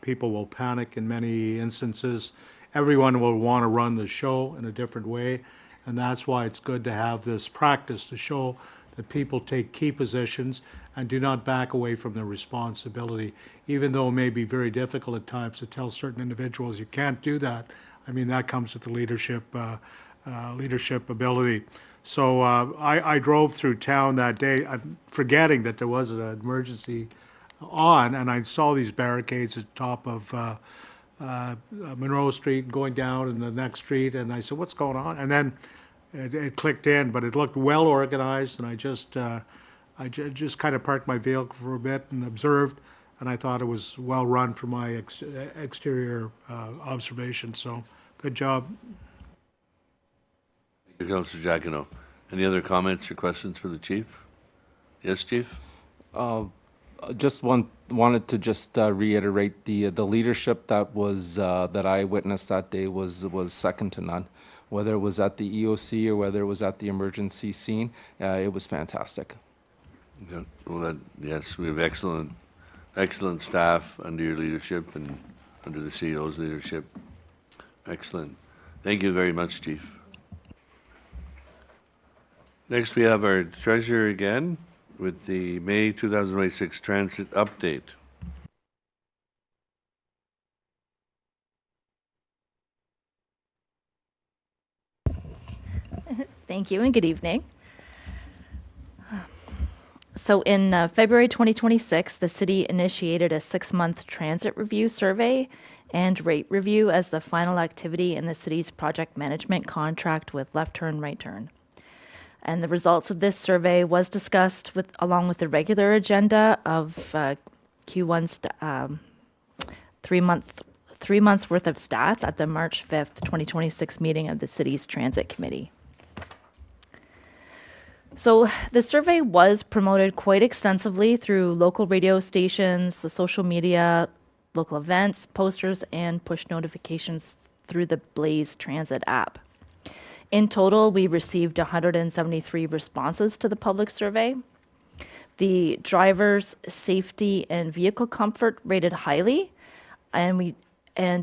People will panic in many instances. Everyone will want to run the show in a different way, and that's why it's good to have this practice to show that people take key positions and do not back away from their responsibility, even though it may be very difficult at times to tell certain individuals you can't do that. I mean, that comes with the leadership ability. So I drove through town that day, forgetting that there was an emergency on, and I saw these barricades at the top of Monroe Street going down in the next street, and I said, what's going on? And then it clicked in, but it looked well organized, and I just kind of parked my vehicle for a bit and observed, and I thought it was well run for my exterior observation. So good job. Thank you, Councillor Giacono. Any other comments or questions for the chief? Yes, chief? Just wanted to just reiterate the leadership that was that I witnessed that day was second to none. Whether it was at the EOC or whether it was at the emergency scene, it was fantastic. Okay. Well, yes, we have excellent staff under your leadership and under the CEO's leadership. Excellent. Thank you very much, Chief. Next, we have our treasurer again with the May 2026 transit update. Thank you and good evening. So in February 2026, the city initiated a 6-month transit review survey and rate review as the final activity in the city's project management contract with Left Turn, Right Turn. And the results of this survey was discussed along with the regular agenda of Q1's 3 months worth of stats at the March 5th, 2026 meeting of the city's transit committee. So the survey was promoted quite extensively through local radio stations, the social media, local events, posters, and push notifications through the Blaze Transit app. In total, we received 173 responses to the public survey. The driver's safety and vehicle comfort rated highly, and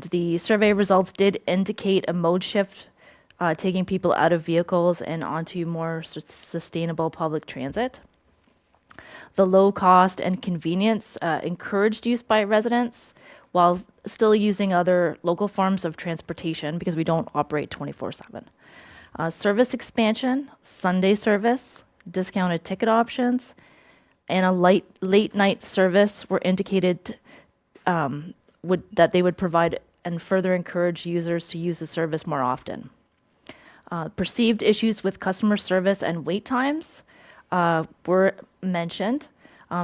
the survey results did indicate a mode shift, taking people out of vehicles and onto more sustainable public transit. The low cost and convenience encouraged use by residents while still using other local forms of transportation because we don't operate 24/7. Service expansion, Sunday service, discounted ticket options, and a late night service were indicated that they would provide and further encourage users to use the service more often. Perceived issues with customer service and wait times were mentioned.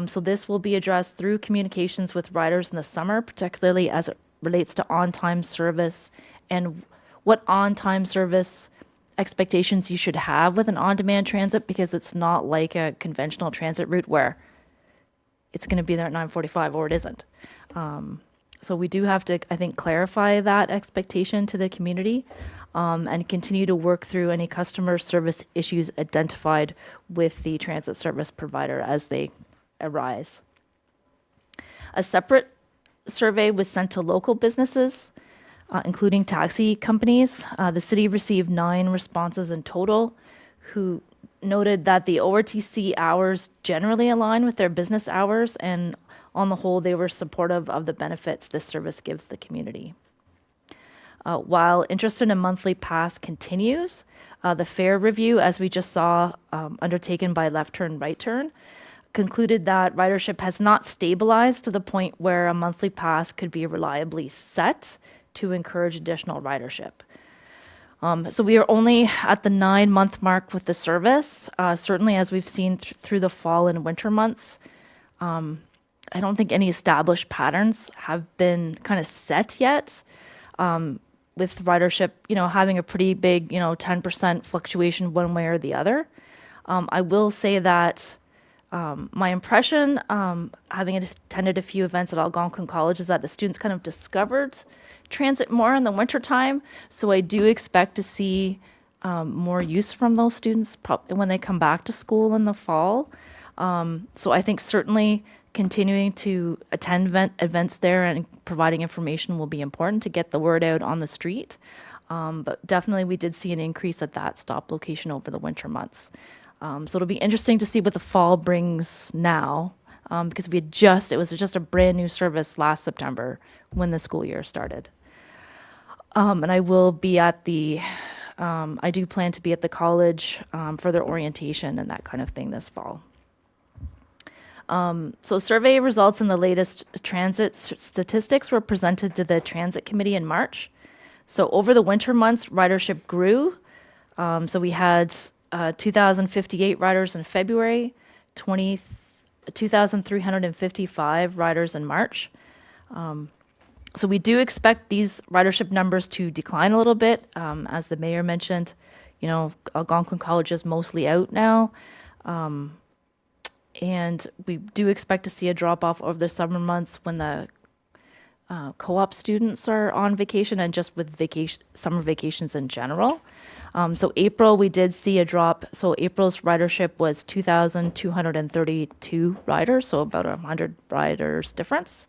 So this will be addressed through communications with riders in the summer, particularly as it relates to on-time service and what on-time service expectations you should have with an on-demand transit, because it's not like a conventional transit route where it's going to be there at 9:45 or it isn't. So we do have to, I think, clarify that expectation to the community and continue to work through any customer service issues identified with the transit service provider as they arise. A separate survey was sent to local businesses, including taxi companies. The city received 9 responses in total, who noted that the ORTC hours generally align with their business hours, and on the whole, they were supportive of the benefits this service gives the community. While interest in a monthly pass continues, the fare review, as we just saw, undertaken by Left Turn, Right Turn, concluded that ridership has not stabilized to the point where a monthly pass could be reliably set to encourage additional ridership. So we are only at the 9-month mark with the service. Certainly, as we've seen through the fall and winter months, I don't think any established patterns have been kind of set yet. With ridership, having a pretty big, 10% fluctuation one way or the other. I will say that my impression, having attended a few events at Algonquin College, is that the students kind of discovered transit more in the wintertime. So I do expect to see more use from those students when they come back to school in the fall. So I think certainly continuing to attend events there and providing information will be important to get the word out on the street. But definitely we did see an increase at that stop location over the winter months. So it'll be interesting to see what the fall brings now, because it was just a brand new service last September when the school year started. And I will be at I do plan to be at the college for their orientation and that kind of thing this fall. So survey results in the latest transit statistics were presented to the Transit Committee in March. So over the winter months, ridership grew. So we had 2,058 riders in February, 2,355 riders in March. So we do expect these ridership numbers to decline a little bit. As the mayor mentioned, Algonquin College is mostly out now. And we do expect to see a drop off over the summer months when the co-op students are on vacation and just with summer vacations in general. So April, we did see a drop. So April's ridership was 2,232 riders, so about 100 riders difference,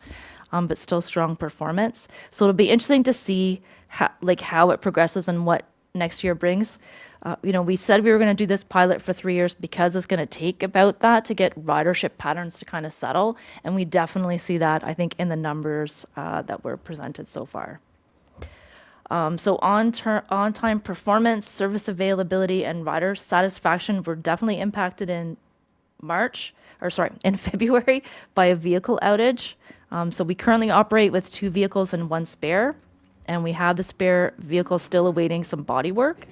but still strong performance. So it'll be interesting to see how it progresses and what next year brings. We said we were going to do this pilot for 3 years because it's going to take about that to get ridership patterns to kind of settle. And we definitely see that, I think, in the numbers that were presented so far. So on-time performance, service availability, and rider satisfaction were definitely impacted in February by a vehicle outage. So we currently operate with 2 vehicles and 1 spare, and we have the spare vehicle still awaiting some body work.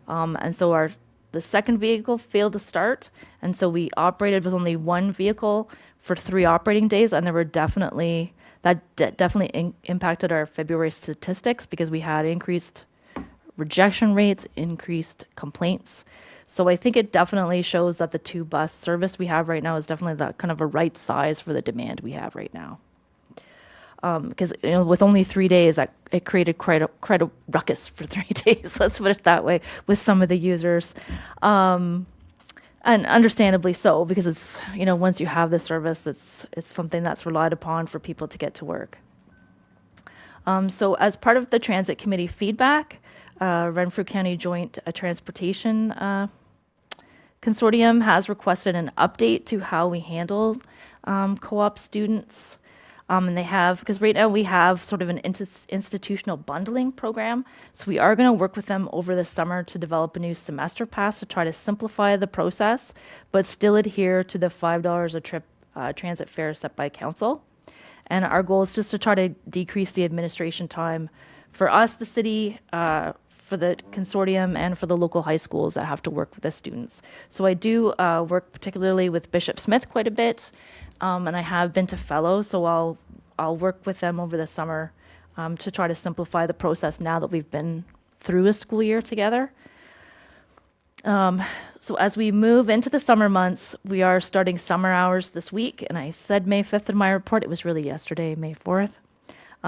And so the second vehicle failed to start, and so we operated with only 1 vehicle for 3 operating days, and definitely impacted our February statistics because we had increased rejection rates, increased complaints. So I think it definitely shows that the 2 bus service we have right now is definitely the kind of a right size for the demand we have right now. Because with only 3 days, it created quite a ruckus for 3 days. Let's put it that way with some of the users, and understandably so, because it's once you have the service, it's something that's relied upon for people to get to work. So as part of the Transit Committee feedback, Renfrew County Joint Transportation Consortium has requested an update to how we handle co-op students. And they have, because right now we have sort of an institutional bundling program. So we are going to work with them over the summer to develop a new semester pass to try to simplify the process, but still adhere to the $5 a trip transit fare set by council. And our goal is just to try to decrease the administration time for us, the city, for the consortium, and for the local high schools that have to work with the students. So I do work particularly with Bishop Smith quite a bit, and I have been to Fellows, so I'll work with them over the summer to try to simplify the process now that we've been through a school year together. So as we move into the summer months, we are starting summer hours this week, and I said May 5th in my report. It was really yesterday, May 4th.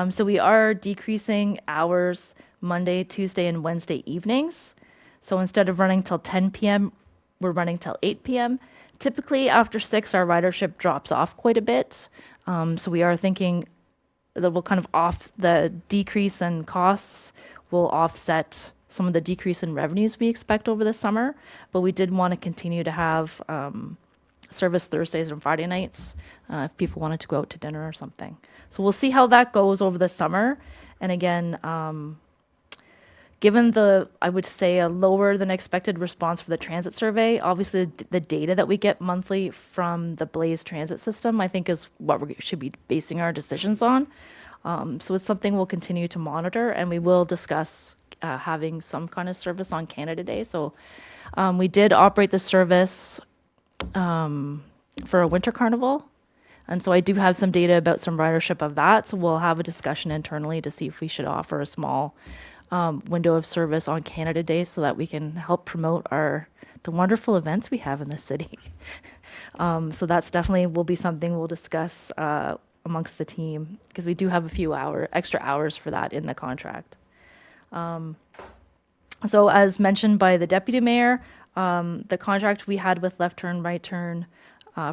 So we are decreasing hours Monday, Tuesday, and Wednesday evenings. So instead of running till 10 p.m., we're running till 8 p.m. Typically, after 6, our ridership drops off quite a bit. So we are thinking that we'll kind of the decrease in costs will offset some of the decrease in revenues we expect over the summer. But we did want to continue to have service Thursdays and Friday nights if people wanted to go out to dinner or something. So we'll see how that goes over the summer. And again, given I would say, a lower than expected response for the transit survey, obviously the data that we get monthly from the Blaze transit system, I think is what we should be basing our decisions on. So it's something we'll continue to monitor, and we will discuss having some kind of service on Canada Day. So we did operate the service for a winter carnival. And so I do have some data about some ridership of that. So we'll have a discussion internally to see if we should offer a small window of service on Canada Day so that we can help promote the wonderful events we have in the city. So that's definitely will be something we'll discuss amongst the team, because we do have a few extra hours for that in the contract. So as mentioned by the deputy mayor, the contract we had with Left Turn, Right Turn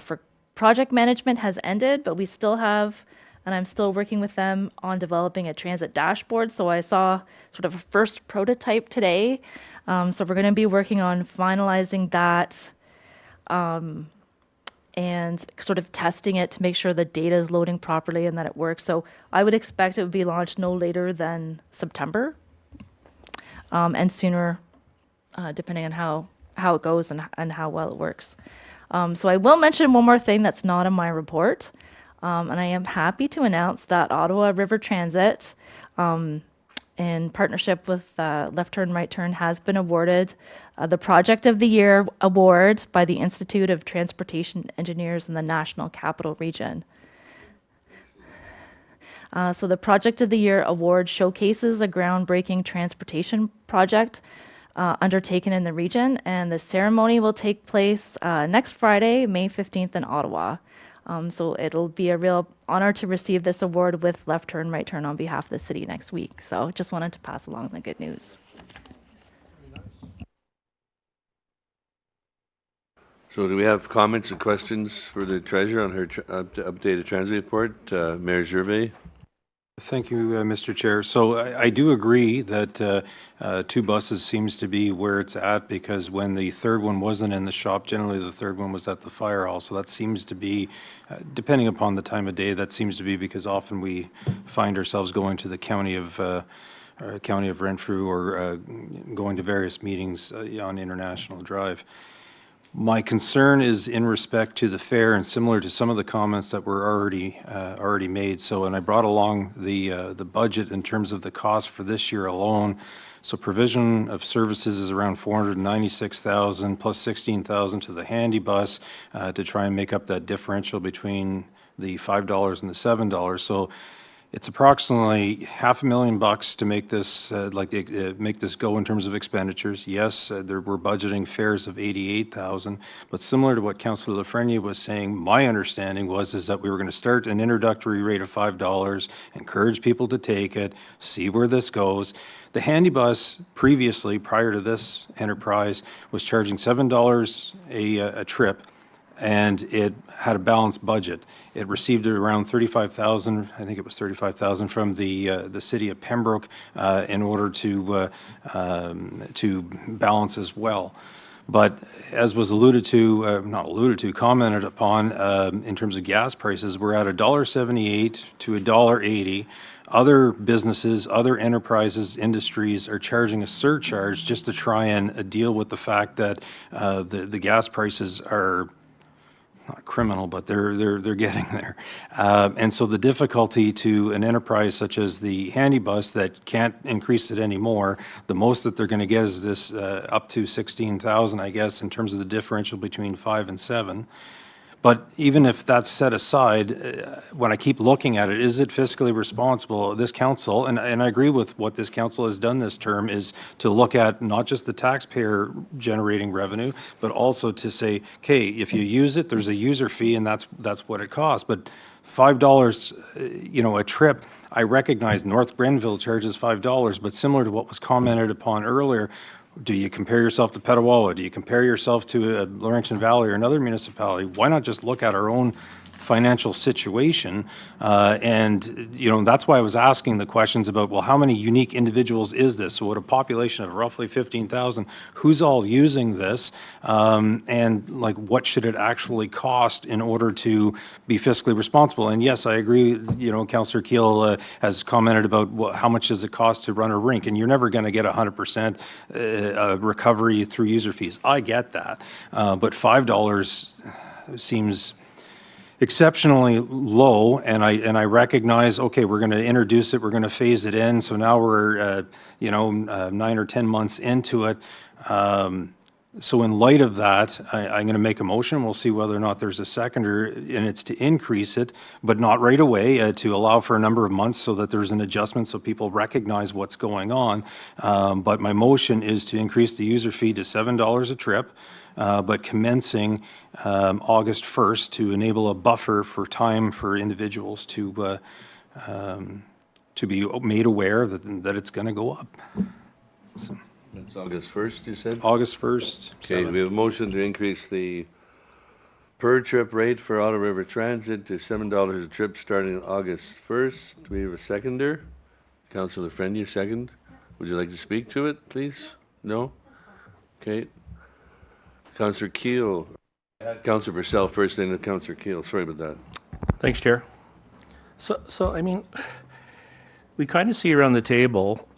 for project management has ended, but we still have, and I'm still working with them on developing a transit dashboard. So I saw sort of a first prototype today. So we're going to be working on finalizing that and sort of testing it to make sure the data is loading properly and that it works. So I would expect it would be launched no later than September, and sooner, depending on how it goes and how well it works. So I will mention one more thing that's not in my report, and I am happy to announce that Ottawa River Transit, in partnership with Left Turn, Right Turn, has been awarded the Project of the Year award by the Institute of Transportation Engineers in the National Capital Region. So the Project of the Year award showcases a groundbreaking transportation project undertaken in the region, and the ceremony will take place next Friday, May 15th in Ottawa. So it'll be a real honor to receive this award with Left Turn, Right Turn on behalf of the city next week. So just wanted to pass along the good news. So do we have comments and questions for the treasurer on her updated transit report? Mayor Gervais? Thank you, Mr. Chair. So I do agree that 2 buses seems to be where it's at, because when the third one wasn't in the shop, generally the third one was at the fire hall. So that seems to be, depending upon the time of day, that seems to be because often we find ourselves going to the county of Renfrew or going to various meetings on International Drive. My concern is in respect to the fare, and similar to some of the comments that were already made. So, and I brought along the budget in terms of the cost for this year alone. So provision of services is around 496,000 plus 16,000 to the handy bus to try and make up that differential between the $5 and the $7. So it's approximately $500,000 to make this make this go in terms of expenditures. Yes, we're budgeting fares of $88,000, but similar to what Councillor Lafreniere was saying, my understanding is that we were going to start an introductory rate of $5, encourage people to take it, see where this goes. The handy bus previously, prior to this enterprise, was charging $7 a trip, and it had a balanced budget. It received around 35,000, I think it was 35,000 from the city of Pembroke in order to balance as well. But as was commented upon, in terms of gas prices, we're at $1.78 to $1.80. Other businesses, other enterprises, industries are charging a surcharge just to try and deal with the fact that the gas prices are not criminal, but they're getting there. And so the difficulty to an enterprise such as the handy bus that can't increase it anymore, the most that they're going to get is this up to 16,000, I guess, in terms of the differential between 5 and 7. But even if that's set aside, when I keep looking at it, is it fiscally responsible? This council, and I agree with what this council has done this term, is to look at not just the taxpayer generating revenue, but also to say, okay, if you use it, there's a user fee, and that's what it costs. But $5, a trip, I recognize North Grenville charges $5, but similar to what was commented upon earlier, do you compare yourself to Petawawa? Do you compare yourself to Laurentian Valley or another municipality? Why not just look at our own financial situation? That's why I was asking the questions about, well, how many unique individuals is this? So with a population of roughly 15,000, who's all using this? What should it actually cost in order to be fiscally responsible? And yes, I agree, Councillor Keel has commented about how much does it cost to run a rink, and you're never going to get 100% recovery through user fees. I get that. But $5 seems exceptionally low, and I recognize, okay, we're going to introduce it, we're going to phase it in, so now we're 9 or 10 months into it. So in light of that, I'm going to make a motion. We'll see whether or not there's a seconder, and it's to increase it, but not right away, to allow for a number of months so that there's an adjustment so people recognize what's going on. But my motion is to increase the user fee to $7 a trip, but commencing August 1st to enable a buffer for time for individuals to be made aware that it's going to go up. So. It's August 1st, you said? August 1st. Okay, we have a motion to increase the per trip rate for Ottawa River Transit to $7 a trip starting August 1st. Do we have a seconder? Councillor Lafreniere, second. Would you like to speak to it, please? No? Okay. Councillor Keel, Councillor Purcell first, then Councillor Keel. Sorry about that. Thanks, Chair. So I mean, we kind of see around the table,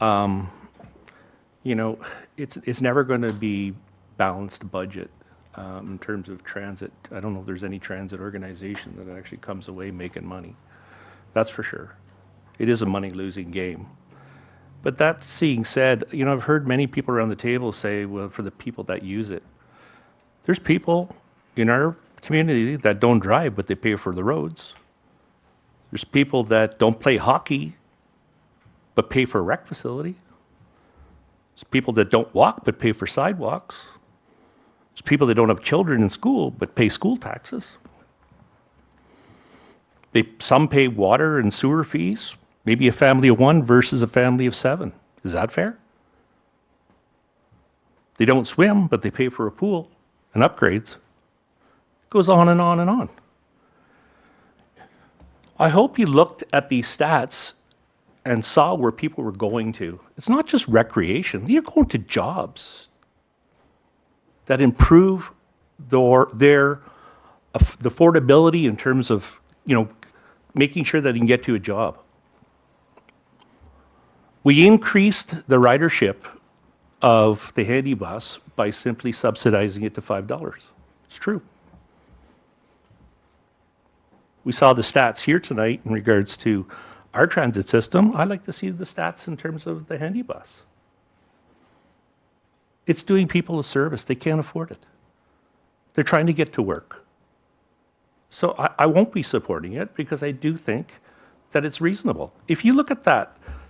you know, it's never going to be balanced budget in terms of transit. I don't know if there's any transit organization that actually comes away making money. That's for sure. It is a money-losing game. But that being said, you know, I've heard many people around the table say, well, for the people that use it, there's people in our community that don't drive, but they pay for the roads. There's people that don't play hockey, but pay for a rec facility. There's people that don't walk, but pay for sidewalks. There's people that don't have children in school, but pay school taxes. Some pay water and sewer fees, maybe a family of one versus a family of seven. Is that fair? They don't swim, but they pay for a pool and upgrades. It goes on and on and on. I hope you looked at these stats and saw where people were going to. It's not just recreation. They're going to jobs that improve their the affordability in terms of, you know, making sure that they can get to a job. We increased the ridership of the handy bus by simply subsidizing it to $5. It's true. We saw the stats here tonight in regards to our transit system. I like to see the stats in terms of the handy bus. It's doing people a service. They can't afford it. They're trying to get to work. So I won't be supporting it because I do think that it's reasonable. If you look at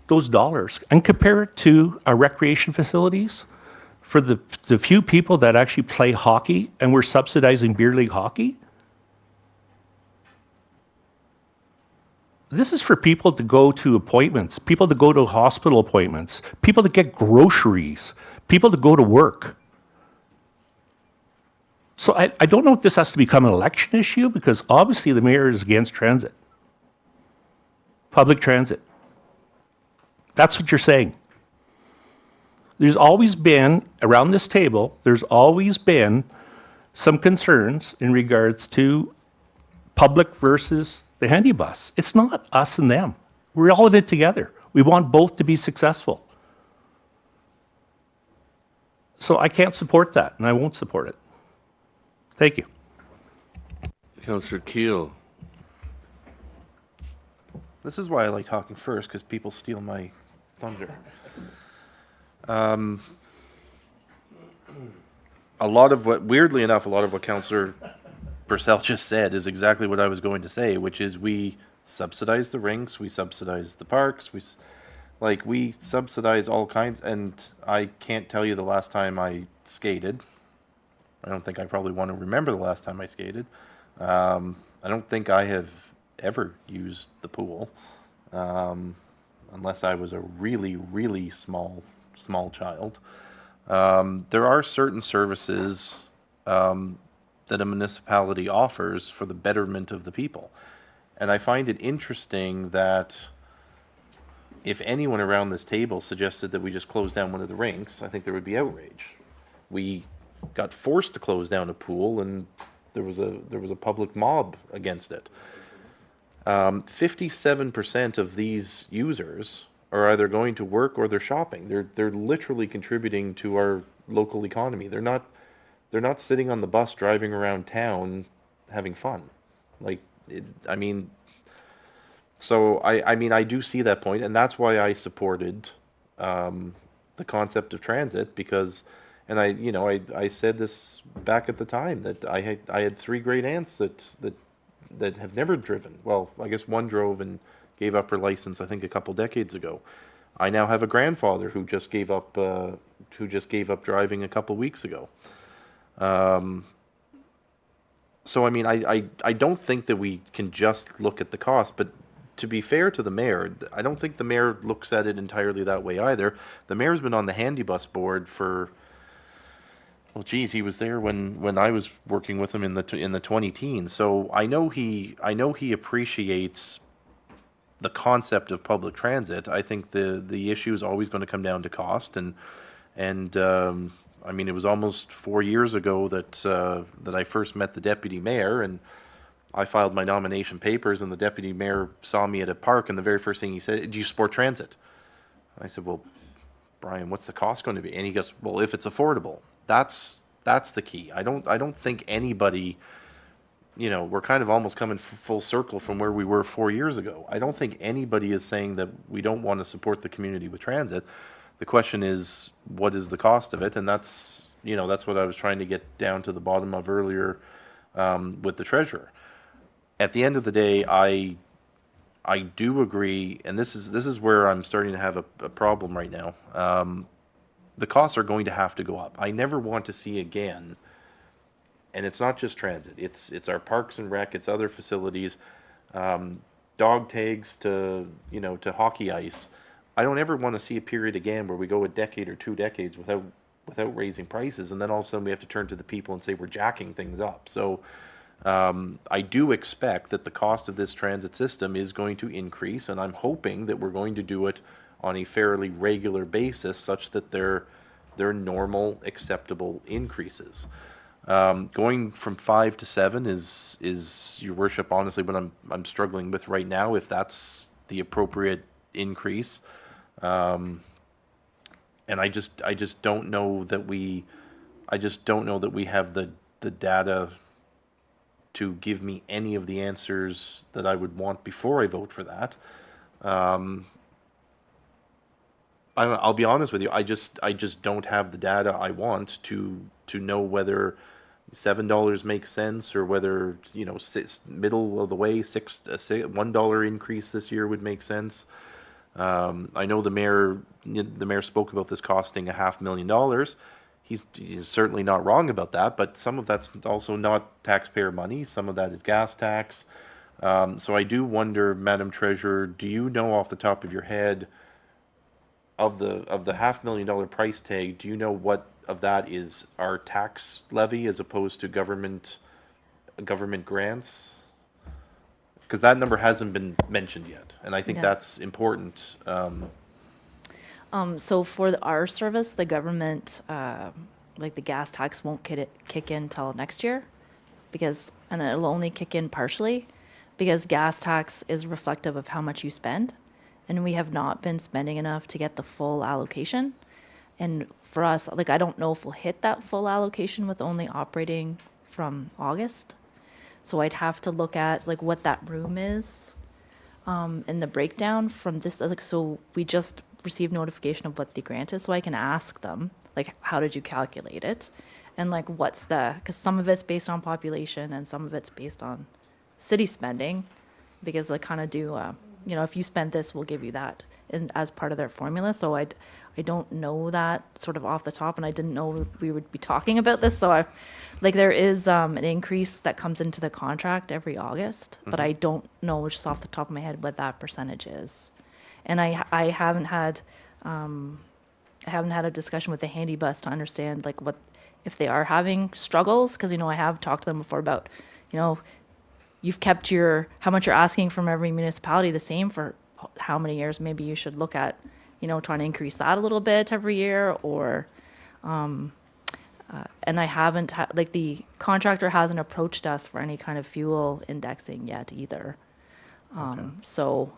those dollars and compare it to our recreation facilities, for the few people that actually play hockey and we're subsidizing beer league hockey, this is for people to go to appointments, people to go to hospital appointments, people to get groceries, people to go to work. So I don't know if this has to become an election issue because obviously the mayor is against transit, public transit. That's what you're saying. There's always been, around this table, there's always been some concerns in regards to public versus the handy bus. It's not us and them. We're all in it together. We want both to be successful. So I can't support that, and I won't support it. Thank you. Councillor Keel. This is why I like talking first, because people steal my thunder. Weirdly enough, a lot of what Councillor Purcell just said is exactly what I was going to say, which is we subsidize the rinks, we subsidize the parks, we subsidize all kinds, and I can't tell you the last time I skated. I don't think I probably want to remember the last time I skated. I don't think I have ever used the pool, unless I was a really, really small child. There are certain services that a municipality offers for the betterment of the people. And I find it interesting that if anyone around this table suggested that we just close down one of the rinks, I think there would be outrage. We got forced to close down a pool, and there was a public mob against it. 57% of these users are either going to work or they're shopping. They're literally contributing to our local economy. They're not sitting on the bus driving around town having fun. So I do see that point, and that's why I supported the concept of transit, because, and I said this back at the time, that I had three great aunts that have never driven. Well, I guess one drove and gave up her license, I think, a couple decades ago. I now have a grandfather who just gave up driving a couple weeks ago. So I don't think that we can just look at the cost, but to be fair to the mayor, I don't think the mayor looks at it entirely that way either. The mayor's been on the handy bus board for, well, geez, he was there when I was working with him in the 20-teens. So I know he appreciates the concept of public transit. I think the issue is always going to come down to cost, and I mean, it was almost 4 years ago that I first met the deputy mayor, and I filed my nomination papers, and the deputy mayor saw me at a park, and the very first thing he said, "Do you support transit?" I said, "Well, Brian, what's the cost going to be?" And he goes, "Well, if it's affordable." That's the key. I don't think anybody, we're kind of almost coming full circle from where we were 4 years ago. I don't think anybody is saying that we don't want to support the community with transit. The question is, what is the cost of it? And that's what I was trying to get down to the bottom of earlier with the treasurer. At the end of the day, I do agree, and this is where I'm starting to have a problem right now. The costs are going to have to go up. I never want to see again, and it's not just transit. It's our parks and rec. It's other facilities, dog tags to hockey ice. I don't ever want to see a period again where we go a decade or 2 decades without raising prices, and then all of a sudden we have to turn to the people and say we're jacking things up. So I do expect that the cost of this transit system is going to increase, and I'm hoping that we're going to do it on a fairly regular basis, such that they're normal, acceptable increases. Going from 5 to 7 is, Your Worship, honestly what I'm struggling with right now, if that's the appropriate increase. And I just don't know that we have the data to give me any of the answers that I would want before I vote for that. I'll be honest with you. I just don't have the data I want to know whether $7 makes sense, or whether middle of the way $1 increase this year would make sense. I know the mayor spoke about this costing $500,000. He's certainly not wrong about that, but some of that's also not taxpayer money. Some of that is gas tax. So I do wonder, Madam Treasurer, do you know off the top of your head, of the $500,000 price tag, do you know what of that is our tax levy as opposed to government grants? Because that number hasn't been mentioned yet, and I think Yeah. that's important. So for our service, the government, like the gas tax won't kick in till next year, and it'll only kick in partially, because gas tax is reflective of how much you spend, and we have not been spending enough to get the full allocation. And for us, like, I don't know if we'll hit that full allocation with only operating from August. So I'd have to look at like what that room is, in the breakdown from this. Like, so we just received notification of what the grant is, so I can ask them, like, how did you calculate it? And like, because some of it's based on population and some of it's based on city spending, because they kind of do, if you spend this, we'll give you that as part of their formula. So I don't know that sort of off the top, and I didn't know we would be talking about this. So there is an increase that comes into the contract every August, but I don't know just off the top of my head what that percentage is. And I haven't had a discussion with the handy bus to understand like what if they are having struggles, because I have talked to them before about you've kept how much you're asking from every municipality the same for how many years. Maybe you should look at trying to increase that a little bit every year, or and I haven't the contractor hasn't approached us for any kind of fuel indexing yet either. So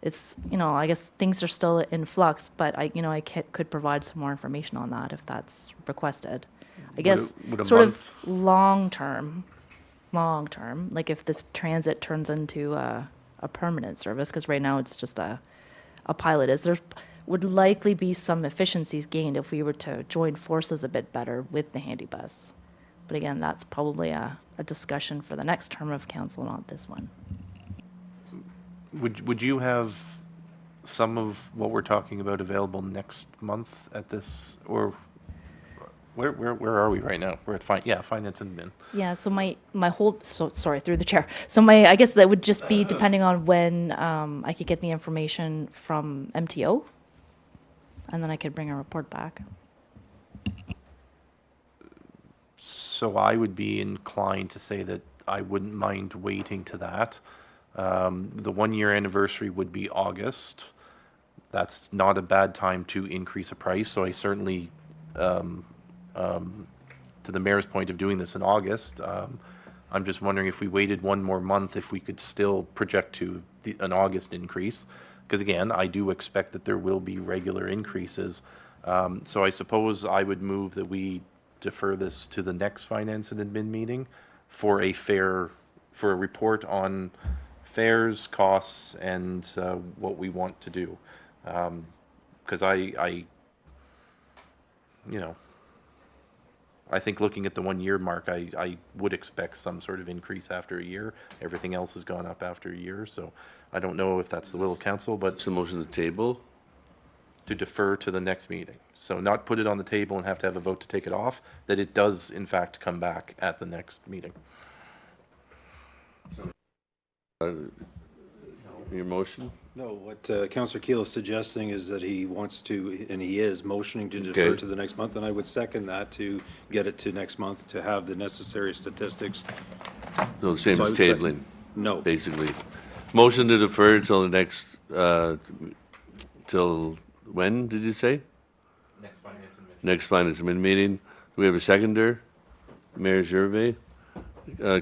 it's I guess things are still in flux, but I could provide some more information on that if that's requested. I guess would a sort month- of long term, like if this transit turns into a permanent service, because right now it's just a pilot, there would likely be some efficiencies gained if we were to join forces a bit better with the handy bus. But again, that's probably a discussion for the next term of council, not this one. Would you have some of what we're talking about available next month at this, or where are we right now? We're at finance and admin. Yeah, so my whole, sorry, through the chair. So I guess that would just be depending on when I could get the information from MTO, and then I could bring a report back. So I would be inclined to say that I wouldn't mind waiting to that. The 1-year anniversary would be August. That's not a bad time to increase a price, so I certainly to the mayor's point of doing this in August, I'm just wondering if we waited one more month, if we could still project to an August increase. Because again, I do expect that there will be regular increases. So I suppose I would move that we defer this to the next finance and admin meeting for a report on fares, costs, and what we want to do. Because I think looking at the 1 year mark, I would expect some sort of increase after a year. Everything else has gone up after a year, so I don't know if that's the will of council, but It's a motion to table. to defer to the next meeting. So not put it on the table and have a vote to take it off, that it does in fact come back at the next meeting. Your motion? No, what Councillor Keel is suggesting is that he wants to, and he is motioning to defer Okay. to the next month, and I would second that to get it to next month to have the necessary statistics. No, the same So I as would say- tabling, No. basically. Motion to defer till the next, till when, did you say? Next finance and Next finance admin meeting. Do we have a seconder? Mayor Gervais?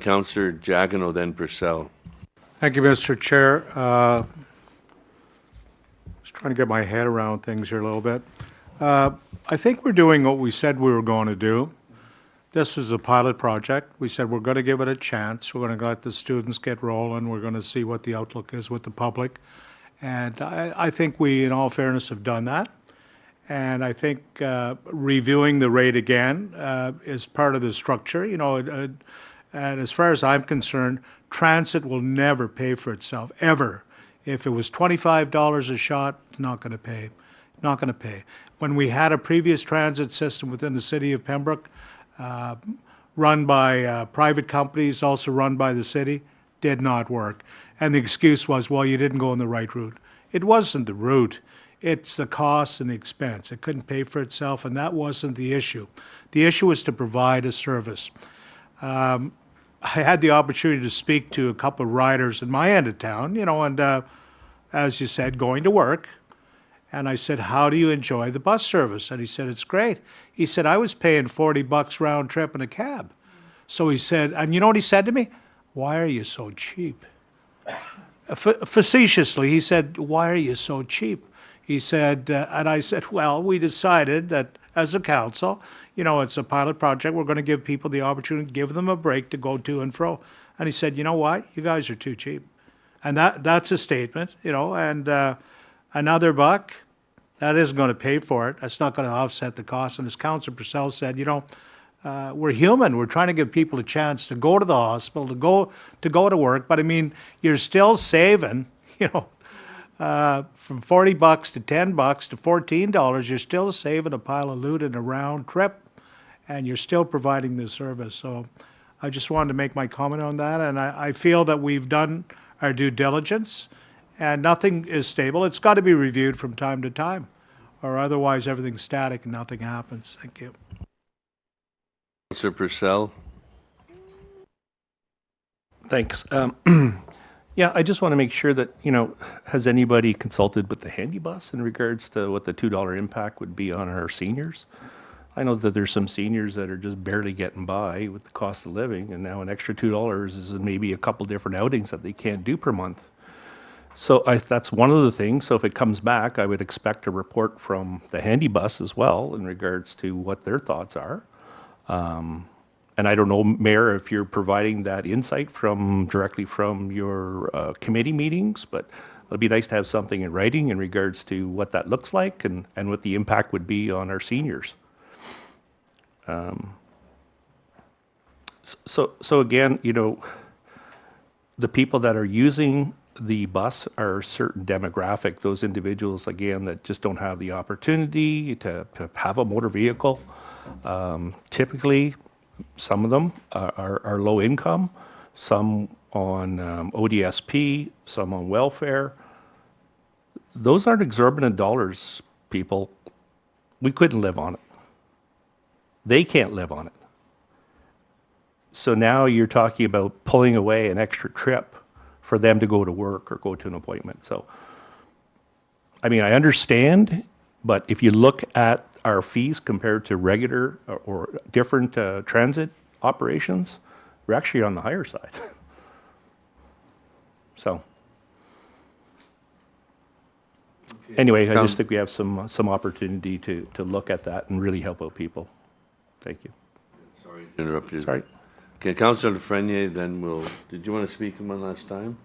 Councillor Jagino, then Purcell. Thank you, Mr. Chair. Just trying to get my head around things here a little bit. I think we're doing what we said we were going to do. This is a pilot project. We said we're going to give it a chance. We're going to let the students get rolling. We're going to see what the outlook is with the public. And I think we, in all fairness, have done that. And I think reviewing the rate again is part of the structure. And as far as I'm concerned, transit will never pay for itself, ever. If it was $25 a shot, it's not going to pay. Not going to pay. When we had a previous transit system within the city of Pembroke, run by private companies, also run by the city, did not work. And the excuse was, well, you didn't go on the right route. It wasn't the route. It's the cost and the expense. It couldn't pay for itself, and that wasn't the issue. The issue was to provide a service. I had the opportunity to speak to a couple of riders in my end of town, and as you said, going to work. And I said, how do you enjoy the bus service? And he said, it's great. He said, I was paying $40 round trip in a cab. So he said, and you know what he said to me? Why are you so cheap? Facetiously, he said, why are you so cheap? He said, and I said, well, we decided that as a council, it's a pilot project. We're going to give people the opportunity to give them a break to go to and fro. And he said, you know what? You guys are too cheap. And that's a statement, and another buck, that isn't going to pay for it. That's not going to offset the cost. And as Councillor Purcell said, we're human. We're trying to give people a chance to go to the hospital, to go to work. But I mean, you're still saving, from $40 to $10 to $14. You're still saving a pile of loot in a round trip, and you're still providing the service. So I just wanted to make my comment on that. And I feel that we've done our due diligence, and nothing is stable. It's got to be reviewed from time to time, or otherwise everything's static and nothing happens. Thank you. Councillor Purcell? Thanks. Yeah, I just want to make sure that, has anybody consulted with the handy bus in regards to what the $2 impact would be on our seniors? I know that there's some seniors that are just barely getting by with the cost of living, and now an extra $2 is maybe a couple different outings that they can't do per month. So that's one of the things. So if it comes back, I would expect a report from the handy bus as well in regards to what their thoughts are. And I don't know, Mayor, if you're providing that insight directly from your committee meetings, but it'd be nice to have something in writing in regards to what that looks like and what the impact would be on our seniors. So again, the people that are using the bus are a certain demographic, those individuals, again, that just don't have the opportunity to have a motor vehicle. Typically, some of them are low income, some on ODSP, some on welfare. Those aren't exorbitant dollars, people. We couldn't live on it. They can't live on it. So now you're talking about pulling away an extra trip for them to go to work or go to an appointment. So, I mean, I understand, but if you look at our fees compared to regular or different transit operations, we're actually on the higher side. So, anyway, I just think we have some opportunity to look at that and really help out people. Thank you. Sorry to interrupt you. Sorry. Okay, Councillor Lafreniere, then we'll, did you want to speak one last time?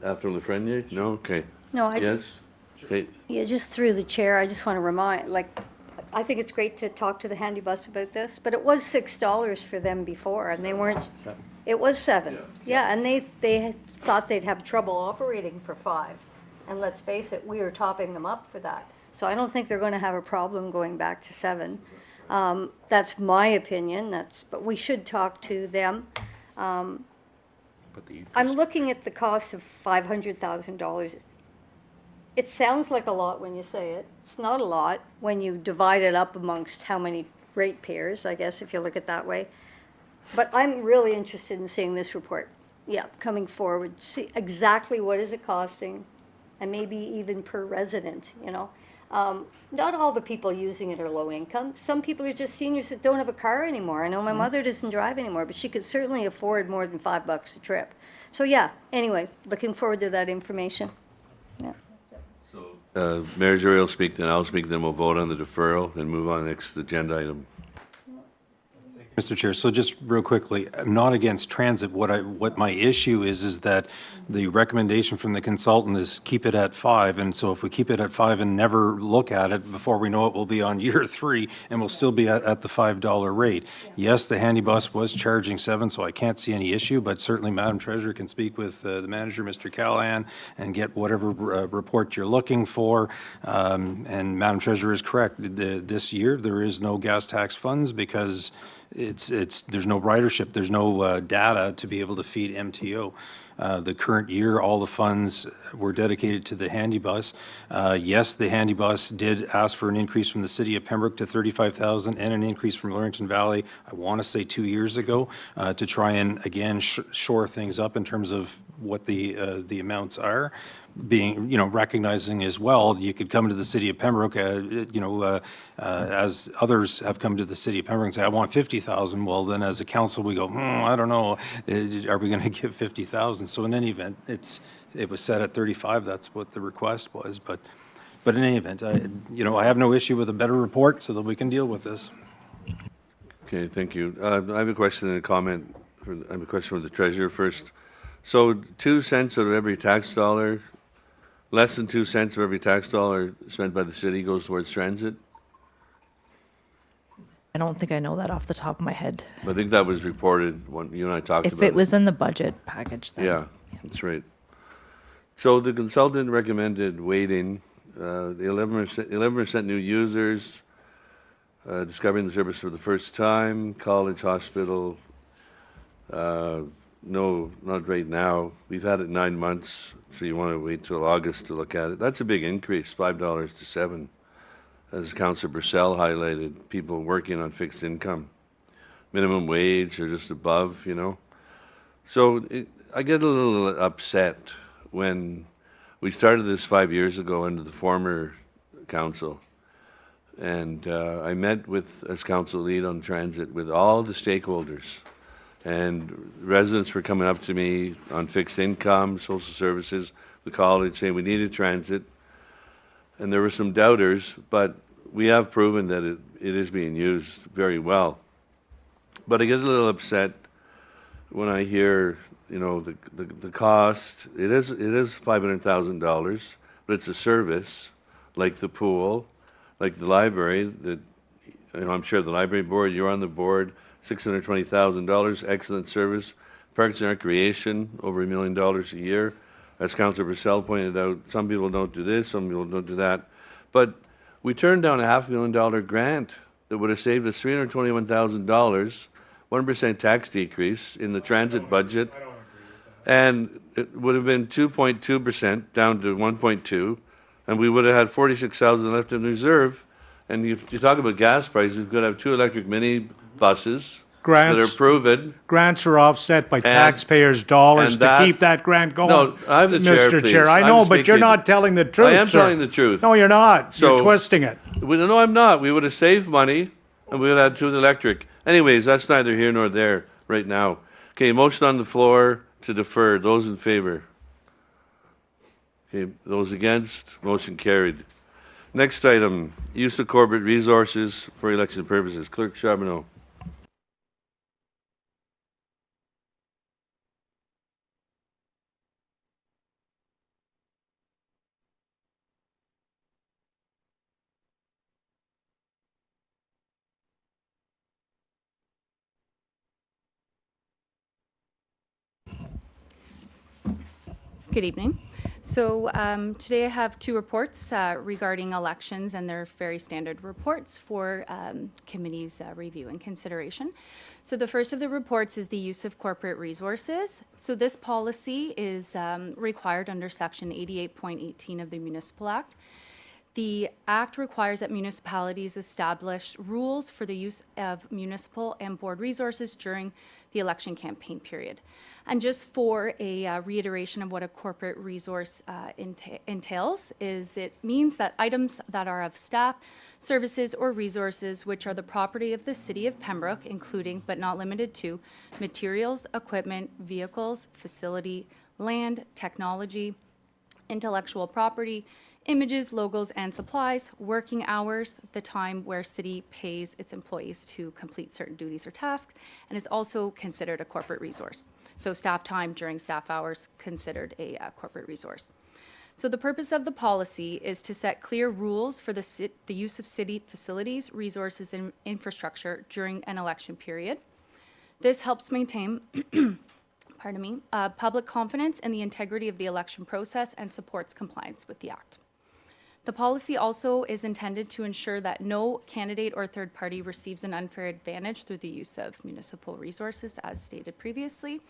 After Lafreniere? No? Okay. No, I Yes? Okay, Yeah, just through the chair, I just want to remind, I think it's great to talk to the handy bus about this, but it was $6 for them before, and they weren't. It was 7. Yeah, and they thought they'd have trouble operating for 5. And let's face it, we were topping them up for that. So I don't think they're going to have a problem going back to 7. That's my opinion, but we should talk to them. I'm looking at the cost of $500,000. It sounds like a lot when you say it. It's not a lot when you divide it up amongst how many ratepayers, I guess, if you look at it that way. But I'm really interested in seeing this report. Yeah, coming forward, see exactly what is it costing, and maybe even per resident, you know. Not all the people using it are low income. Some people are just seniors that don't have a car anymore. I know my mother doesn't drive anymore, but she could certainly afford more than $5 a trip. So yeah, anyway, looking forward to that information. Yeah. Mayor Jury will speak, then I'll speak, then we'll vote on the deferral and move on to the next agenda item. Mr. Chair, so just real quickly, I'm not against transit. What my issue is that the recommendation from the consultant is keep it at 5. And so if we keep it at 5 and never look at it, before we know it, we'll be on year 3 and we'll still be at the $5 rate. Yes, the handy bus was charging 7, so I can't see any issue, but certainly Madam Treasurer can speak with the manager, Mr. Callahan, and get whatever report you're looking for. And Madam Treasurer is correct. This year, there is no gas tax funds because there's no ridership, there's no data to be able to feed MTO. The current year, all the funds were dedicated to the handy bus. Yes, the handy bus did ask for an increase from the city of Pembroke to $35,000 and an increase from Laurentian Valley, I want to say 2 years ago, to try and again shore things up in terms of what the amounts are. Being, recognizing as well, you could come to the city of Pembroke, as others have come to the city of Pembroke and say, I want 50,000. Well, then as a council, we go, I don't know, are we going to give 50,000? So in any event, it was set at 35. That's what the request was. But in any event, I have no issue with a better report so that we can deal with this. Okay, thank you. I have a question and a comment. I have a question for the treasurer first. So 2 cents of every tax dollar, less than 2 cents of every tax dollar spent by the city goes towards transit? I don't think I know that off the top of my head. I think that was reported when you and I talked about If it was in the budget package, then. Yeah, that's right. So the consultant recommended weighting, the 11% new users, discovering the service for the first time, college, hospital, no, not right now. We've had it 9 months, so you want to wait till August to look at it. That's a big increase, $5 to 7. As Councillor Purcell highlighted, people working on fixed income, minimum wage or just above, So I get a little upset when we started this 5 years ago under the former council. And I met with, as council lead on transit, with all the stakeholders. And residents were coming up to me on fixed income, social services, the college, saying we needed transit. And there were some doubters, but we have proven that it is being used very well. But I get a little upset when I hear, the cost. It is $500,000, but it's a service like the pool, like the library. That I'm sure the library board, you're on the board. $620,000, excellent service. Parks and Recreation, over $1 million a year. As Councillor Purcell pointed out, some people don't do this, some people don't do that. But we turned down a $500,000 grant that would have saved us $321,000, 1% tax decrease in the transit budget. And it would have been 2.2% down to 1.2, and we would have had 46,000 left in reserve. And you talk about gas prices, we could have 2 electric mini buses that are Grants, proven. grants are offset by taxpayers' dollars and to that- keep that grant going. No, I'm the chair, Mr. please. Chair, I I'm know, but you're speaking. not telling the truth, I am sir. telling the truth. No, you're not. You're So- twisting it. No, I'm not. We would have saved money, and we would have had to the electric. Anyways, that's neither here nor there right now. Okay, motion on the floor to defer. Those in favor? Okay, those against? Motion carried. Next item, use of corporate resources for election purposes. Clerk Charbonneau. Good evening. So today I have two reports regarding elections, and they're very standard reports for committee's review and consideration. So the first of the reports is the use of corporate resources. So this policy is required under Section 88.18 of the Municipal Act. The Act requires that municipalities establish rules for the use of municipal and board resources during the election campaign period. And just for a reiteration of what a corporate resource entails, is it means that items that are of staff, services, or resources which are the property of the City of Pembroke, including but not limited to materials, equipment, vehicles, facility, land, technology, intellectual property, images, logos, and supplies, working hours, the time where city pays its employees to complete certain duties or tasks, and is also considered a corporate resource. So staff time during staff hours considered a corporate resource. So the purpose of the policy is to set clear rules for the use of city facilities, resources, and infrastructure during an election period. This helps maintain public confidence in the integrity of the election process and supports compliance with the Act. The policy also is intended to ensure that no candidate or third party receives an unfair advantage through the use of municipal resources, as stated previously.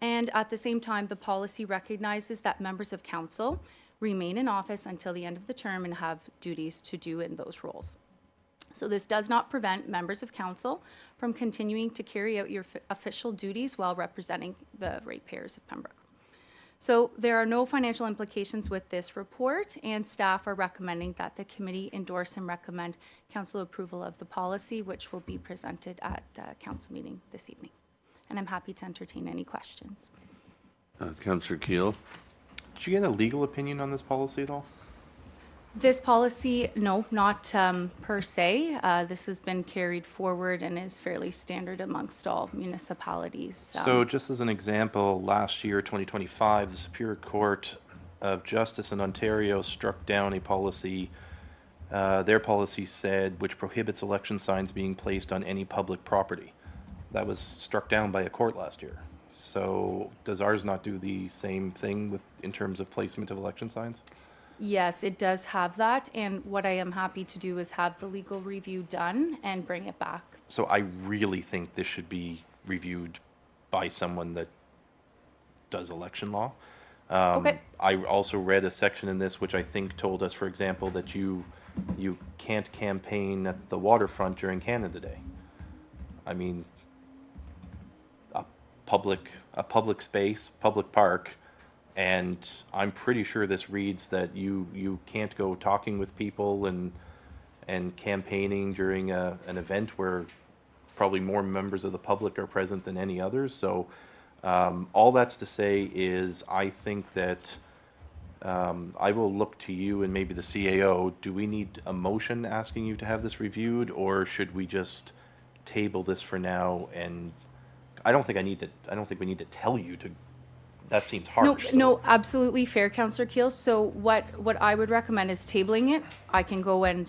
And at the same time, the policy recognizes that members of council remain in office until the end of the term and have duties to do in those roles. So this does not prevent members of council from continuing to carry out your official duties while representing the ratepayers of Pembroke. So there are no financial implications with this report, and staff are recommending that the committee endorse and recommend council approval of the policy, which will be presented at the council meeting this evening. And I'm happy to entertain any questions. Councillor Keel. Did you get a legal opinion on this policy at all? This policy, no, not per se. This has been carried forward and is fairly standard amongst all municipalities. So just as an example, last year, 2025, the Superior Court of Justice in Ontario struck down a policy, their policy said, which prohibits election signs being placed on any public property. That was struck down by a court last year. So does ours not do the same thing in terms of placement of election signs? Yes, it does have that, and what I am happy to do is have the legal review done and bring it back. So I really think this should be reviewed by someone that does election law. Okay. I also read a section in this which I think told us, for example, that you can't campaign at the waterfront during Canada Day. I mean, a public space, public park, and I'm pretty sure this reads that you can't go talking with people and campaigning during an event where probably more members of the public are present than any others. So all that's to say is I think that I will look to you and maybe the CAO. Do we need a motion asking you to have this reviewed, or should we just table this for now? And I don't think we need to tell you to. That seems harsh. No, absolutely fair, Councillor Keel. So what I would recommend is tabling it. I can go and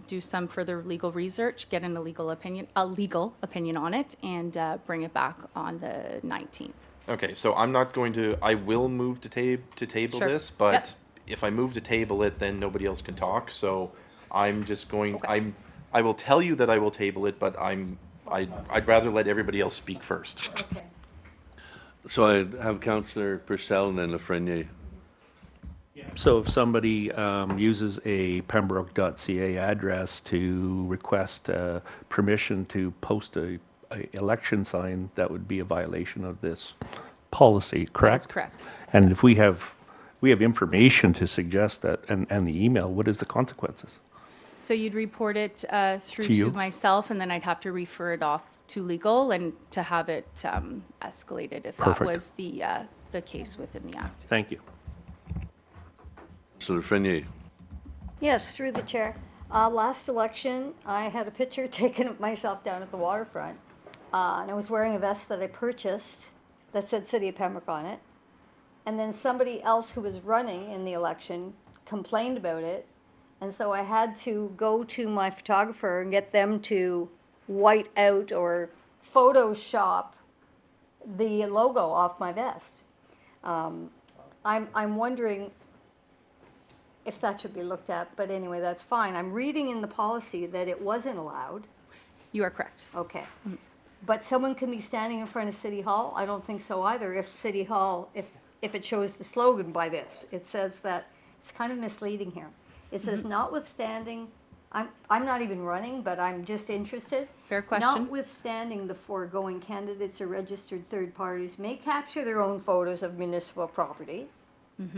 do some further legal research, get a legal opinion on it, and bring it back on the 19th. Okay, so I will move to table Sure. this, but Yep. if I move to table it, then nobody else can talk. So I'm just going. Okay. I will tell you that I will table it, but I'd rather let everybody else speak first. Okay. So I have Councillor Purcell and then Lafreniere. So if somebody uses a pembroke.ca address to request permission to post a a election sign, that would be a violation of this policy, correct? That's correct. And if we have information to suggest that, and the email, what is the consequences? So you'd report it through To you? to myself, and then I'd have to refer it off to legal and to have it escalated if that Perfect. was the case within the act. Thank you. Councillor Frenier. Yes, through the chair. Last election, I had a picture taken of myself down at the waterfront. And I was wearing a vest that I purchased that said City of Pembroke on it. And then somebody else who was running in the election complained about it. And so I had to go to my photographer and get them to white out or Photoshop the logo off my vest. I'm wondering if that should be looked at, but anyway, that's fine. I'm reading in the policy that it wasn't allowed. You are correct. Okay. But someone can be standing in front of City Hall? I don't think so either. If City Hall, if it shows the slogan by this, it says that, it's kind of misleading here. It says notwithstanding, I'm not even running, but I'm just interested. Fair question. Notwithstanding the foregoing, candidates or registered third parties may capture their own photos of municipal property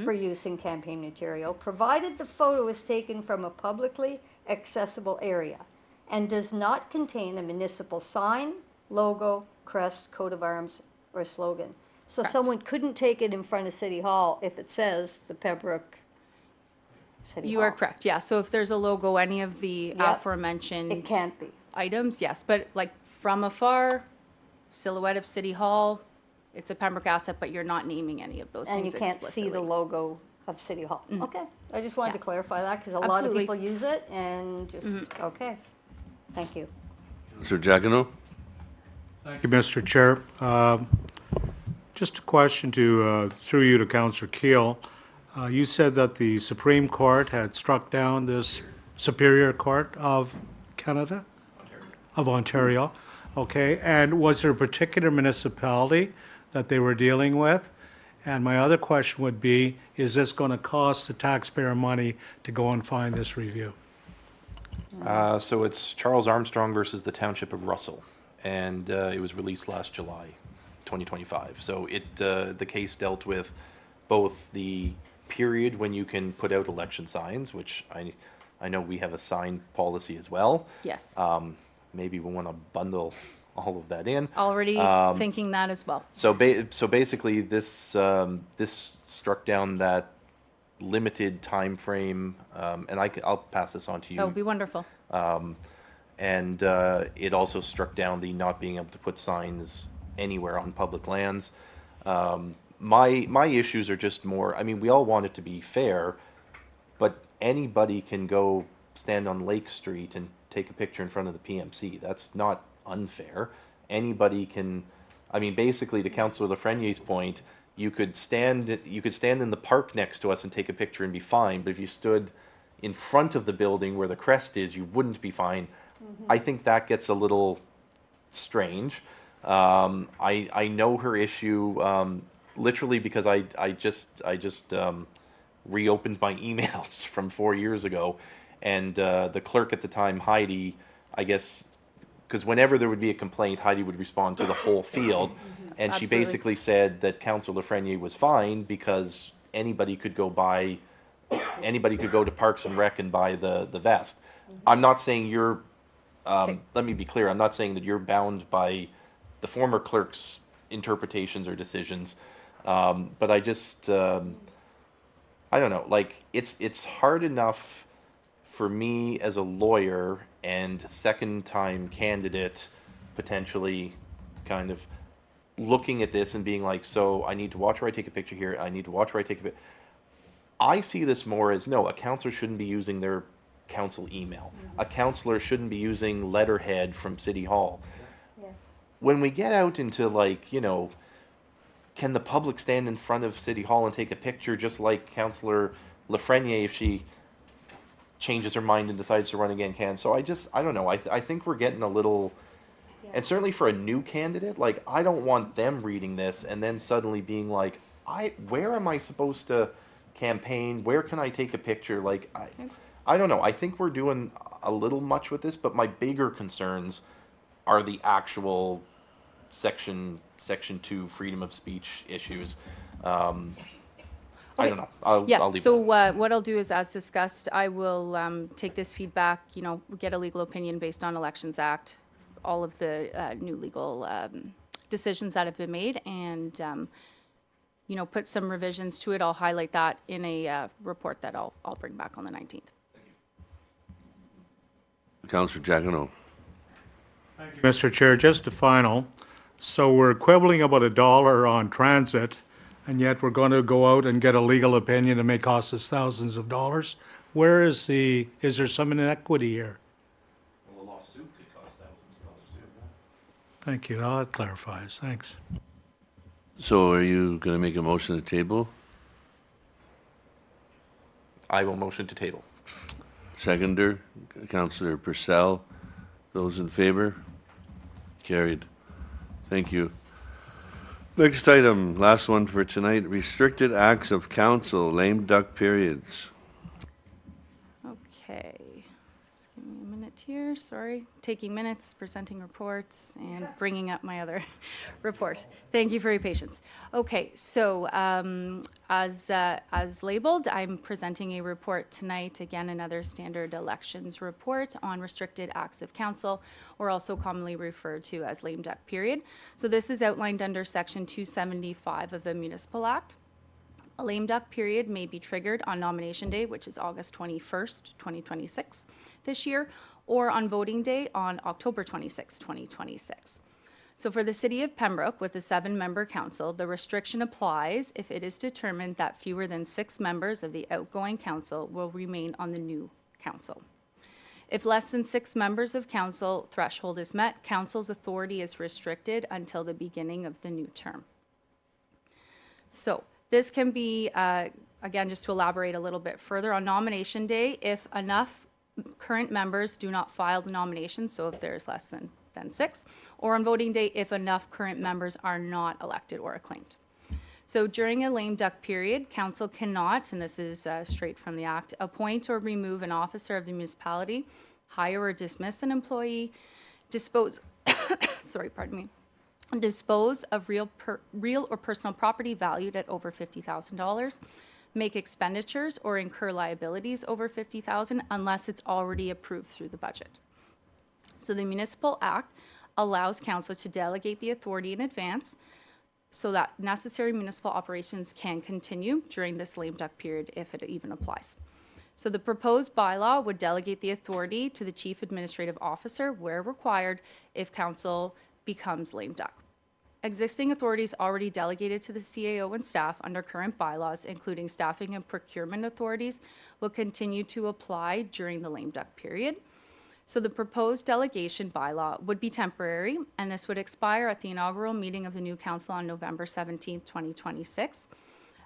for use in campaign material, provided the photo is taken from a publicly accessible area and does not contain a municipal sign, logo, crest, coat of arms, or slogan. So someone couldn't take it in front of City Hall if it says the Pembroke City You Hall. are correct, yeah. So if there's a logo, any of the Yep. aforementioned It can't be. items, yes. But like from afar, silhouette of City Hall, it's a Pembroke asset, but you're not naming any of those And things you can't see the explicitly. logo of City Hall. Okay, I just wanted to Yeah. clarify that because a lot of Absolutely. people use it and just, okay. Thank you. Councillor Giacono. Thank you, Mr. Chair. Just a question to, through you to Councillor Keel. You said that the Supreme Court had struck down this Superior Court of Canada? Of Ontario. Okay, and was there a particular municipality that they were dealing with? And my other question would be, is this going to cost the taxpayer money to go and find this review? So it's Charles Armstrong versus the Township of Russell, and it was released last July, 2025. So the case dealt with both the period when you can put out election signs, which I know we have a sign policy as well. Yes, Maybe we want to bundle all of that in. already thinking that as well. So basically, this struck down that limited time frame, and I'll pass this on to you. That would be wonderful. And it also struck down the not being able to put signs anywhere on public lands. My issues are just more, I mean, we all want it to be fair, but anybody can go stand on Lake Street and take a picture in front of the PMC. That's not unfair. Anybody can, I mean, basically to Councillor Lafreniere's point, you could stand in the park next to us and take a picture and be fine, but if you stood in front of the building where the crest is, you wouldn't be fine. I think that gets a little strange. I know her issue literally because I just reopened my emails from 4 years ago, and the clerk at the time, Heidi, I guess, because whenever there would be a complaint, Heidi would respond to the whole field, and she Absolutely. basically said that Councillor Lafreniere was fine because anybody could go to Parks and Rec and buy the vest. I'm not saying you're, let me be clear, I'm not saying that you're bound by the former clerk's interpretations or decisions, but I just, I don't know, like, it's hard enough for me as a lawyer and second-time candidate, potentially kind of looking at this and being like, so I need to watch where I take a picture here, I need to watch where I take a picture. I see this more as, no, a councillor shouldn't be using their council email. A councillor shouldn't be using letterhead from City Hall. Yes. When we get out into, like, you know, can the public stand in front of City Hall and take a picture just like Councillor Lafreniere, if she changes her mind and decides to run again, can? So I don't know. I think we're getting a little, and certainly for a new candidate, like, I don't want them reading this and then suddenly being like, where am I supposed to campaign? Where can I take a picture? Like, I don't know. I think we're doing a little much with this, but my bigger concerns are the actual section 2 freedom of speech issues. I Okay. don't know. I'll Yeah, leave so that. what I'll do is, as discussed, I will take this feedback, get a legal opinion based on Elections Act, all of the new legal decisions that have been made, and, put some revisions to it. I'll highlight that in a report that I'll bring back on the 19th. Councillor Giacono. Mr. Chair, just a final. So we're quibbling about $1 on transit, and yet we're going to go out and get a legal opinion that may cost us thousands of dollars. Is there some inequity here? Well, a lawsuit could cost thousands of dollars too. Thank you. That clarifies. Thanks. So are you going to make a motion to table? I will motion to table. Seconder, Councillor Purcell. Those in favor? Carried. Thank you. Next item, last one for tonight, restricted acts of council, lame duck periods. Okay, just give me a minute here, sorry. Taking minutes, presenting reports, and bringing up my other report. Thank you for your patience. Okay, so as labeled, I'm presenting a report tonight, again, another standard elections report on restricted acts of council, or also commonly referred to as lame duck period. So this is outlined under Section 275 of the Municipal Act. A lame duck period may be triggered on nomination day, which is August 21st, 2026 this year, or on voting day on October 26, 2026. So for the City of Pembroke, with a 7-member council, the restriction applies if it is determined that fewer than 6 members of the outgoing council will remain on the new council. If less than 6 members of council threshold is met, council's authority is restricted until the beginning of the new term. So this can be, again, just to elaborate a little bit further, on nomination day, if enough current members do not file the nomination, so if there's less than 6, or on voting day, if enough current members are not elected or acclaimed. So during a lame duck period, council cannot, and this is straight from the Act, appoint or remove an officer of the municipality, hire or dismiss an employee, dispose, dispose of real or personal property valued at over $50,000, make expenditures or incur liabilities over $50,000 unless it's already approved through the budget. So the Municipal Act allows council to delegate the authority in advance so that necessary municipal operations can continue during this lame duck period if it even applies. So the proposed bylaw would delegate the authority to the Chief Administrative Officer where required if council becomes lame duck. Existing authorities already delegated to the CAO and staff under current bylaws, including staffing and procurement authorities, will continue to apply during the lame duck period. So the proposed delegation bylaw would be temporary, and this would expire at the inaugural meeting of the new council on November 17th, 2026.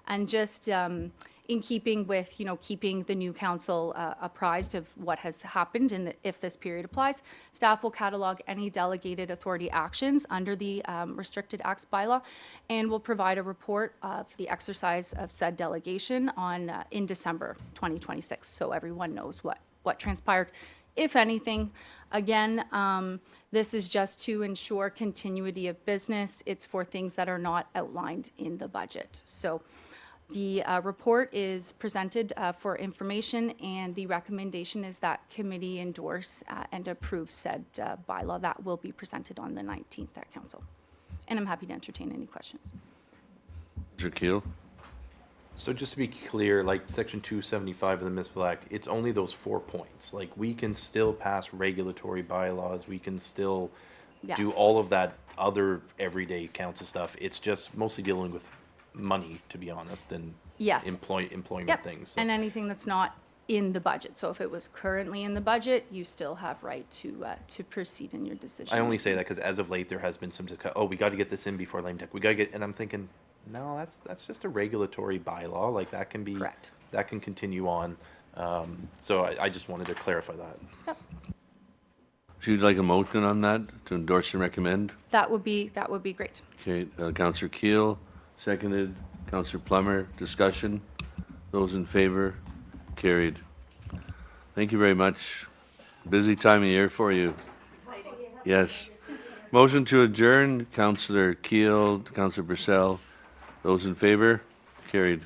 And just in keeping with, keeping the new council apprised of what has happened and if this period applies, staff will catalog any delegated authority actions under the Restricted Acts bylaw and will provide a report of the exercise of said delegation on in December 2026, so everyone knows what transpired. If anything, again, this is just to ensure continuity of business. It's for things that are not outlined in the budget. So the report is presented for information, and the recommendation is that committee endorse and approve said bylaw. That will be presented on the 19th at council. And I'm happy to entertain any questions. Mr. Keel? So just to be clear, like Section 275 of the Municipal Act, it's only those 4 points. Like, we can still pass regulatory bylaws, we can still do Yes. all of that other everyday council stuff. It's just mostly dealing with money, to be honest, and Yes. employment Yep. things. So. And anything that's not in the budget. So if it was currently in the budget, you still have right to proceed in your decision. I only say that because as of late, there has been some discussion, we got to get this in before lame duck. We got to get, and I'm thinking, no, that's just a regulatory bylaw. Like, that can be, Correct. that can continue on. So I just wanted to clarify that. Yep. So you'd like a motion on that to endorse and recommend? That would be great. Okay, Councillor Keel, seconded. Councillor Plummer, discussion. Those in favor? Carried. Thank you very much. Busy time of year for you. Exciting. Yes. Motion to adjourn, Councillor Keel, Councillor Purcell. Those in favor? Carried.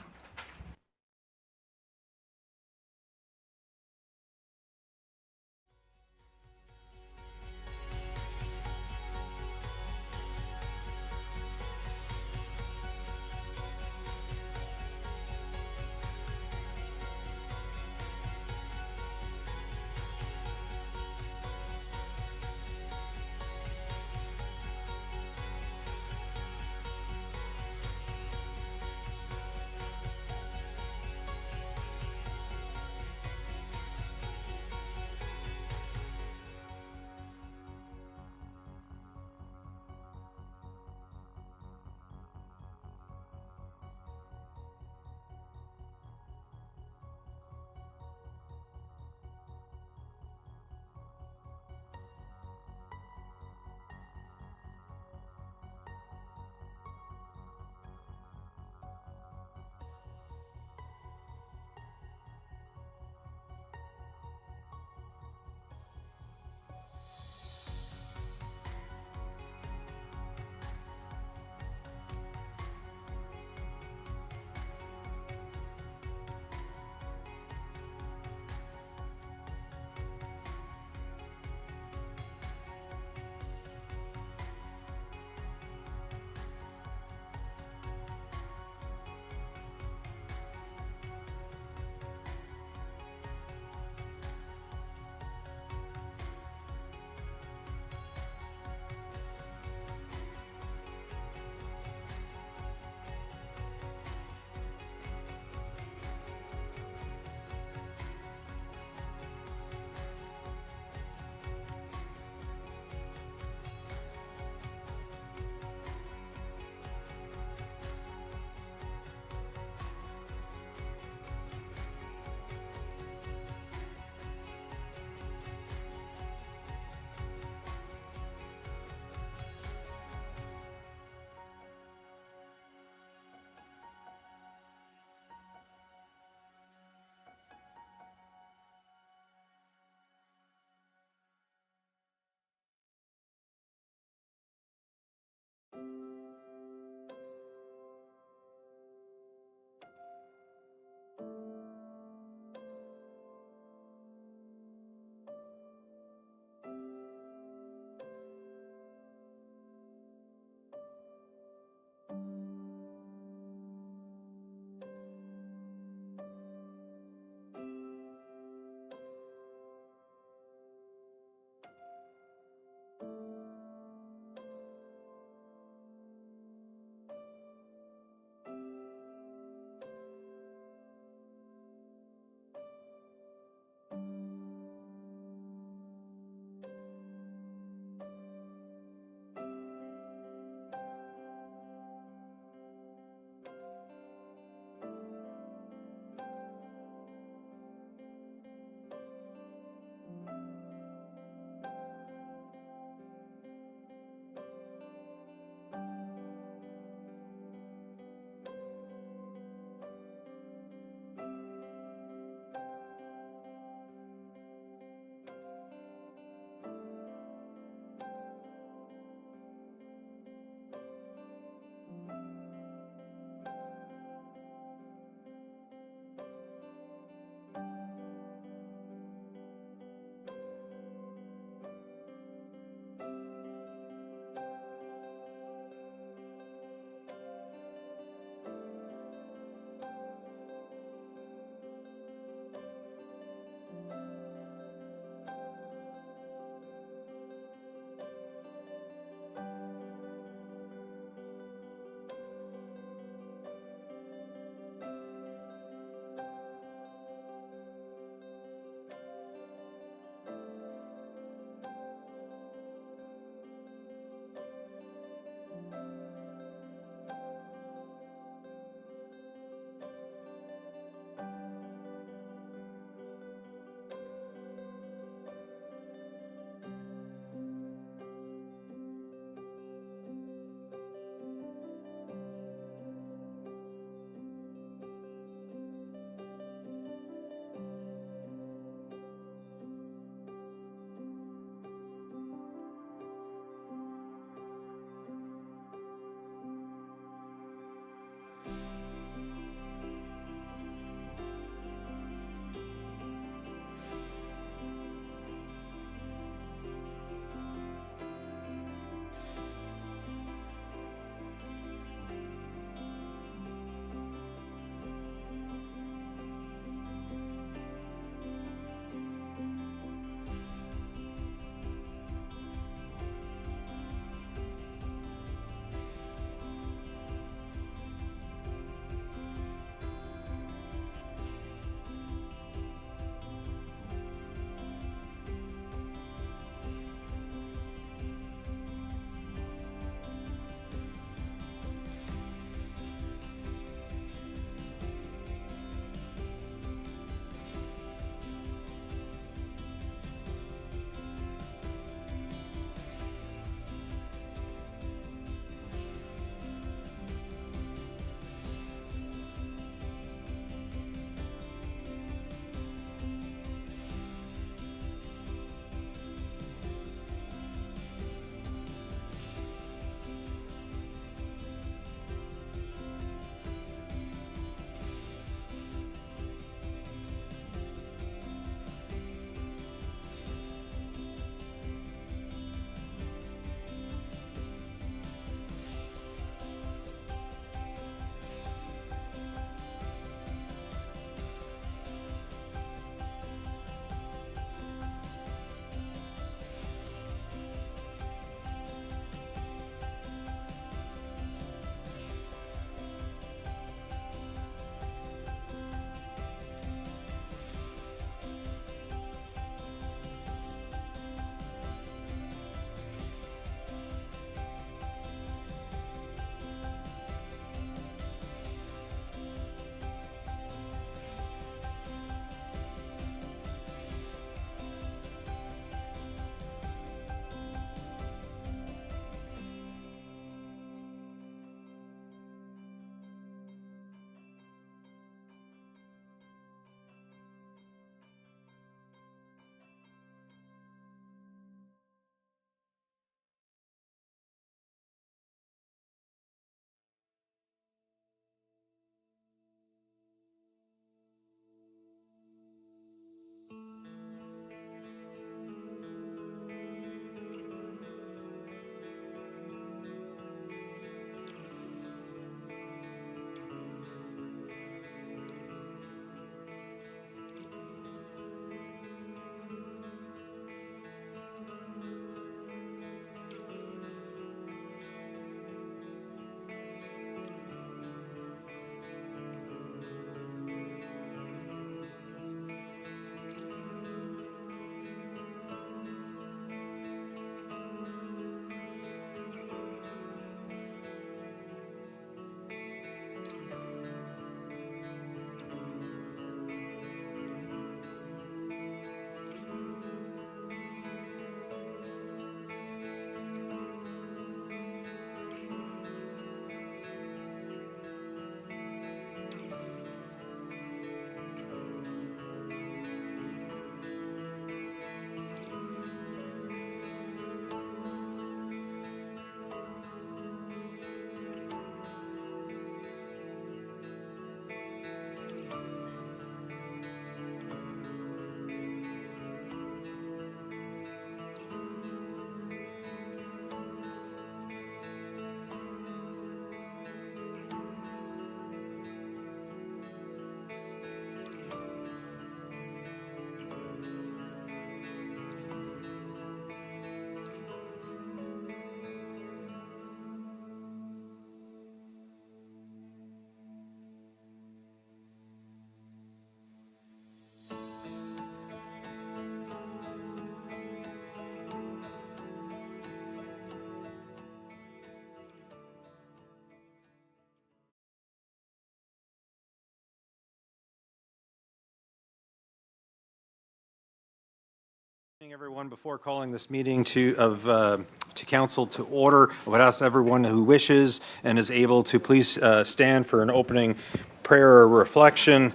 Evening, everyone. Before calling this meeting to council to order, I would ask everyone who wishes and is able to please stand for an opening prayer or reflection.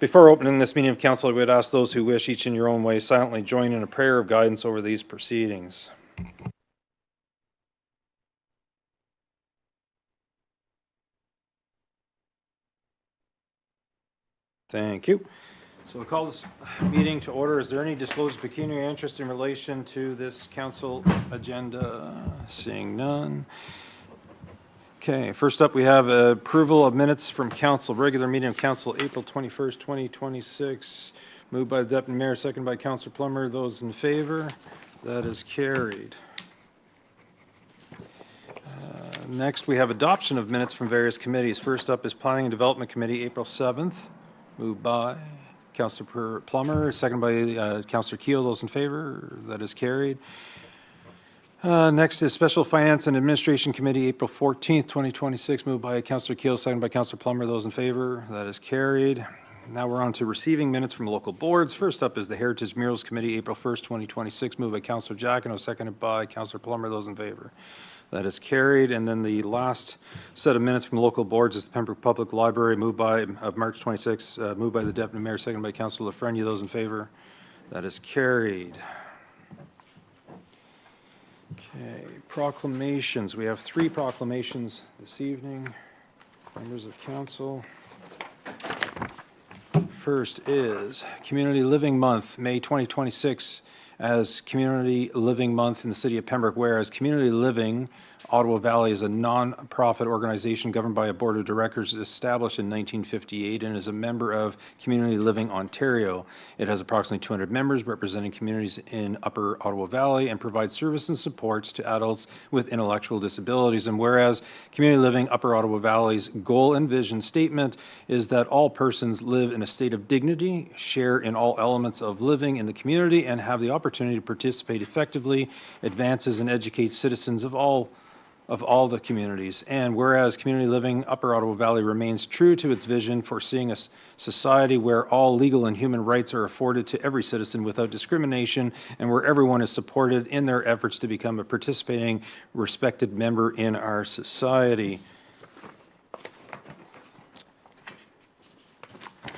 Before opening this meeting of council, I would ask those who wish, each in your own way, silently join in a prayer of guidance over these proceedings. Thank you. So we'll call this meeting to order. Is there any disclosed pecuniary interest in relation to this council agenda? Seeing none. Okay, first up, we have approval of minutes from council, regular meeting of council, April 21st, 2026. Moved by the Deputy Mayor, second by Councillor Plummer. Those in favor? That is carried. Next, we have adoption of minutes from various committees. First up is Planning and Development Committee, April 7th. Moved by Councillor Plummer, second by Councillor Keel. Those in favor? That is carried. Next is Special Finance and Administration Committee, April 14th, 2026. Moved by Councillor Keel, second by Councillor Plummer. Those in favor? That is carried. Now we're on to receiving minutes from local boards. First up is the Heritage Murals Committee, April 1st, 2026. Moved by Councillor Giacono, seconded by Councillor Plummer. Those in favor? That is carried. And then the last set of minutes from local boards is the Pembroke Public Library, of March 26, moved by the Deputy Mayor, seconded by Councillor Lafreniere. Those in favor? That is carried. Okay, proclamations. We have 3 proclamations this evening. Members of council. First is Community Living Month, May 2026, as Community Living Month in the City of Pembroke, whereas Community Living Ottawa Valley is a non-profit organization governed by a board of directors established in 1958 and is a member of Community Living Ontario. It has approximately 200 members representing communities in Upper Ottawa Valley and provides service and supports to adults with intellectual disabilities. And whereas Community Living Upper Ottawa Valley's goal and vision statement is that all persons live in a state of dignity, share in all elements of living in the community, and have the opportunity to participate effectively, advances and educate citizens of all the communities. And whereas Community Living Upper Ottawa Valley remains true to its vision for seeing a society where all legal and human rights are afforded to every citizen without discrimination, and where everyone is supported in their efforts to become a participating, respected member in our society.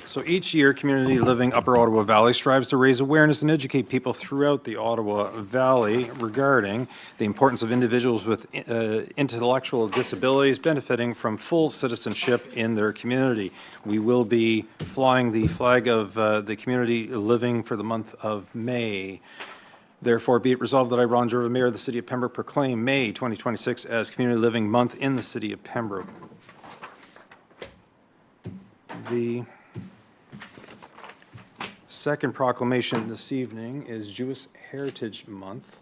So each year, Community Living Upper Ottawa Valley strives to raise awareness and educate people throughout the Ottawa Valley regarding the importance of individuals with intellectual disabilities benefiting from full citizenship in their community. We will be flying the flag of the Community Living for the month of May. Therefore, be it resolved that I, Ron Jerva, Mayor of the City of Pembroke, proclaim May 2026 as Community Living Month in the City of Pembroke. The second proclamation this evening is Jewish Heritage Month.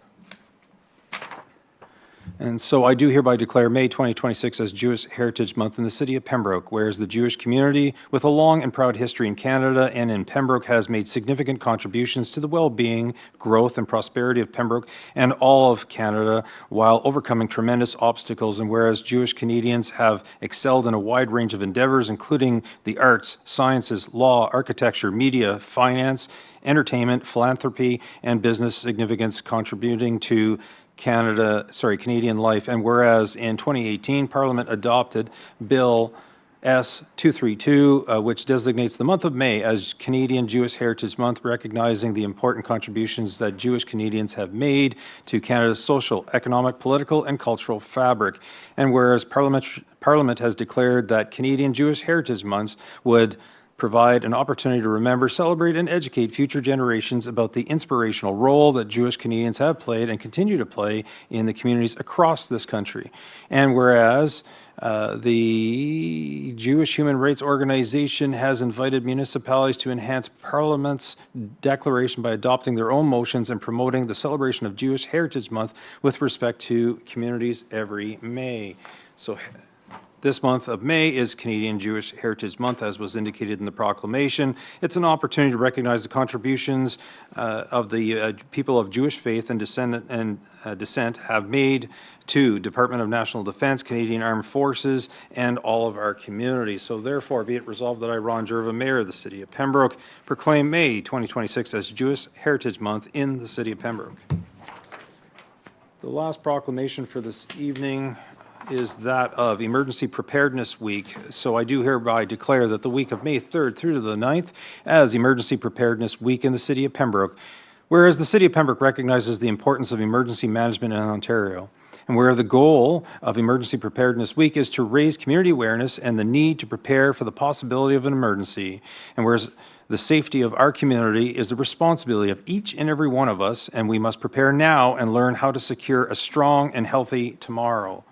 And so I do hereby declare May 2026 as Jewish Heritage Month in the City of Pembroke, whereas the Jewish community, with a long and proud history in Canada and in Pembroke, has made significant contributions to the well-being, growth, and prosperity of Pembroke and all of Canada, while overcoming tremendous obstacles. And whereas Jewish Canadians have excelled in a wide range of endeavors, including the arts, sciences, law, architecture, media, finance, entertainment, philanthropy, and business significance, contributing to Canadian life. And whereas in 2018, Parliament adopted Bill S-232, which designates the month of May as Canadian Jewish Heritage Month, recognizing the important contributions that Jewish Canadians have made to Canada's social, economic, political, and cultural fabric. And whereas Parliament has declared that Canadian Jewish Heritage Month would provide an opportunity to remember, celebrate, and educate future generations about the inspirational role that Jewish Canadians have played and continue to play in the communities across this country. And whereas the Jewish Human Rights Organization has invited municipalities to enhance Parliament's declaration by adopting their own motions and promoting the celebration of Jewish Heritage Month with respect to communities every May. So This month of May is Canadian Jewish Heritage Month, as was indicated in the proclamation. It's an opportunity to recognize the contributions of the people of Jewish faith and descent have made to Department of National Defense, Canadian Armed Forces, and all of our communities. So therefore, be it resolved that I, Ron Jerva, Mayor of the City of Pembroke, proclaim May 2026 as Jewish Heritage Month in the City of Pembroke. The last proclamation for this evening is that of Emergency Preparedness Week. So I do hereby declare that the week of May 3rd through to the 9th as Emergency Preparedness Week in the City of Pembroke. Whereas the City of Pembroke recognizes the importance of emergency management in Ontario, and where the goal of Emergency Preparedness Week is to raise community awareness and the need to prepare for the possibility of an emergency, and whereas the safety of our community is the responsibility of each and every one of us, and we must prepare now and learn how to secure a strong and healthy tomorrow.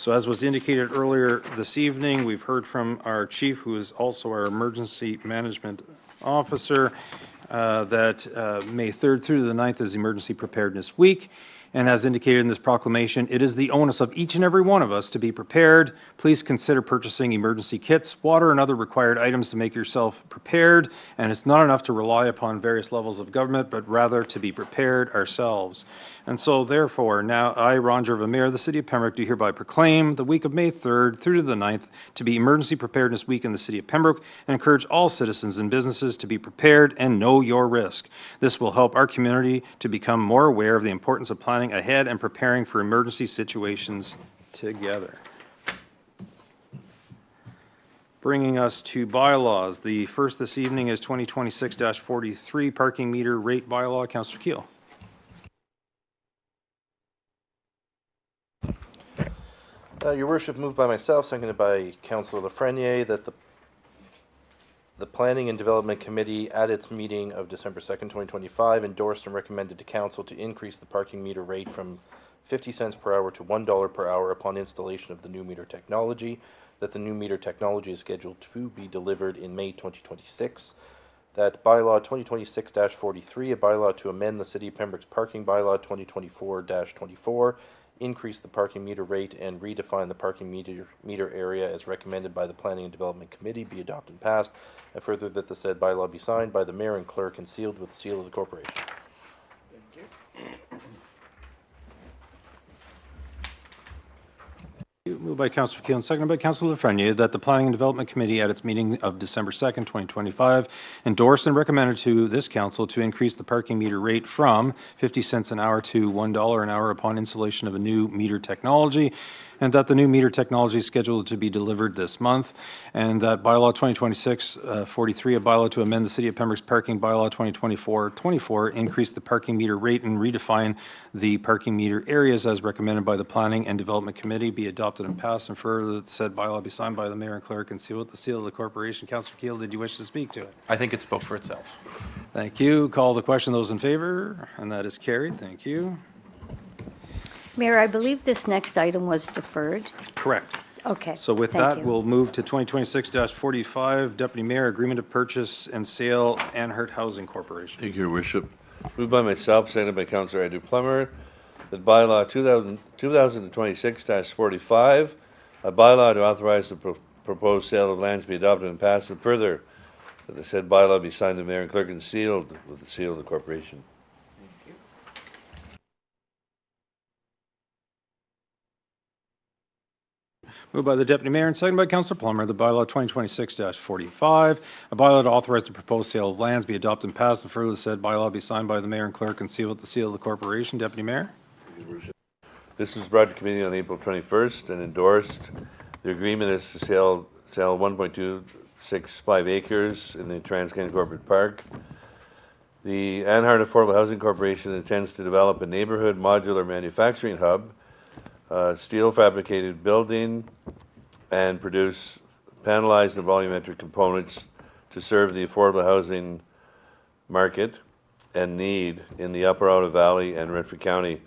So as was indicated earlier this evening, we've heard from our chief, who is also our emergency management officer, that May 3rd through the 9th is Emergency Preparedness Week. And as indicated in this proclamation, it is the onus of each and every one of us to be prepared. Please consider purchasing emergency kits, water, and other required items to make yourself prepared. And it's not enough to rely upon various levels of government, but rather to be prepared ourselves. And so therefore, now I, Ron Jerva, Mayor of the City of Pembroke, do hereby proclaim the week of May 3rd through to the 9th to be Emergency Preparedness Week in the City of Pembroke, and encourage all citizens and businesses to be prepared and know your risk. This will help our community to become more aware of the importance of planning ahead and preparing for emergency situations together. Bringing us to bylaws. The first this evening is 2026-43 parking meter rate bylaw. Councillor Keel. Your worship, moved by myself, seconded by Councillor Lafreniere, that the Planning and Development Committee at its meeting of December 2nd, 2025 endorsed and recommended to Council to increase the parking meter rate from 50 cents per hour to $1 per hour upon installation of the new meter technology, that the new meter technology is scheduled to be delivered in May 2026, that bylaw 2026-43, a bylaw to amend the City of Pembroke's parking bylaw 2024-24, increase the parking meter rate and redefine the parking meter area as recommended by the Planning and Development Committee be adopted and passed, and further that the said bylaw be signed by the mayor and clerk and sealed with the seal of the corporation. Moved by Councillor Keel and seconded by Councillor Lafreniere that the Planning and Development Committee at its meeting of December 2nd, 2025 endorsed and recommended to this council to increase the parking meter rate from 50 cents an hour to $1 an hour upon installation of a new meter technology, and that the new meter technology is scheduled to be delivered this month, and that bylaw 2026-43, a bylaw to amend the City of Pembroke's parking bylaw 2024-24, increase the parking meter rate and redefine the parking meter areas as recommended by the Planning and Development Committee be adopted and passed, and further that the said bylaw be signed by the mayor and clerk and sealed with the seal of the corporation. Councillor Keel, did you wish to speak to it? I think it spoke for itself. Thank you. Call the question. Those in favor? And that is carried. Thank you. Mayor, I believe this next item was deferred. Correct. Okay. So with thank that, you. we'll move to 2026-45, Deputy Mayor, Agreement to Purchase and Sale, Anhert Housing Corporation. Thank you, Your Worship. Moved by myself, seconded by Councillor Adu Plummer, that bylaw 2026-45, a bylaw to authorize the proposed sale of lands be adopted and passed, and further that the said bylaw be signed by the mayor and clerk and sealed with the seal of the corporation. Moved by the Deputy Mayor and seconded by Councillor Plummer, the bylaw 2026-45, a bylaw to authorize the proposed sale of lands be adopted and passed, and further the said bylaw be signed by the mayor and clerk and sealed with the seal of the corporation. Deputy Mayor. This was brought to committee on April 21st and endorsed. The agreement is to sell 1.265 acres in the Trans-Canada Corporate Park. The Anhart Affordable Housing Corporation intends to develop a neighborhood modular manufacturing hub, steel fabricated building, and produce panelized and volumetric components to serve the affordable housing market and need in the Upper Ottawa Valley and Renfrew County.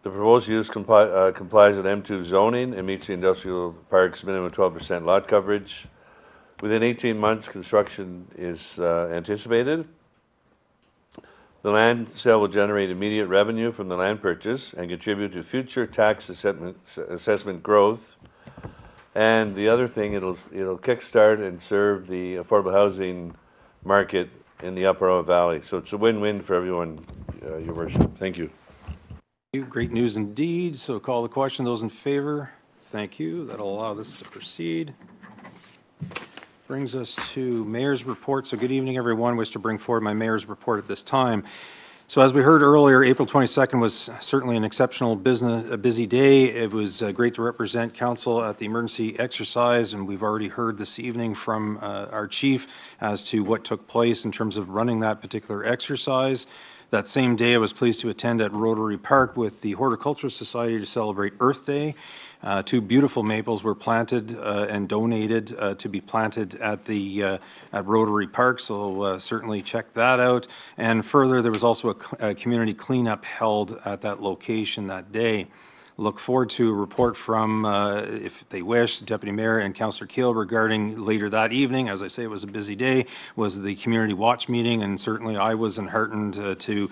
The proposed use complies with M2 zoning and meets the industrial park's minimum 12% lot coverage. Within 18 months, construction is anticipated. The land sale will generate immediate revenue from the land purchase and contribute to future tax assessment growth And the other thing, it'll kickstart and serve the affordable housing market in the Upper Ottawa Valley. So it's a win-win for everyone, Your Worship. Thank you. Great news indeed. So call the question. Those in favor? Thank you. That'll allow this to proceed. Brings us to mayor's report. So good evening, everyone. Wish to bring forward my mayor's report at this time. So as we heard earlier, April 22nd was certainly an exceptional busy day. It was great to represent council at the emergency exercise, and we've already heard this evening from our chief as to what took place in terms of running that particular exercise. That same day, I was pleased to attend at Rotary Park with the Horticultural Society to celebrate Earth Day. 2 beautiful maples were planted and donated to be planted at Rotary Park, so certainly check that out. And further, there was also a community cleanup held at that location that day. Look forward to a report from, if they wish, Deputy Mayor and Councillor Keel regarding later that evening. As I say, it was a busy day, was the community watch meeting, and certainly I was enheartened to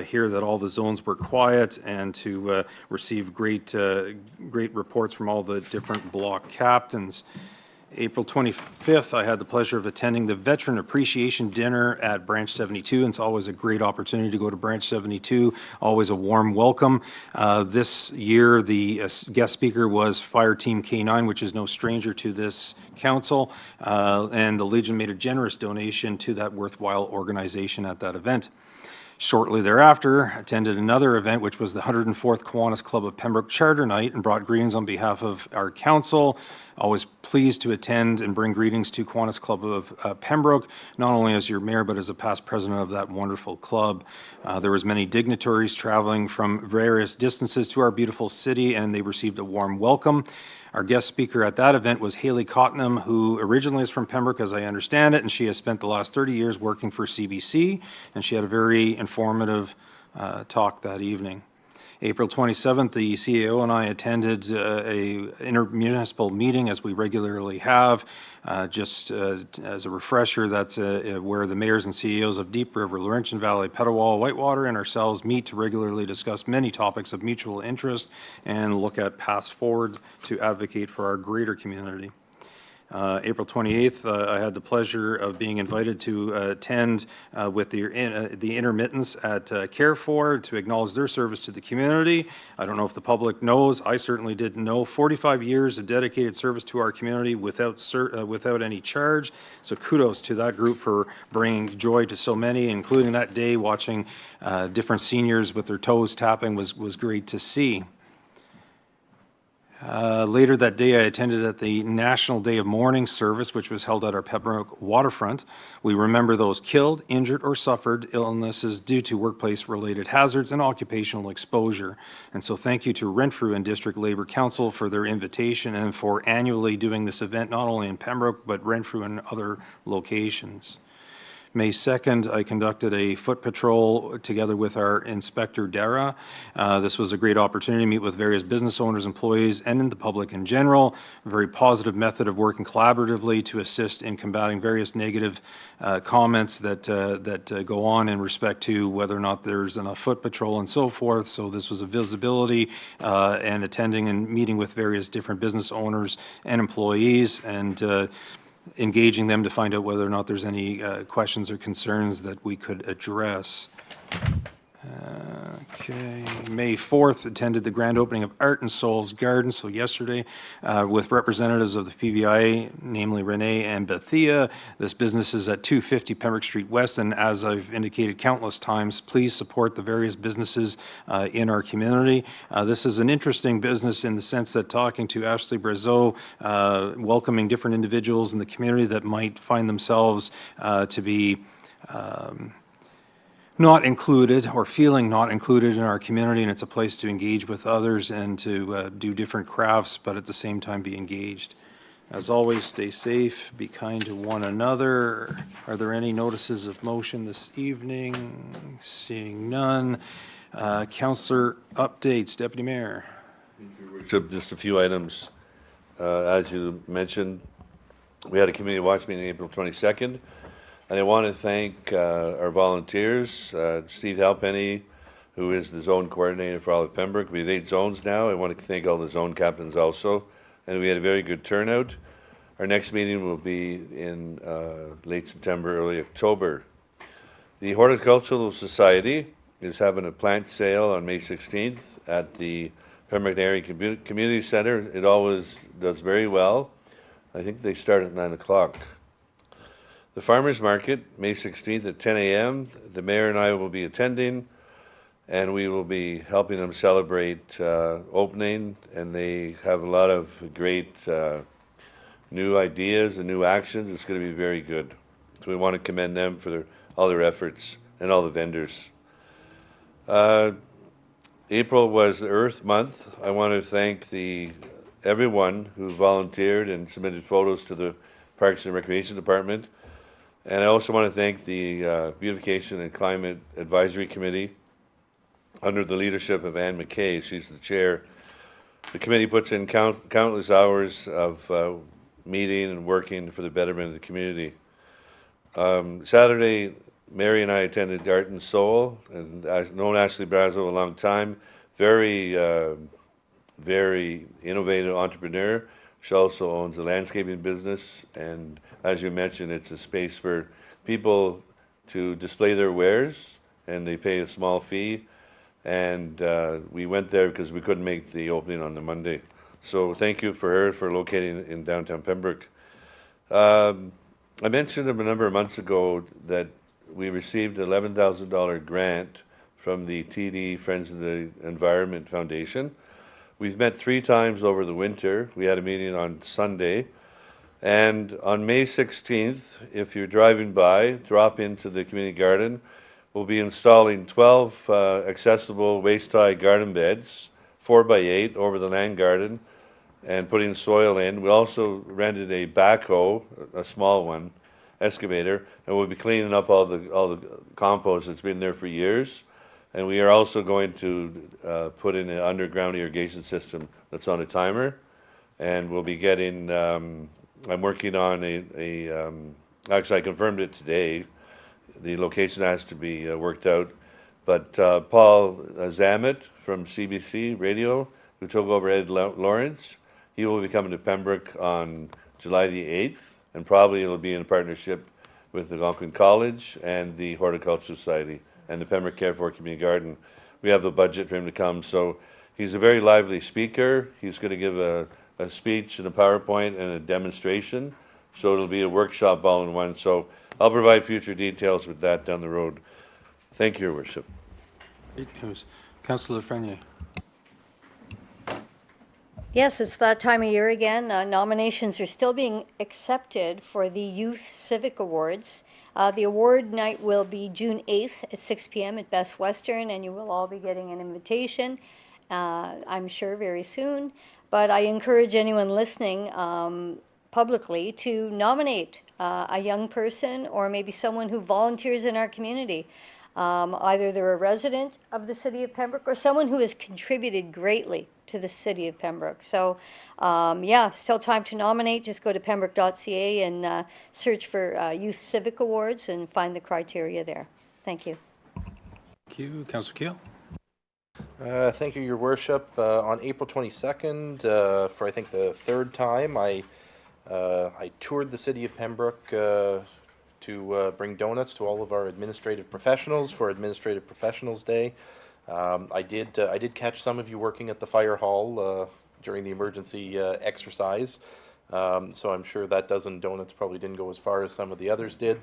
hear that all the zones were quiet and to receive great reports from all the different block captains. April 25th, I had the pleasure of attending the Veteran Appreciation Dinner at Branch 72, and it's always a great opportunity to go to Branch 72, always a warm welcome. This year, the guest speaker was Fire Team K9, which is no stranger to this council, and the Legion made a generous donation to that worthwhile organization at that event. Shortly thereafter, attended another event, which was the 104th Kiwanis Club of Pembroke Charter Night, and brought greetings on behalf of our council. Always pleased to attend and bring greetings to Kiwanis Club of Pembroke, not only as your mayor, but as a past president of that wonderful club. There was many dignitaries traveling from various distances to our beautiful city, and they received a warm welcome. Our guest speaker at that event was Haley Cottenham, who originally is from Pembroke, as I understand it, and she has spent the last 30 years working for CBC, and she had a very informative talk that evening. April 27th, the CEO and I attended a intermunicipal meeting, as we regularly have. Just as a refresher, that's where the mayors and CEOs of Deep River, Laurentian Valley, Petawawa, Whitewater, and ourselves meet to regularly discuss many topics of mutual interest and look at paths forward to advocate for our greater community. April 28th, I had the pleasure of being invited to attend with the intermittents at Carrefour to acknowledge their service to the community. I don't know if the public knows, I certainly didn't know, 45 years of dedicated service to our community without any charge. So kudos to that group for bringing joy to so many, including that day watching different seniors with their toes tapping was great to see. Later that day, I attended at the National Day of Mourning service, which was held at our Pembroke waterfront. We remember those killed, injured, or suffered illnesses due to workplace-related hazards and occupational exposure. And so thank you to Renfrew and District Labour Council for their invitation and for annually doing this event, not only in Pembroke, but Renfrew and other locations. May 2nd, I conducted a foot patrol together with our Inspector Dara. This was a great opportunity to meet with various business owners, employees, and in the public in general. A very positive method of working collaboratively to assist in combating various negative comments that go on in respect to whether or not there's enough foot patrol and so forth. So this was a visibility and attending and meeting with various different business owners and employees, and engaging them to find out whether or not there's any questions or concerns that we could address. Okay, May 4th, attended the grand opening of Art and Souls Garden, so yesterday, with representatives of the PBIA, namely Renee and Bethia. This business is at 250 Pembroke Street West, and as I've indicated countless times, please support the various businesses in our community. This is an interesting business in the sense that talking to Ashley Brazeau, welcoming different individuals in the community that might find themselves to be not included or feeling not included in our community, and it's a place to engage with others and to do different crafts, but at the same time be engaged. As always, stay safe, be kind to one another. Are there any notices of motion this evening? Seeing none. Councillor updates, Deputy Mayor. Just a few items. As you mentioned, we had a community watch meeting April 22nd. And I want to thank our volunteers, Steve Halpenny, who is the zone coordinator for all of Pembroke. We have 8 zones now. I want to thank all the zone captains also, and we had a very good turnout. Our next meeting will be in late September, early October. The Horticultural Society is having a plant sale on May 16th at the Pembroke Area Community Center. It always does very well. I think they start at 9 o'clock. The Farmers Market, May 16th at 10 a.m. The mayor and I will be attending, and we will be helping them celebrate opening, and they have a lot of great new ideas and new actions. It's going to be very good. So we want to commend them for all their efforts and all the vendors. April was the Earth Month. I want to thank everyone who volunteered and submitted photos to the Parks and Recreation Department. And I also want to thank the Beautification and Climate Advisory Committee under the leadership of Ann McKay. She's the chair. The committee puts in countless hours of meeting and working for the betterment of the community. Saturday, Mary and I attended Art and Soul, and I've known Ashley Brazo a long time. Very innovative entrepreneur. She also owns a landscaping business, and as you mentioned, it's a space for people to display their wares, and they pay a small fee. And we went there because we couldn't make the opening on the Monday. So thank you for her for locating in downtown Pembroke. I mentioned a number of months ago that we received an $11,000 grant from the TD Friends of the Environment Foundation. We've met 3 times over the winter. We had a meeting on Sunday. And on May 16th, if you're driving by, drop into the community garden. We'll be installing 12 accessible waist-high garden beds, 4x8 over the land garden, and putting soil in. We also rented a backhoe, a small one, excavator, and we'll be cleaning up all the compost that's been there for years. And we are also going to put in an underground irrigation system that's on a timer. And we'll be getting, I'm working on actually I confirmed it today. The location has to be worked out. But Paul Zamet from CBC Radio, who took over Ed Lawrence, he will be coming to Pembroke on July the 8th, and probably it'll be in partnership with the Algonquin College and the Horticultural Society and the Pembroke Care for Community Garden. We have the budget for him to come, so he's a very lively speaker. He's going to give a speech and a PowerPoint and a demonstration, so it'll be a workshop all in one. So I'll provide future details with that down the road. Thank you, Your Worship. Councillor Frenier. Yes, it's that time of year again. Nominations are still being accepted for the Youth Civic Awards. The award night will be June 8th at 6 p.m. at Best Western, and you will all be getting an invitation, I'm sure, very soon. But I encourage anyone listening publicly to nominate a young person or maybe someone who volunteers in our community. Either they're a resident of the city of Pembroke or someone who has contributed greatly to the city of Pembroke. So yeah, still time to nominate. Just go to pembroke.ca and search for Youth Civic Awards and find the criteria there. Thank you. Thank you. Councillor Keel. Thank you, Your Worship. On April 22nd, for I think the 3rd time, I toured the city of Pembroke to bring donuts to all of our administrative professionals for Administrative Professionals Day. I did catch some of you working at the fire hall during the emergency exercise, so I'm sure that dozen donuts probably didn't go as far as some of the others did.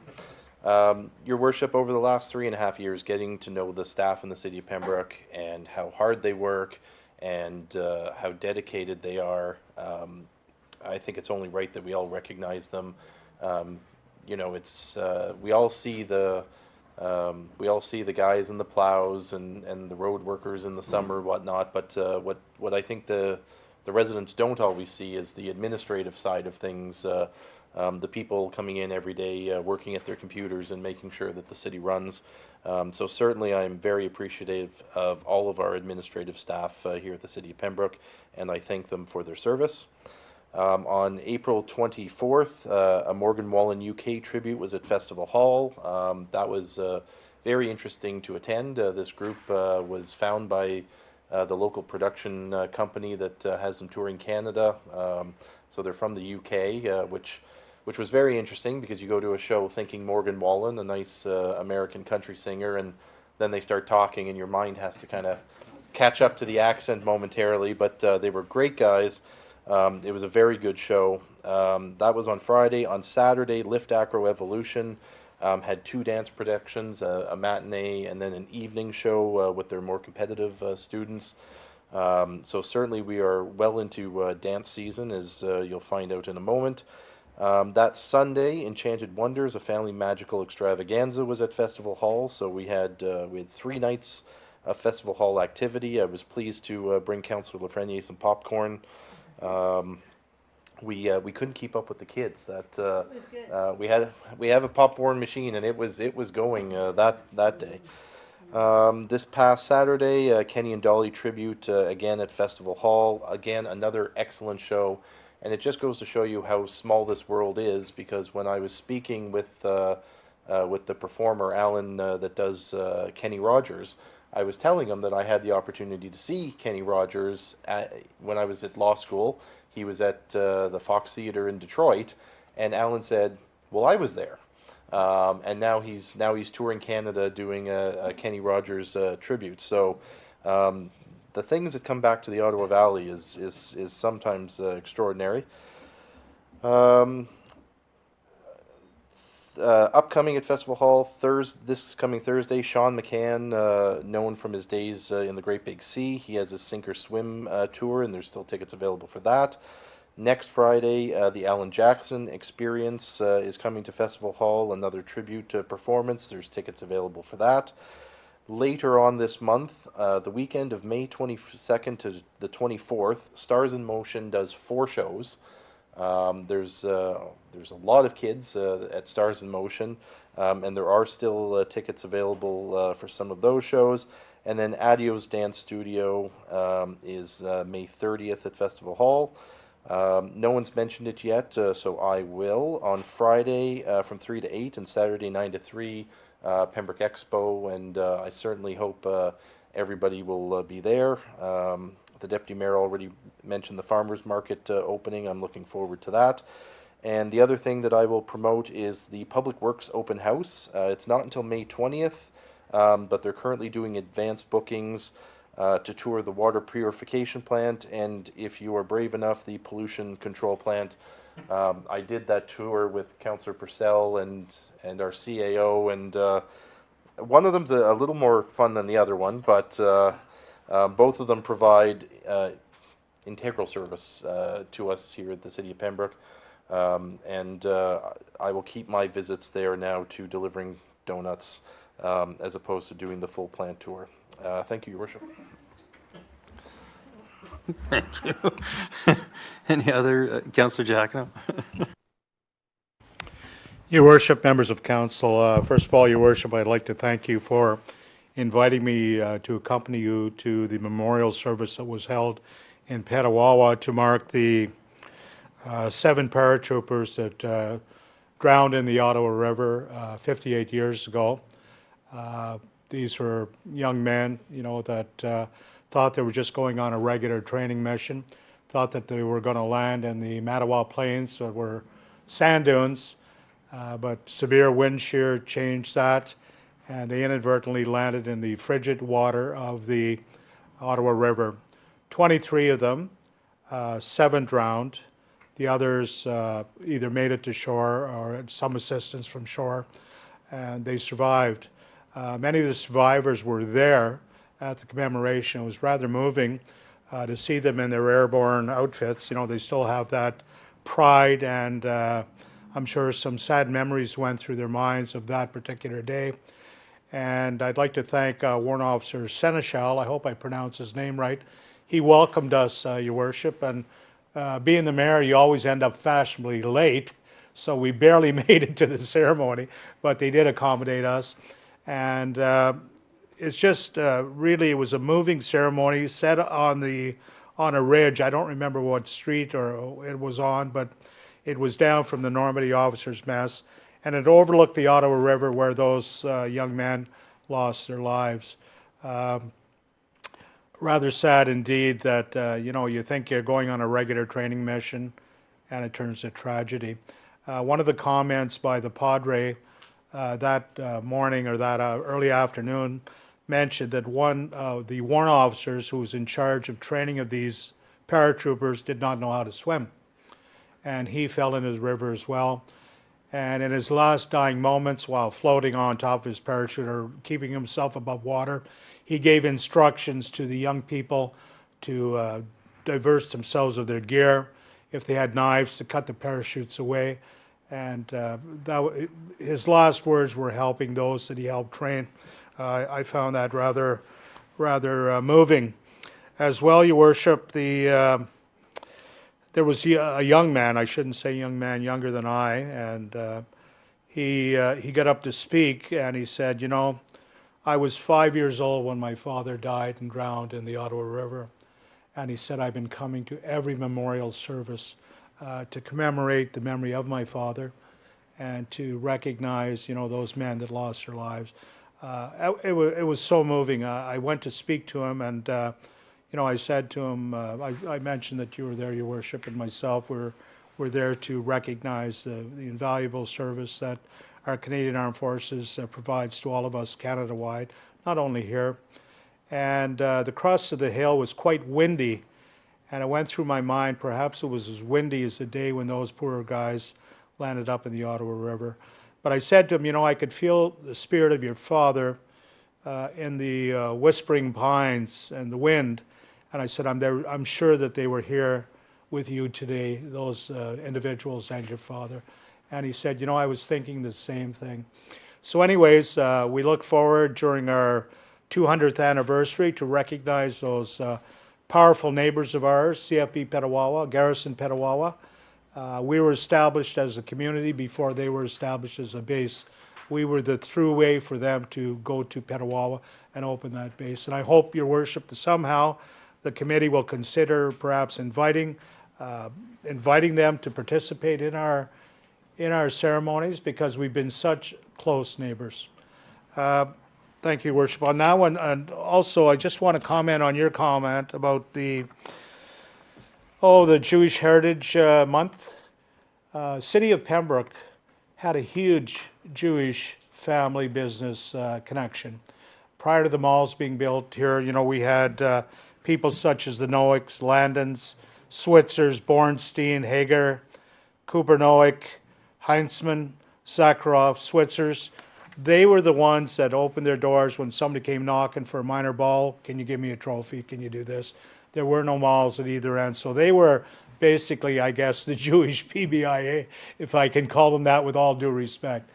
Your Worship, over the last 3.5 years, getting to know the staff in the city of Pembroke and how hard they work and how dedicated they are, I think it's only right that we all recognize them. You know, it's we all see the guys in the plows and the road workers in the summer, whatnot. But what I think the residents don't always see is the administrative side of things. The people coming in every day, working at their computers and making sure that the city runs. So certainly I'm very appreciative of all of our administrative staff here at the city of Pembroke, and I thank them for their service. On April 24th, a Morgan Wallen UK tribute was at Festival Hall. That was very interesting to attend. This group was found by the local production company that has them touring Canada. So they're from the UK, which was very interesting because you go to a show thinking Morgan Wallen, a nice American country singer, and then they start talking and your mind has to kind of catch up to the accent momentarily, but they were great guys. It was a very good show. That was on Friday. On Saturday, Lift Acro Evolution had 2 dance productions, a matinee and then an evening show with their more competitive students. So certainly we are well into dance season, as you'll find out in a moment. That Sunday, Enchanted Wonders, a family magical extravaganza, was at Festival Hall. So we had 3 nights of Festival Hall activity. I was pleased to bring Councillor Lafreniere some popcorn. We couldn't keep up with the kids. We have a popcorn machine, and it was going that day. This past Saturday, Kenny and Dolly tribute again at Festival Hall. Again, another excellent show, and it just goes to show you how small this world is. Because when I was speaking with the performer Alan that does Kenny Rogers, I was telling him that I had the opportunity to see Kenny Rogers when I was at law school. He was at the Fox Theatre in Detroit, and Alan said, "Well, I was there." And now he's touring Canada doing a Kenny Rogers tribute. So the things that come back to the Ottawa Valley is sometimes extraordinary. Upcoming at Festival Hall this coming Thursday, Sean McCann, known from his days in the Great Big Sea. He has a sink or swim tour, and there's still tickets available for that. Next Friday, the Alan Jackson Experience is coming to Festival Hall, another tribute performance. There's tickets available for that. Later on this month, the weekend of May 22nd to the 24th, Stars in Motion does 4 shows. There's a lot of kids at Stars in Motion, and there are still tickets available for some of those shows. And then Adio's Dance Studio is May 30th at Festival Hall. No one's mentioned it yet, so I will. On Friday from 3 to 8 and Saturday 9 to 3, Pembroke Expo, and I certainly hope everybody will be there. The Deputy Mayor already mentioned the Farmers Market opening. I'm looking forward to that. And the other thing that I will promote is the Public Works Open House. It's not until May 20th, but they're currently doing advanced bookings to tour the water purification plant, and if you are brave enough, the pollution control plant. I did that tour with Councillor Purcell and our CAO, and one of them's a little more fun than the other one, but both of them provide integral service to us here at the City of Pembroke, and I will keep my visits there now to delivering donuts as opposed to doing the full plant tour. Thank you, Your Worship. Thank you. Any other, Councillor Giacomo? Your Worship, members of Council, first of all, Your Worship, I'd like to thank you for inviting me to accompany you to the memorial service that was held in Petawawa to mark the 7 paratroopers that drowned in the Ottawa River 58 years ago. These were young men, that thought they were just going on a regular training mission, thought that they were going to land in the Mattawa Plains that were sand dunes, but severe wind shear changed that, and they inadvertently landed in the frigid water of the Ottawa River. 23 of them, 7 drowned. The others either made it to shore or had some assistance from shore, and they survived. Many of the survivors were there at the commemoration. It was rather moving to see them in their airborne outfits. They still have that pride, and I'm sure some sad memories went through their minds of that particular day. And I'd like to thank Warrant Officer Seneschal. I hope I pronounced his name right. He welcomed us, Your Worship, and being the mayor, you always end up fashionably late, so we barely made it to the ceremony, but they did accommodate us. And it's just really, it was a moving ceremony set on a ridge. I don't remember what street or it was on, but it was down from the Normandy Officers' Mess, and it overlooked the Ottawa River where those young men lost their lives. rather sad indeed that, you know, you think you're going on a regular training mission and it turns to tragedy. One of the comments by the Padre that morning or that early afternoon mentioned that one of the warrant officers who was in charge of training of these paratroopers did not know how to swim. And he fell into the river as well. And in his last dying moments, while floating on top of his parachute or keeping himself above water, he gave instructions to the young people to divest themselves of their gear. If they had knives, to cut the parachutes away. And his last words were helping those that he helped train. I found that rather moving. As well, Your Worship, there was a young man, I shouldn't say young man, younger than I, and he got up to speak and he said, you know, I was 5 years old when my father died and drowned in the Ottawa River. And he said, I've been coming to every memorial service to commemorate the memory of my father and to recognize, you know, those men that lost their lives. It was so moving. I went to speak to him and, you know, I said to him, I mentioned that you were there, Your Worship, and myself were there to recognize the invaluable service that our Canadian Armed Forces provides to all of us Canada-wide, not only here. And the crust of the hill was quite windy, and it went through my mind, perhaps it was as windy as the day when those poor guys landed up in the Ottawa River. But I said to him, you know, I could feel the spirit of your father in the whispering pines and the wind. And I said, I'm sure that they were here with you today, those individuals and your father. And he said, you know, I was thinking the same thing. So anyways, we look forward during our 200th anniversary to recognize those powerful neighbors of ours, CFB Petawawa, Garrison Petawawa. We were established as a community before they were established as a base. We were the throughway for them to go to Petawawa and open that base. And I hope, Your Worship, that somehow the committee will consider perhaps inviting them to participate in our ceremonies, because we've been such close neighbors. Thank you, Your Worship. On that one, and also I just want to comment on your comment about the Jewish Heritage Month. City of Pembroke had a huge Jewish family business connection. Prior to the malls being built here, you know, we had people such as the Noacks, Landons, Switzers, Bornstein, Hager, Cooper Noack, Heinzman, Zakharov, Switzers. They were the ones that opened their doors when somebody came knocking for a minor ball. Can you give me a trophy? Can you do this? There were no malls at either end. So they were basically, I guess, the Jewish PBIA, if I can call them that with all due respect.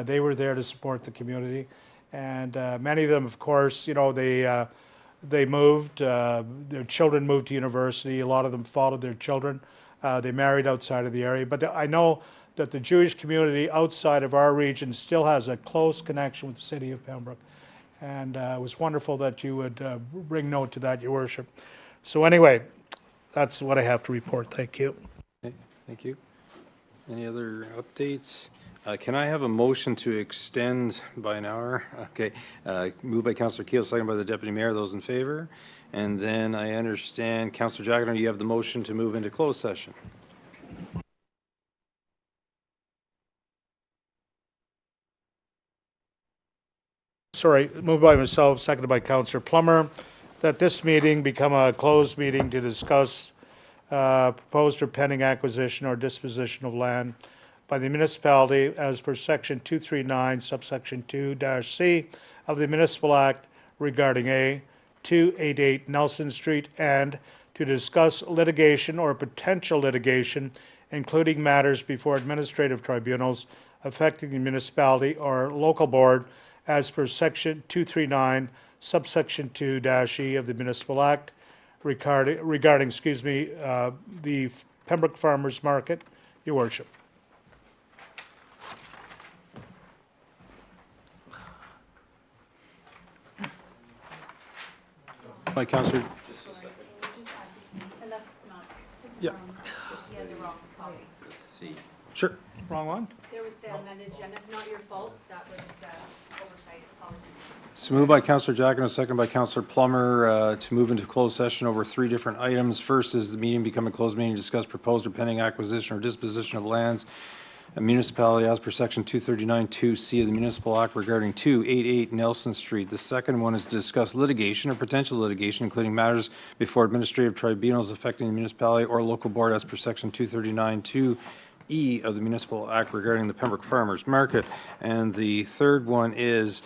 They were there to support the community. And many of them, of course, you know, they moved. Their children moved to university. A lot of them followed their children. They married outside of the area. But I know that the Jewish community outside of our region still has a close connection with the city of Pembroke. And it was wonderful that you would bring note to that, Your Worship. So anyway, that's what I have to report. Thank you. Okay, thank you. Any other updates? Can I have a motion to extend by an hour? Okay, moved by Councillor Keel, second by the Deputy Mayor. Those in favor? And then I understand, Councillor Jagger, you have the motion to move into closed session. Sorry, moved by myself, seconded by Councillor Plummer, that this meeting become a closed meeting to discuss proposed or pending acquisition or disposition of land by the municipality as per section 239, subsection 2-C of the Municipal Act regarding A, 288 Nelson Street, and to discuss litigation or potential litigation, including matters before administrative tribunals affecting the municipality or local board as per section 239, subsection 2-E of the Municipal Act regarding the Pembroke Farmers Market. Your Worship. By Councillor. Yeah. C. Sure. Wrong one? There was the amended agenda, not your fault, that was oversight, apologies. So moved by Councillor Giacono, second by Councillor Plummer, to move into closed session over 3 different items. First is the meeting become a closed meeting to discuss proposed or pending acquisition or disposition of lands a municipality as per section 239-2C of the Municipal Act regarding 288 Nelson Street. The second one is to discuss litigation or potential litigation, including matters before administrative tribunals affecting the municipality or local board as per section 239-2E of the Municipal Act regarding the Pembroke Farmers Market. And the third one is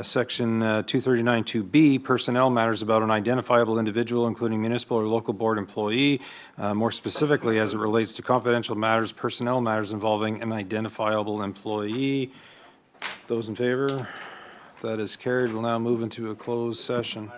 section 239-2B, personnel matters about an identifiable individual, including municipal or local board employee, more specifically as it relates to confidential matters, personnel matters involving an identifiable employee. Those in favor? That is carried. We'll now move into a closed session.